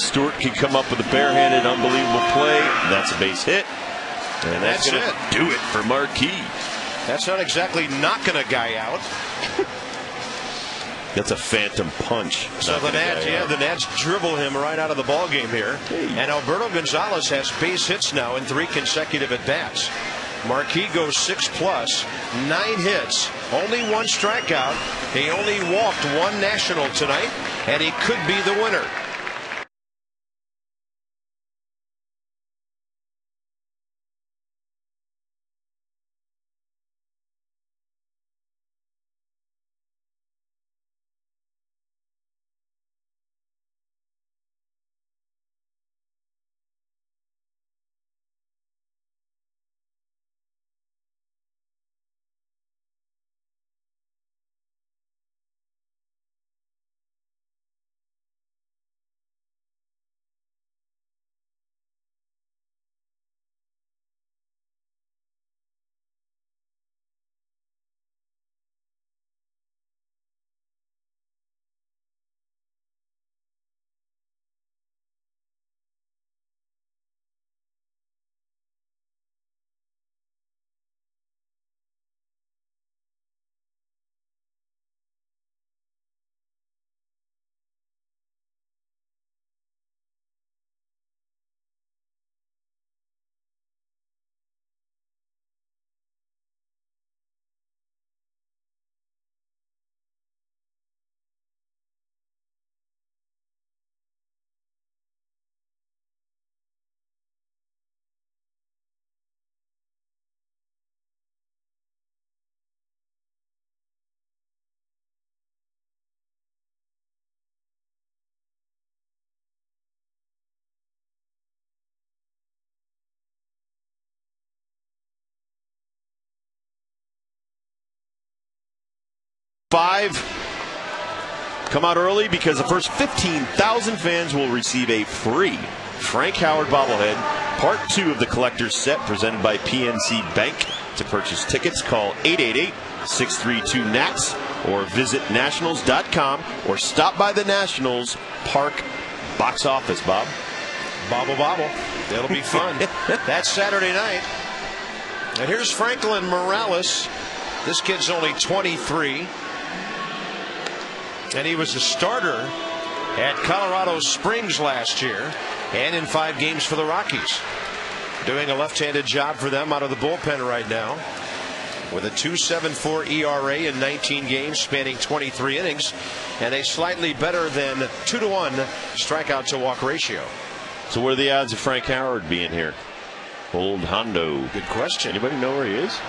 Stewart can come up with a barehanded, unbelievable play, that's a base hit. And that's going to do it for Marquis. That's not exactly knocking a guy out. That's a phantom punch. So the Nats dribble him right out of the ball game here. And Alberto Gonzalez has base hits now in 3 consecutive at bats. Marquis goes 6+, 9 hits, only 1 strikeout. He only walked 1 National tonight, and he could be the winner. Come out early because the first 15,000 fans will receive a free Frank Howard bobblehead. Part 2 of the collector's set presented by PNC Bank. To purchase tickets, call 888-632-NATS or visit nationals.com or stop by the Nationals Park box office, Bob. Bobble. It'll be fun. That's Saturday night. And here's Franklin Morales. This kid's only 23. And he was a starter at Colorado Springs last year and in 5 games for the Rockies. Doing a left-handed job for them out of the bullpen right now with a 2.74 ERA in 19 games spanning 23 innings and a slightly better than 2-to-1 strikeout to walk ratio. So what are the odds of Frank Howard being here? Old Hondo. Good question. Anybody know where he is?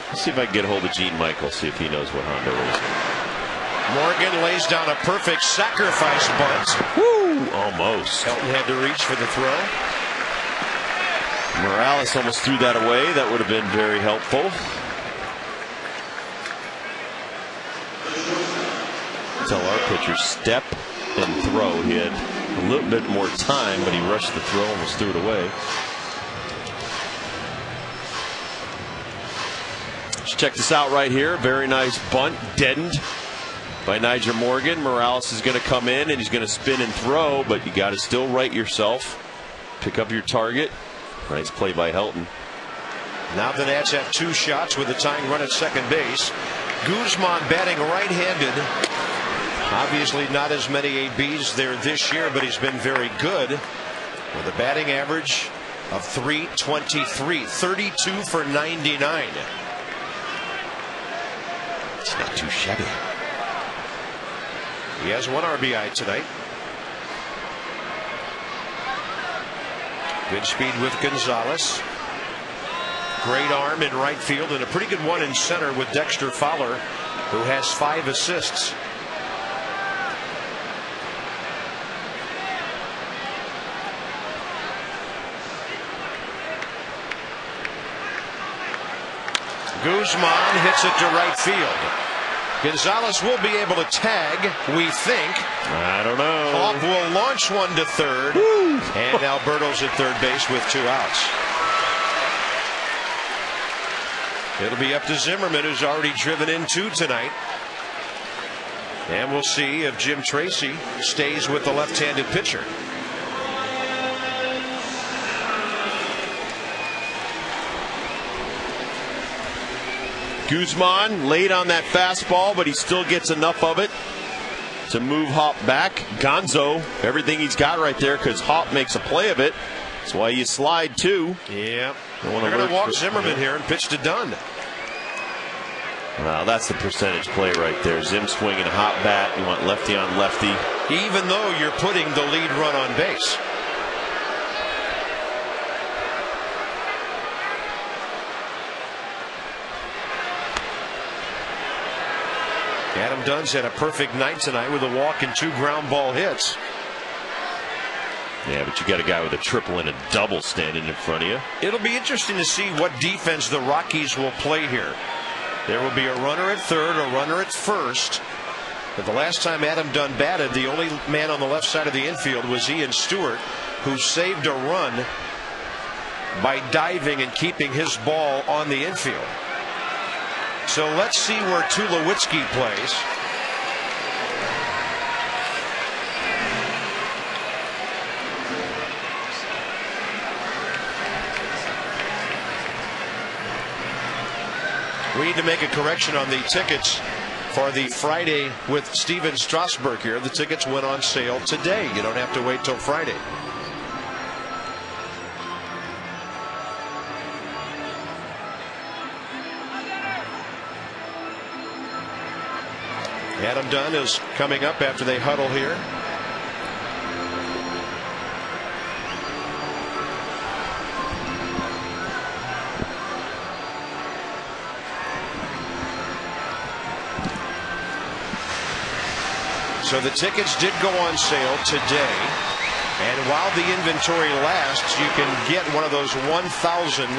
Let's see if I can get a hold of Gene Michael, see if he knows what Hondo is. Morgan lays down a perfect sacrifice bunt. Woo! Almost. Helton had to reach for the throw. Morales almost threw that away. That would have been very helpful. Tell our pitcher step and throw. He had a little bit more time, but he rushed the throw, almost threw it away. Let's check this out right here. Very nice bunt, deadened by Nyjer Morgan. Morales is going to come in and he's going to spin and throw, but you got to still right yourself. Pick up your target. Nice play by Helton. Now the Nats have 2 shots with the tying run at second base. Guzman batting right-handed. Obviously not as many ABs there this year, but he's been very good with a batting average of .323, 32 for 99. It's not too shabby. He has 1 RBI tonight. Good speed with Gonzalez. Great arm in right field and a pretty good one in center with Dexter Fowler, who has 5 assists. Guzman hits it to right field. Gonzalez will be able to tag, we think. I don't know. Hawk will launch one to third. Woo. And Alberto's at third base with 2 outs. It'll be up to Zimmerman, who's already driven in 2 tonight. And we'll see if Jim Tracy stays with the left-handed pitcher. Guzman late on that fastball, but he still gets enough of it to move Hop back. Gonzo, everything he's got right there, because Hop makes a play of it. That's why you slide too. Yeah. They're going to walk Zimmerman here and pitch to Dunn. Wow, that's the percentage play right there. Zim swinging a hot bat. You want lefty on lefty. Even though you're putting the lead run on base. Adam Dunn's had a perfect night tonight with a walk and 2 ground ball hits. Yeah, but you got a guy with a triple and a double standing in front of you. It'll be interesting to see what defense the Rockies will play here. There will be a runner at third, a runner at first. But the last time Adam Dunn batted, the only man on the left side of the infield was Ian Stewart, who saved a run by diving and keeping his ball on the infield. So let's see where Tulowitzki plays. We need to make a correction on the tickets for the Friday with Steven Strasburg here. The tickets went on sale today. You don't have to wait till Friday. Adam Dunn is coming up after they huddle here. So the tickets did go on sale today, and while the inventory lasts, you can get one of those 1,000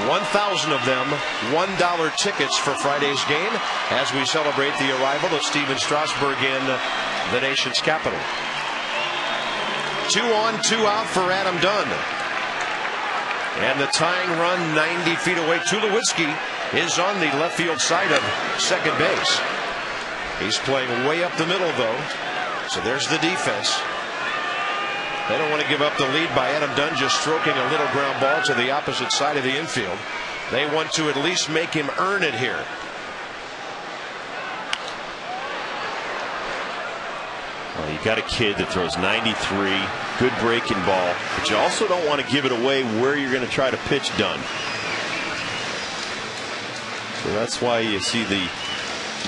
of them $1 tickets for Friday's game as we celebrate the arrival of Steven Strasburg in the nation's capital. 2 on, 2 out for Adam Dunn. And the tying run 90 feet away. Tulowitzki is on the left field side of second base. He's playing way up the middle, though. So there's the defense. They don't want to give up the lead by Adam Dunn just stroking a little ground ball to the opposite side of the infield. They want to at least make him earn it here. Well, you got a kid that throws 93, good breaking ball, but you also don't want to give it away where you're going to try to pitch Dunn. So that's why you see the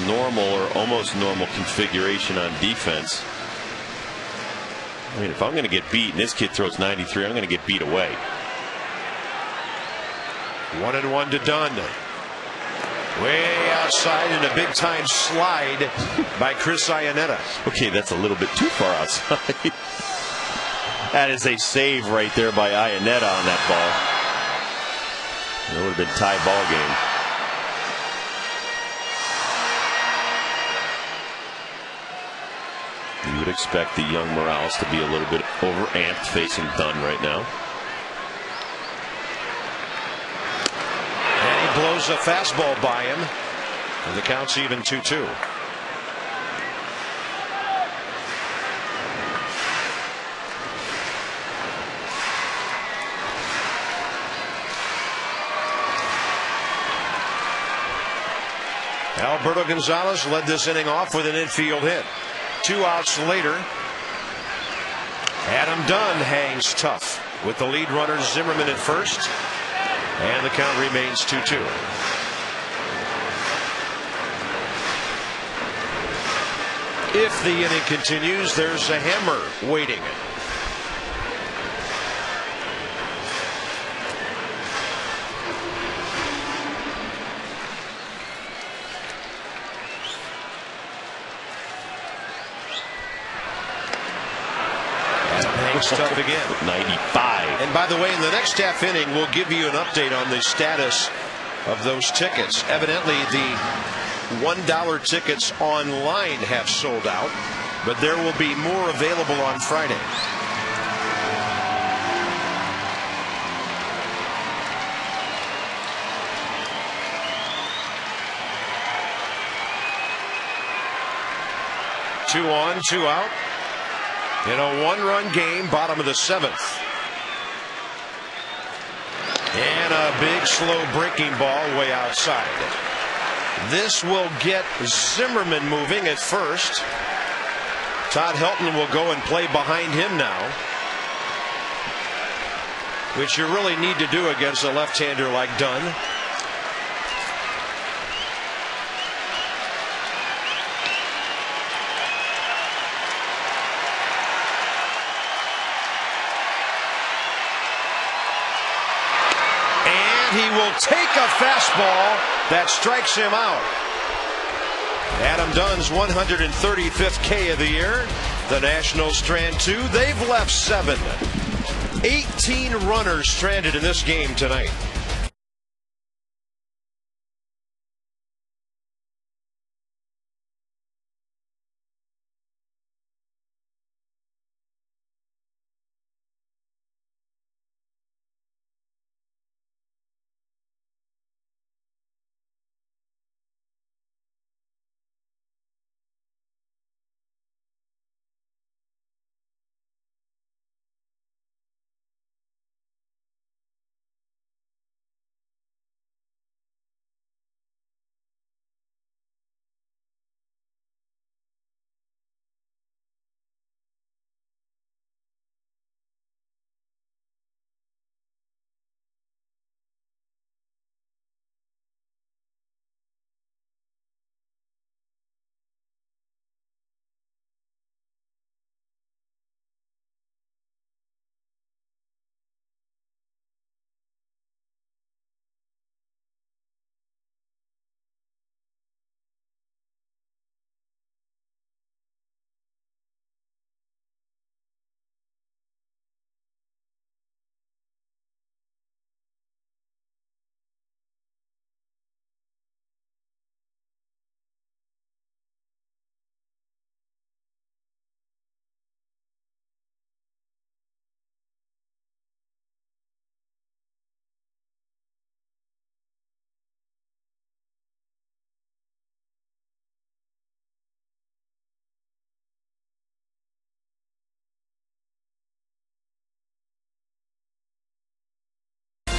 normal or almost normal configuration on defense. I mean, if I'm going to get beat and this kid throws 93, I'm going to get beat away. 1-1 to Dunn. Way outside and a big time slide by Chris Iannetta. Okay, that's a little bit too far outside. That is a save right there by Iannetta on that ball. It would have been tie ball game. You would expect the young Morales to be a little bit over-amped facing Dunn right now. And he blows a fastball by him. And the count's even 2-2. Alberto Gonzalez led this inning off with an infield hit. 2 outs later, Adam Dunn hangs tough with the lead runner Zimmerman at first, and the count remains 2-2. If the inning continues, there's a hammer waiting. looks tough again. 95. And by the way, in the next half inning, we'll give you an update on the status of those tickets. Evidently, the $1 tickets online have sold out, but there will be more available on Friday. Two on, two out. In a one-run game, bottom of the seventh. And a big, slow breaking ball way outside. This will get Zimmerman moving at first. Todd Helton will go and play behind him now, which you really need to do against a left-hander like Dunn. He will take a fastball that strikes him out. Adam Dunn's 135th K of the year. The Nationals strand 2. They've left 7. 18 runners stranded in this game tonight.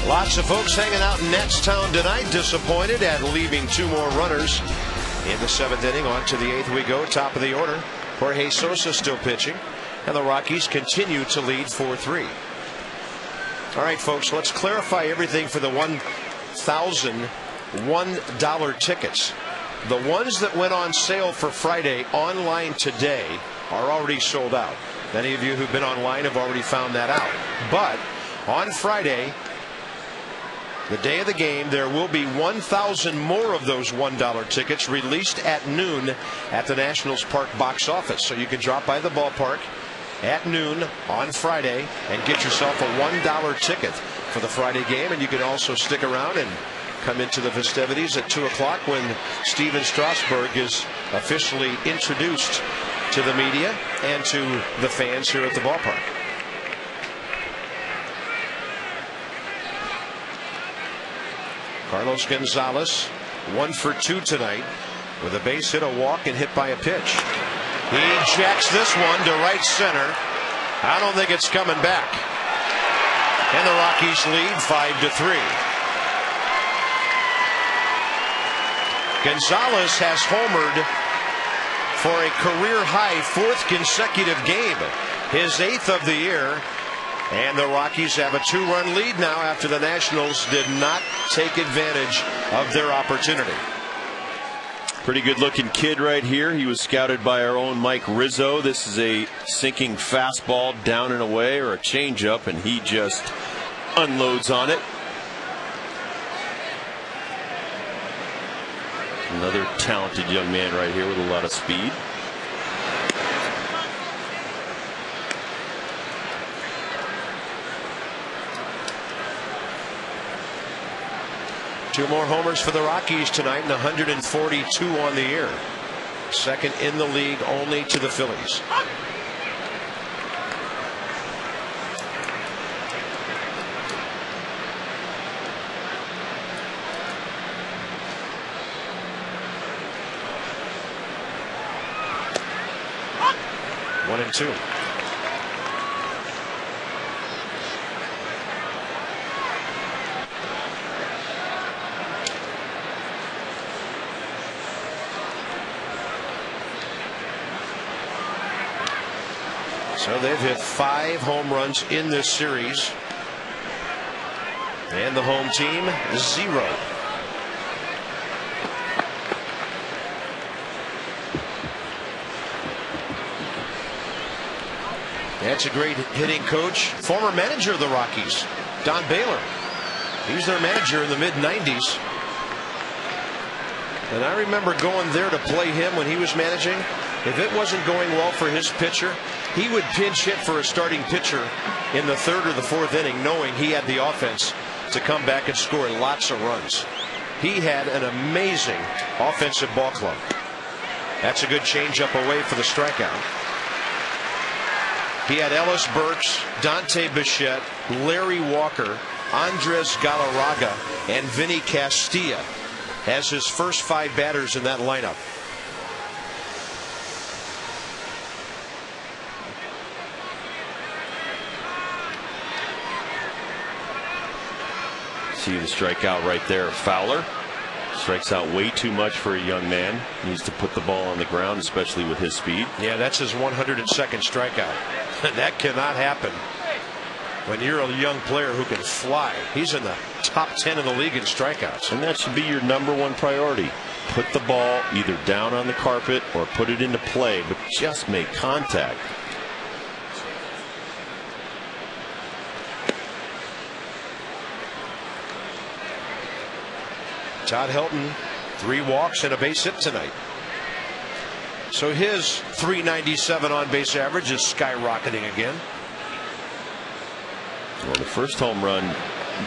Lots of folks hanging out in Netstown tonight, disappointed at leaving 2 more runners in the 7th inning. On to the 8th we go, top of the order. Jorge Sosa still pitching, and the Rockies continue to lead 4-3. All right, folks, let's clarify everything for the 1,000 $1 tickets. The ones that went on sale for Friday online today are already sold out. Many of you who've been online have already found that out. But on Friday, the day of the game, there will be 1,000 more of those $1 tickets released at noon at the Nationals Park box office. So you can drop by the ballpark at noon on Friday and get yourself a $1 ticket for the Friday game. And you can also stick around and come into the festivities at 2 o'clock when Steven Strasburg is officially introduced to the media and to the fans here at the ballpark. Carlos Gonzalez 1 for 2 tonight with a base hit, a walk, and hit by a pitch. He jacks this one to right center. I don't think it's coming back. And the Rockies lead 5-3. Gonzalez has homered for a career high 4th consecutive game, his 8th of the year. And the Rockies have a 2-run lead now after the Nationals did not take advantage of their opportunity. Pretty good looking kid right here. He was scouted by our own Mike Rizzo. This is a sinking fastball down and away, or a changeup, and he just unloads on it. Another talented young man right here with a lot of speed. 2 more homers for the Rockies tonight and 142 on the year. Second in the league only to the Phillies. One and 2. So they've hit 5 home runs in this series. And the home team, 0. That's a great hitting coach. Former manager of the Rockies, Don Baylor. He was their manager in the mid-90s. And I remember going there to play him when he was managing. If it wasn't going well for his pitcher, he would pinch hit for a starting pitcher in the 3rd or the 4th inning, knowing he had the offense to come back and score lots of runs. He had an amazing offensive ball club. That's a good changeup away for the strikeout. He had Ellis Burks, Dante Bichette, Larry Walker, Andres Galarraga, and Vinny Castilla as his first 5 batters in that lineup. See the strikeout right there. Fowler strikes out way too much for a young man. He needs to put the ball on the ground, especially with his speed. Yeah, that's his 102nd strikeout. That cannot happen when you're a young player who can fly. He's in the top 10 in the league in strikeouts. And that should be your #1 priority. Put the ball either down on the carpet or put it into play, but just make contact. Todd Helton, 3 walks and a base hit tonight. So his .397 on base average is skyrocketing again. Well, the first home run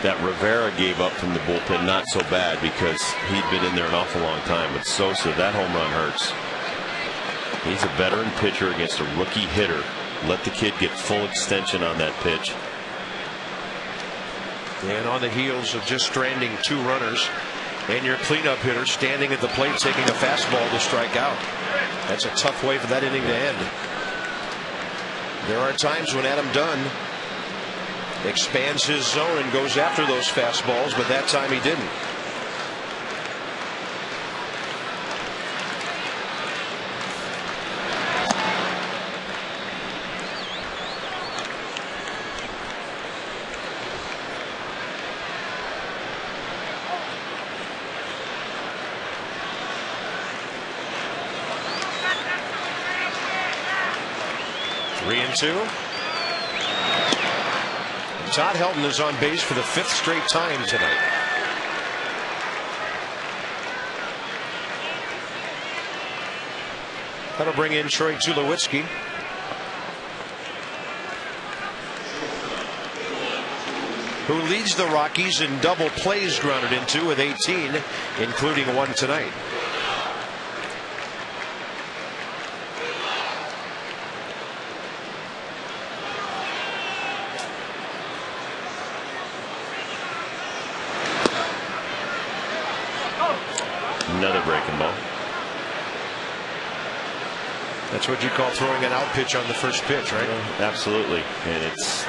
that Rivera gave up from the bullpen, not so bad because he'd been in there an awful long time. But Sosa, that home run hurts. He's a veteran pitcher against a rookie hitter. Let the kid get full extension on that pitch. And on the heels of just stranding 2 runners, and your cleanup hitter standing at the plate taking a fastball to strike out. That's a tough way for that inning to end. There are times when Adam Dunn expands his zone and goes after those fastballs, but that time he didn't. Three and 2. Todd Helton is on base for the 5th straight time tonight. That'll bring in Troy Tulowitzki. Who leads the Rockies in double plays grounded into with 18, including 1 tonight. Another breaking ball. That's what you call throwing an out pitch on the first pitch, right? Absolutely. And it's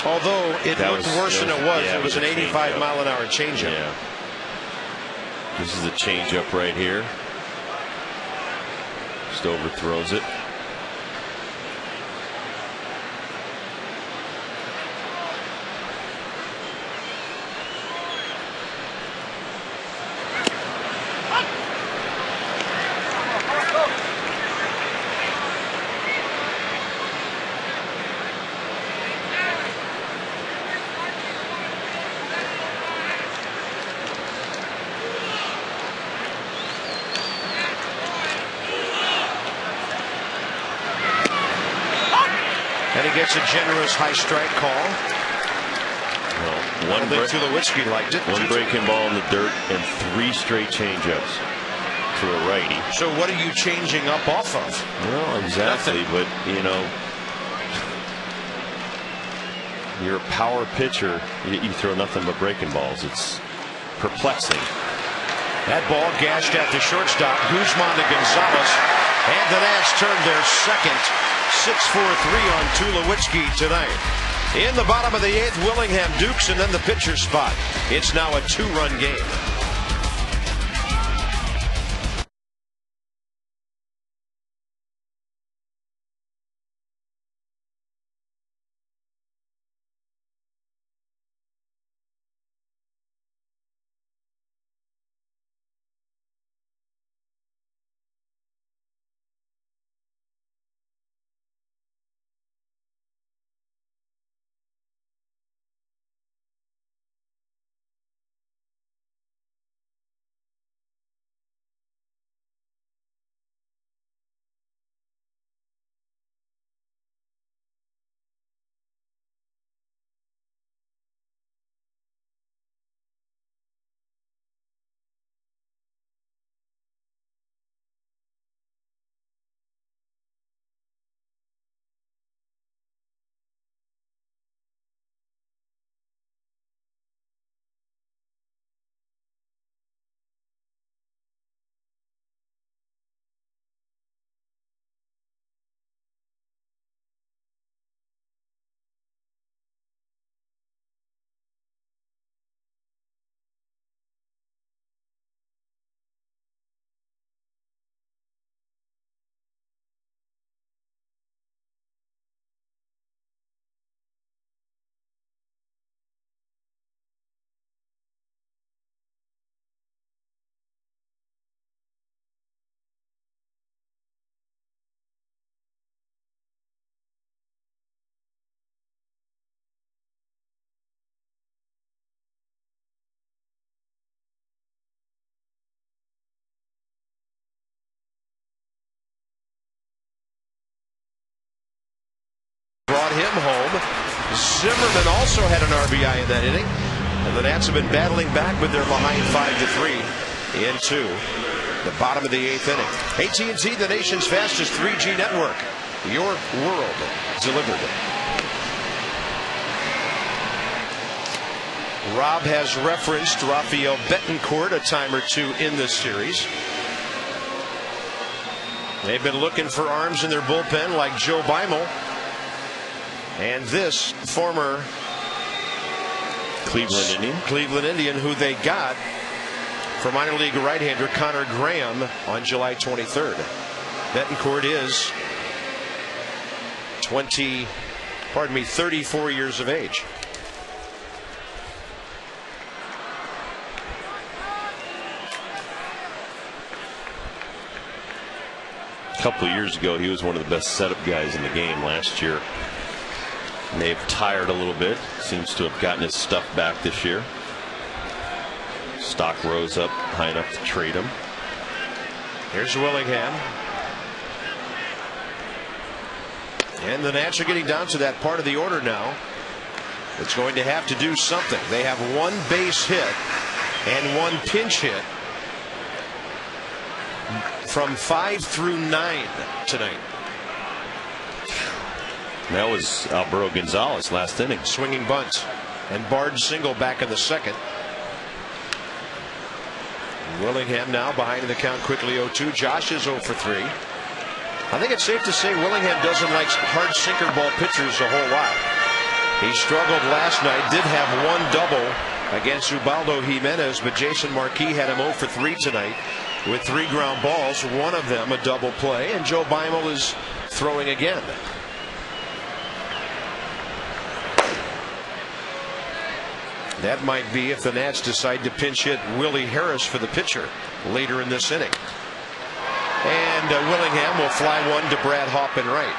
although it looked worse than it was. Yeah, it was an 85-mile-an-hour changeup. Yeah. This is a changeup right here. Just overthrows it. And he gets a generous high strike call. Well, Tulowitzki liked it. One breaking ball in the dirt and 3 straight changeups to a righty. So what are you changing up off of? Well, exactly. Nothing. But, you know, you're a power pitcher. You throw nothing but breaking balls. It's perplexing. That ball gashed at the shortstop. Guzman to Gonzalez. And the Nats turned their second 6-4-3 on Tulowitzki tonight. In the bottom of the 8th, Willingham dukes and then the pitcher spot. It's now a 2-run game. Brought him home. Zimmerman also had an RBI in that inning. And the Nats have been battling back, but they're behind 5-3 into the bottom of the 8th inning. AT&T, the nation's fastest 3G network. Your world delivered. Rob has referenced Rafael Betancourt a time or two in this series. They've been looking for arms in their bullpen like Joe Beimel. And this former Cleveland Indian who they got for minor league right-hander Connor Graham on July 23rd. Betancourt is 34 years of age. A couple of years ago, he was one of the best setup guys in the game last year. And they've tired a little bit. Seems to have gotten his stuff back this year. Stock rose up high enough to trade him. Here's Willingham. And the Nats are getting down to that part of the order now. It's going to have to do something. They have 1 base hit and 1 pinch hit from 5 through 9 tonight. That was Alberto Gonzalez last inning. Swinging bunt and Bard single back in the second. Willingham now behind in the count quickly 0-2. Josh is 0 for 3. I think it's safe to say Willingham doesn't like hard sinker ball pitchers a whole lot. He struggled last night, did have 1 double against Ubaldo Jimenez, but Jason Marquis had him 0 for 3 tonight with 3 ground balls, one of them a double play, and Joe Beimel is throwing again. That might be if the Nats decide to pinch hit Willie Harris for the pitcher later in this inning. And Willingham will fly one to Brad Hoffman right.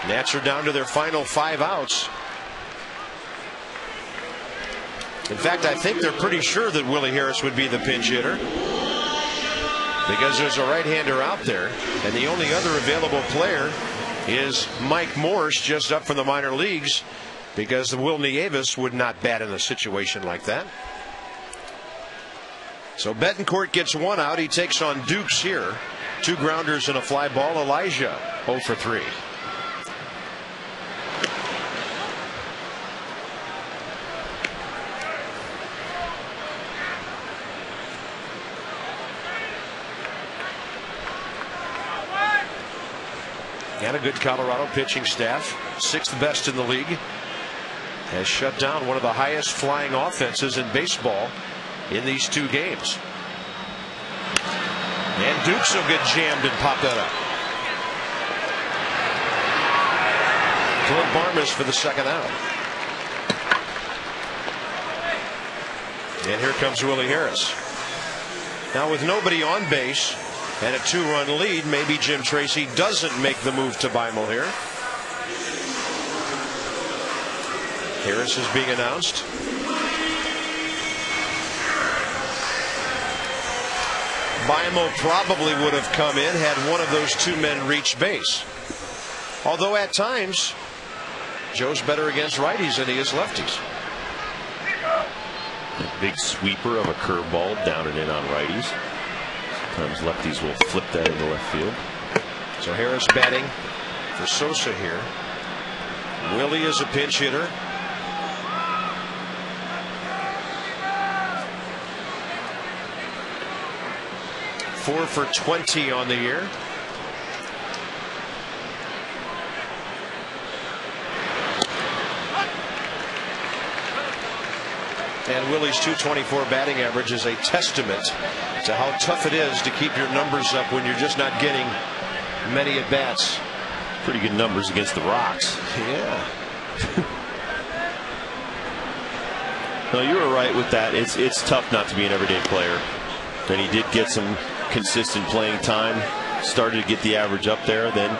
Nats are down to their final 5 outs. In fact, I think they're pretty sure that Willie Harris would be the pinch hitter, because there's a right-hander out there, and the only other available player is Mike Morse, just up from the minor leagues, because Will Nieves would not bat in a situation like that. So Betancourt gets one out. He takes on Dukes here. 2 grounders and a fly ball. Elijah 0 for 3. And a good Colorado pitching staff, 6th best in the league, has shut down one of the highest flying offenses in baseball in these 2 games. And Dukes will get jammed and pop that up. Clint Barmas for the 2nd out. And here comes Willie Harris. Now with nobody on base and a 2-run lead, maybe Jim Tracy doesn't make the move to Beimel here. Harris is being announced. Beimel probably would have come in had one of those 2 men reached base. Although at times, Joe's better against righties than he is lefties. A big sweeper of a curveball down and in on righties. Sometimes lefties will flip that into left field. So Harris batting for Sosa here. Willie is a pinch hitter. Four for 20 on the year. And Willie's .224 batting average is a testament to how tough it is to keep your numbers up when you're just not getting many at bats. Pretty good numbers against the Rocks. Yeah. No, you were right with that. It's tough not to be an everyday player. And he did get some consistent playing time. Started to get the average up there. Then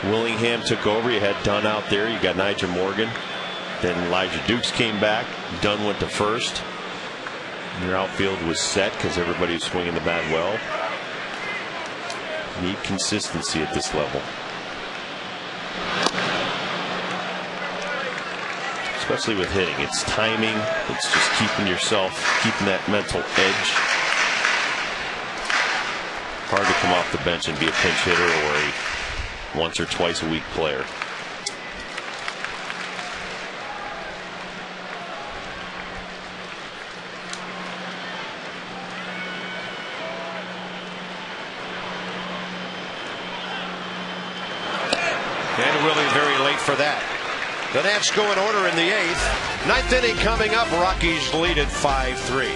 Willingham took over. You had Dunn out there. You got Nigel Morgan. Then Elijah Dukes came back. Dunn went to first. Your outfield was set because everybody was swinging the bat well. Need consistency at this level, especially with hitting. It's timing. It's just keeping that mental edge. Hard to come off the bench and be a pinch hitter or a once or twice a week player. And Willie very late for that. The Nats go in order in the 8th. 9th inning coming up. Rockies lead at 5-3.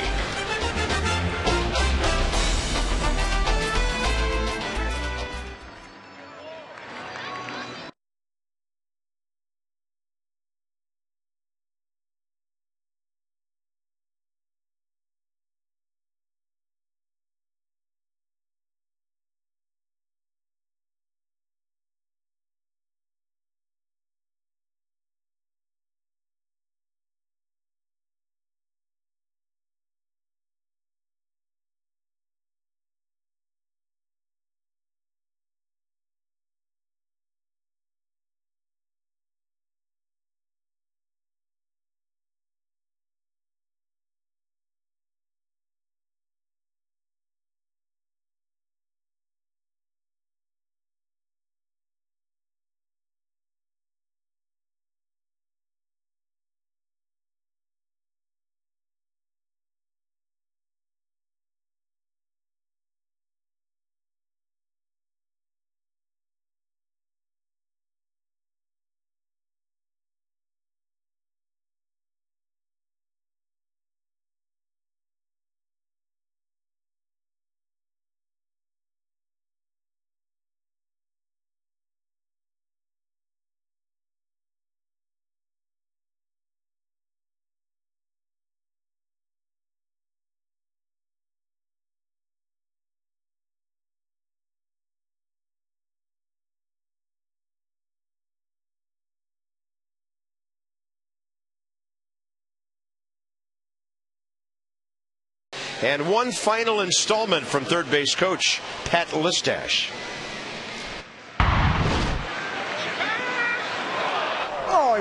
And one final installment from third base coach Pat Listash.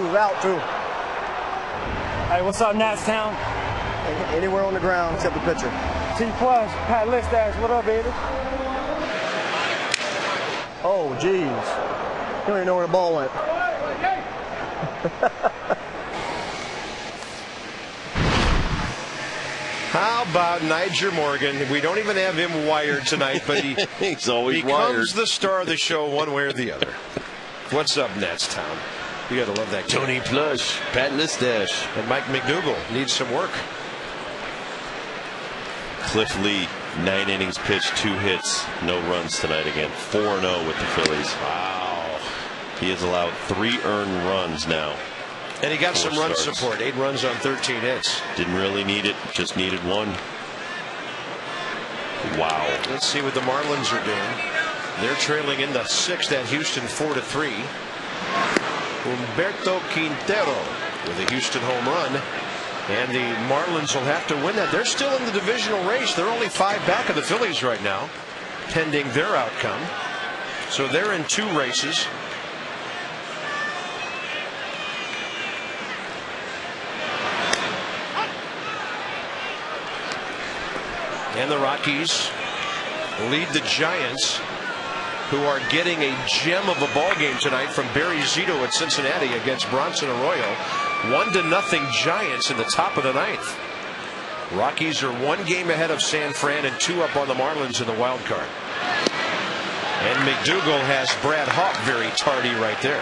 was out, too. Hey, what's up, Nats Town? Anywhere on the ground except the pitcher. T Plus, Pat Listash, what up, baby? Oh, jeez. You don't even know where the ball went. How about Niger Morgan? We don't even have him wired tonight, but he's always becomes wired. the star of the show one way or the other. What's up, Nats Town? You got to love that kid. Tony Plush, Pat Listash, and Mike McDougal needs some work. Cliff Lee, 9 innings pitched, 2 hits, no runs tonight again. 4-0 with the Phillies. Wow. He has allowed 3 earned runs now. And he got some run starts. support. 8 runs on 13 hits. Didn't really need it, just needed 1. Wow. Let's see what the Marlins are doing. They're trailing in the 6th at Houston 4-3. Humberto Quintero with a Houston home run. And the Marlins will have to win that. They're still in the divisional race. They're only 5 back of the Phillies right now, pending their outcome. So they're in 2 races. And the Rockies lead the Giants, who are getting a gem of a ball game tonight from Barry Zito at Cincinnati against Bronson Arroyo. 1-0 Giants in the top of the 9th. Rockies are 1 game ahead of San Fran and 2 up on the Marlins in the wild card. And McDougal has Brad Hawk very tardy right there.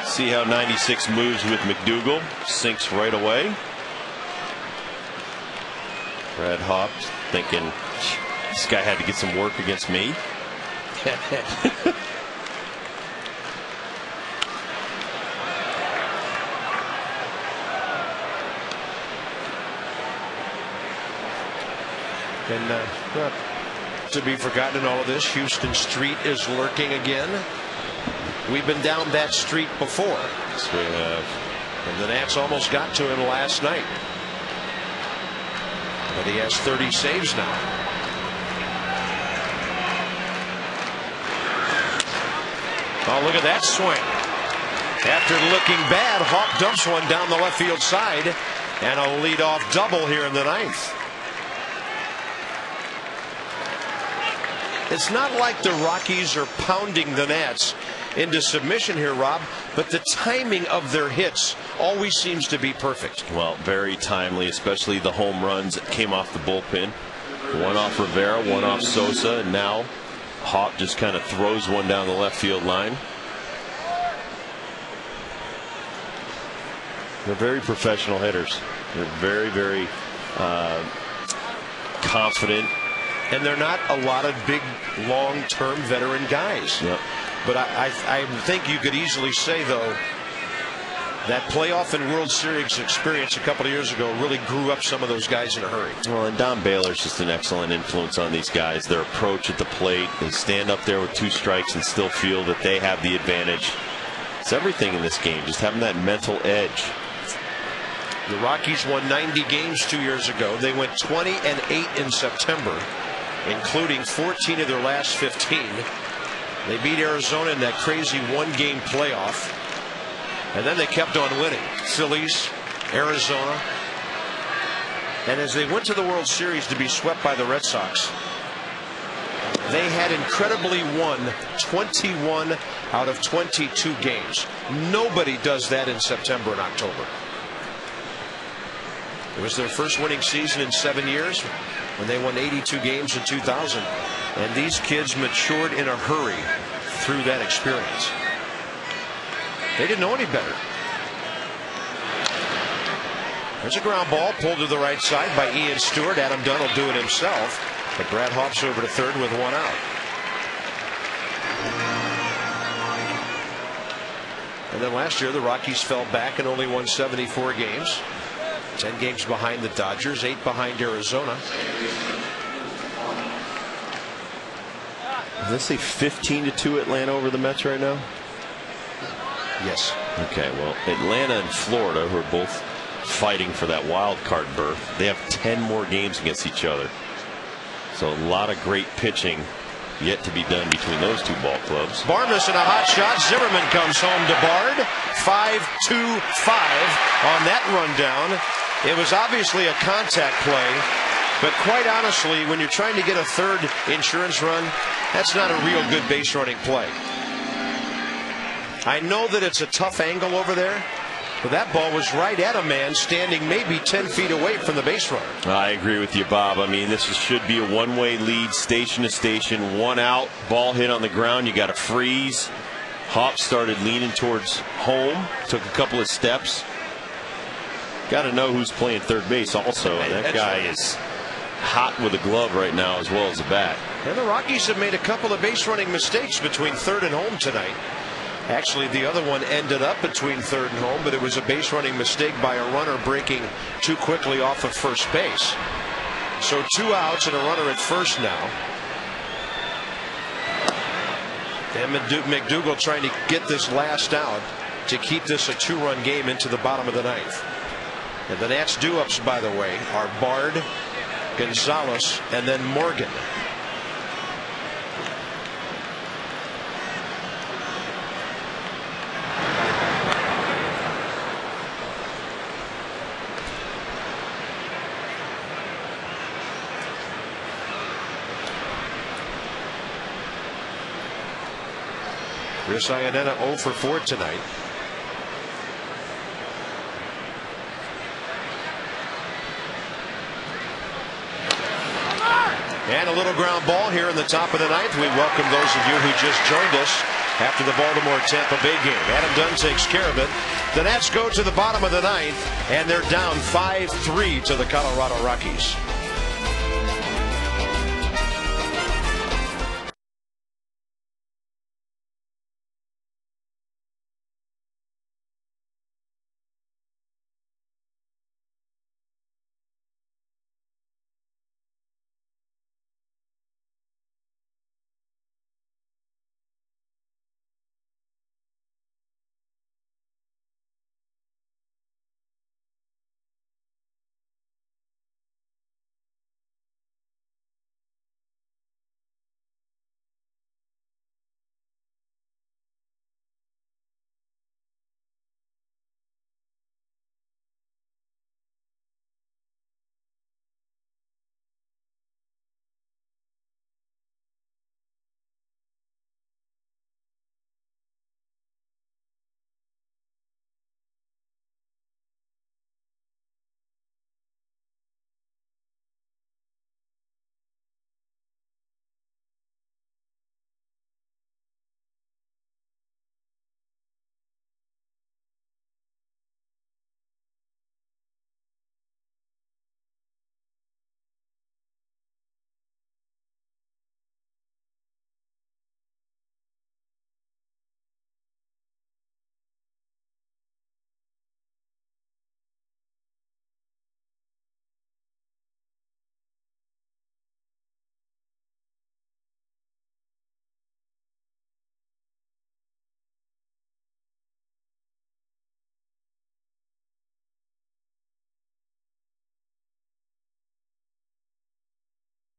See how 96 moves with McDougal, sinks right away. Brad Hawk thinking this guy had to get some work against me. And not to be forgotten in all of this, Houston Street is lurking again. We've been down that street before. Yes, we have. And the Nats almost got to him last night. But he has 30 saves now. Oh, look at that swing. After looking bad, Hawk dumps one down the left field side. And a leadoff double here in the 9th. It's not like the Rockies are pounding the Nats into submission here, Rob, but the timing of their hits always seems to be perfect. Well, very timely, especially the home runs that came off the bullpen. 1 off Rivera, 1 off Sosa, and now Hawk just kind of throws one down the left field line. They're very professional hitters. They're very, very confident. And they're not a lot of big, long-term veteran guys. Yep. But I think you could easily say, though, that playoff and World Series experience a couple of years ago really grew up some of those guys in a hurry. Well, and Don Baylor's just an excellent influence on these guys. Their approach at the plate, they stand up there with 2 strikes and still feel that they have the advantage. It's everything in this game, just having that mental edge. The Rockies won 90 games 2 years ago. They went 20-8 in September, including 14 of their last 15. They beat Arizona in that crazy 1-game playoff. And then they kept on winning. Phillies, Arizona. And as they went to the World Series to be swept by the Red Sox, they had incredibly won 21 out of 22 games. Nobody does that in September and October. It was their first winning season in 7 years when they won 82 games in 2000. And these kids matured in a hurry through that experience. They didn't know any better. There's a ground ball pulled to the right side by Ian Stewart. Adam Dunn will do it himself. But Brad Hawk's over to third with 1 out. And then last year the Rockies fell back and only won 74 games. 10 games behind the Dodgers, 8 behind Arizona. Does that say 15-2 Atlanta over the Mets right now? Yes. Okay, well, Atlanta and Florida, who are both fighting for that wild card berth, they have 10 more games against each other. So a lot of great pitching yet to be done between those two ball clubs. Barnes and a hot shot. Zimmerman comes home to Bard. 5-2-5 on that rundown. It was obviously a contact play, but quite honestly, when you're trying to get a third insurance run, that's not a real good base running play. I know that it's a tough angle over there, but that ball was right at a man standing maybe 10 feet away from the base runner. I agree with you, Bob. I mean, should be a one-way lead, station to station, one out, ball hit on the ground, you got to freeze. Hop started leaning towards home, took a couple of steps. Got to know who's playing third base also, and that guy is hot with a glove right now as well as a bat. And the Rockies have made a couple of base running mistakes between third and home tonight. Actually, the other one ended up between third and home, but it was a base running mistake by a runner breaking too quickly off of first base. So 2 outs and a runner at first now. And McDougal trying to get this last out to keep this a 2-run game into the bottom of the ninth. And the Nats do-ups, by the way, are Bard, Gonzalez, and then Morgan. Chris Iannetta 0 for 4 tonight. And a little ground ball here in the top of the ninth. We welcome those of you who just joined us after the Baltimore-Tampa Bay game. Adam Dunn takes care of it. The Nats go to the bottom of the ninth, and they're down 5-3 to the Colorado Rockies.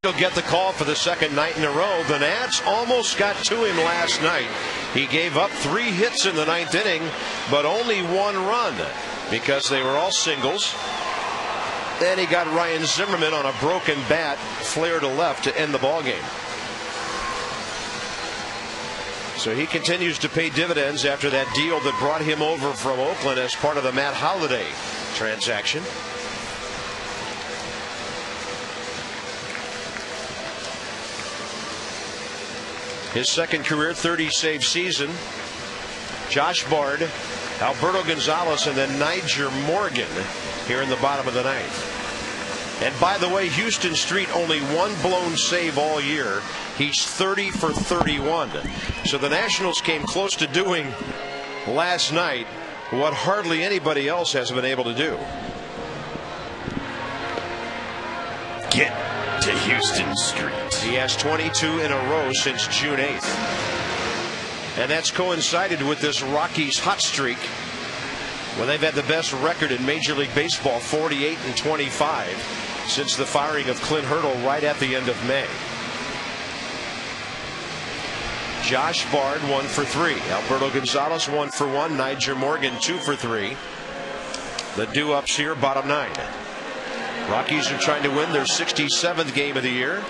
He'll get the call for the second night in a row. The Nats almost got to him last night. He gave up 3 hits in the ninth inning, but only 1 run because they were all singles. Then he got Ryan Zimmerman on a broken bat, flare to left to end the ball game. So he continues to pay dividends after that deal that brought him over from Oakland as part of the Matt Holliday transaction. His second career 30-save season. Josh Bard, Alberto Gonzalez, and then Niger Morgan here in the bottom of the ninth. And by the way, Houston Street only 1 blown save all year. He's 30 for 31. So the Nationals came close to doing last night what hardly anybody else has been able to do. Get to Houston Street. He has 22 in a row since June 8th. And that's coincided with this Rockies hot streak when they've had the best record in Major League Baseball, 48-25, since the firing of Clint Hurdle right at the end of May. Josh Bard 1 for 3. Alberto Gonzalez 1 for 1. Niger Morgan 2 for 3. The do-ups here, bottom 9. Rockies are trying to win their 67th game of the year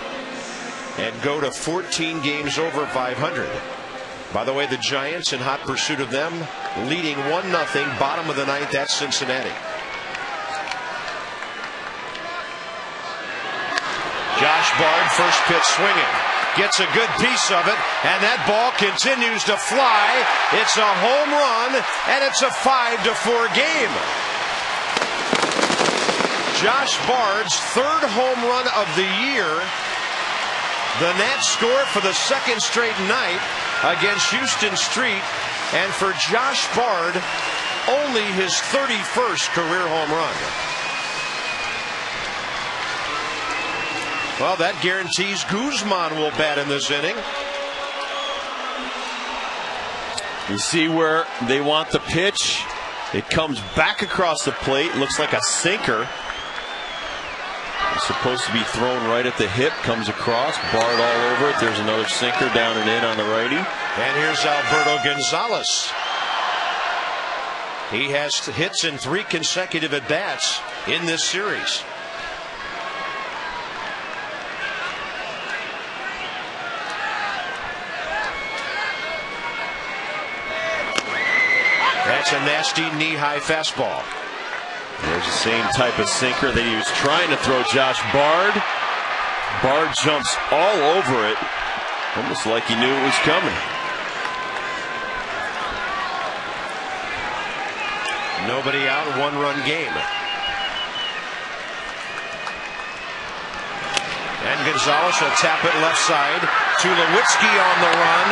and go to 14 games over 500. By the way, the Giants in hot pursuit of them, leading 1-0, bottom of the 9th at Cincinnati. Josh Bard, first pitch swinging. Gets a good piece of it, and that ball continues to fly. It's a home run, and it's a 5-4 game. Josh Bard's third home run of the year. The Nats score for the second straight night against Houston Street, and for Josh Bard, only his 31st career home run. Well, that guarantees Guzman will bat in this inning. You see where they want the pitch. It comes back across the plate. Looks like a sinker. It's supposed to be thrown right at the hip. Comes across. Bard all over it. There's another sinker down and in on the righty. And here's Alberto Gonzalez. He has hits in 3 consecutive at-bats in this series. That's a nasty knee-high fastball. There's the same type of sinker that he was trying to throw Josh Bard. Bard jumps all over it, almost like he knew it was coming. Nobody out, 1-run game. And Gonzalez will tap it left side. Tulowitzki on the run.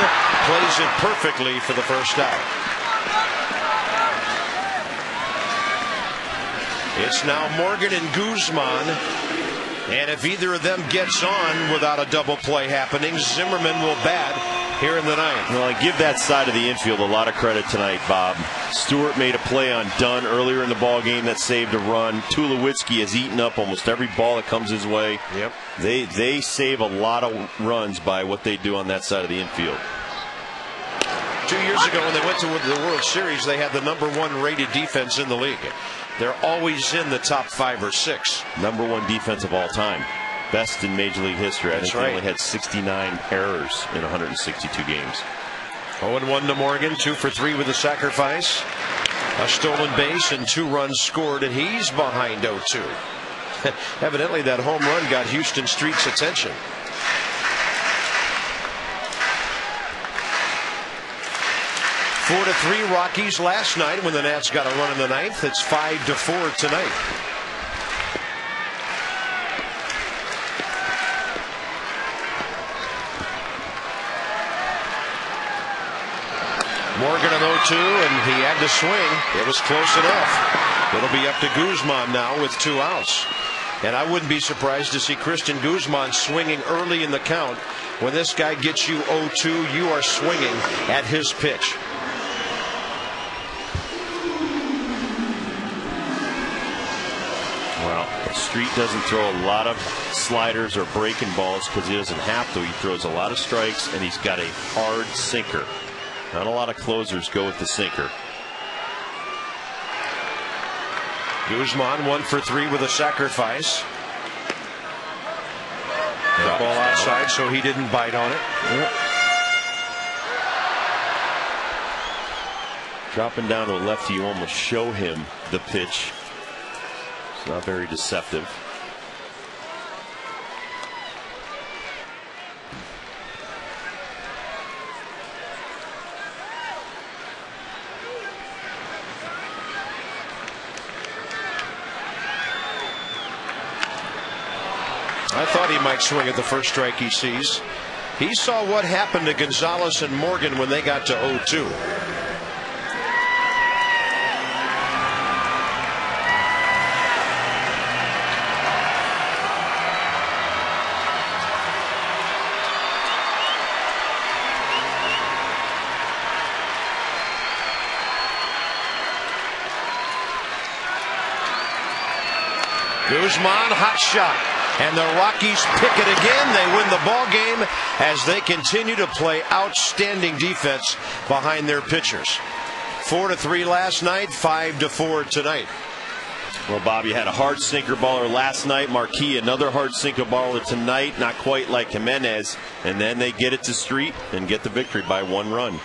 Plays it perfectly for the first out. It's now Morgan and Guzman, and if either of them gets on without a double play happening, Zimmerman will bat here in the 9th. Well, I give that side of the infield a lot of credit tonight, Bob. Stewart made a play on Dunn earlier in the ball game that saved a run. Tulowitzki has eaten up almost every ball that comes his way. Yep. They save a lot of runs by what they do on that side of the infield. 2 years ago when they went to the World Series, they had the #1 rated defense in the league. They're always in the top 5 or 6. #1 defense of all time. Best in Major League history. I think they only had 69 errors in 162 games. 0-1 to Morgan, 2 for 3 with a sacrifice. A stolen base and 2 runs scored, and he's behind 0-2. Evidently that home run got Houston Street's attention. Four to 3 Rockies last night when the Nats got a run in the 9th. It's 5-4 tonight. Morgan an 0-2, and he had to swing. It was close enough. It'll be up to Guzman now with 2 outs. And I wouldn't be surprised to see Christian Guzman swinging early in the count. When this guy gets you 0-2, you are swinging at his pitch. Well, Street doesn't throw a lot of sliders or breaking balls because he doesn't have to. He throws a lot of strikes, and he's got a hard sinker. Not a lot of closers go with the sinker. Guzman 1 for 3 with a sacrifice. The ball outside, so he didn't bite on it. Yep. Dropping down to a lefty, you almost show him the pitch. It's not very deceptive. I thought he might swing at the first strike he sees. He saw what happened to Gonzalez and Morgan when they got to 0-2. Guzman, hot shot. And the Rockies pick it again. They win the ball game as they continue to play outstanding defense behind their pitchers. 4-3 last night, 5-4 tonight. Well, Bobby had a hard sinker baller last night. Marquis, another hard sinker baller tonight. Not quite like Jimenez. And then they get it to Street and get the victory by 1 run.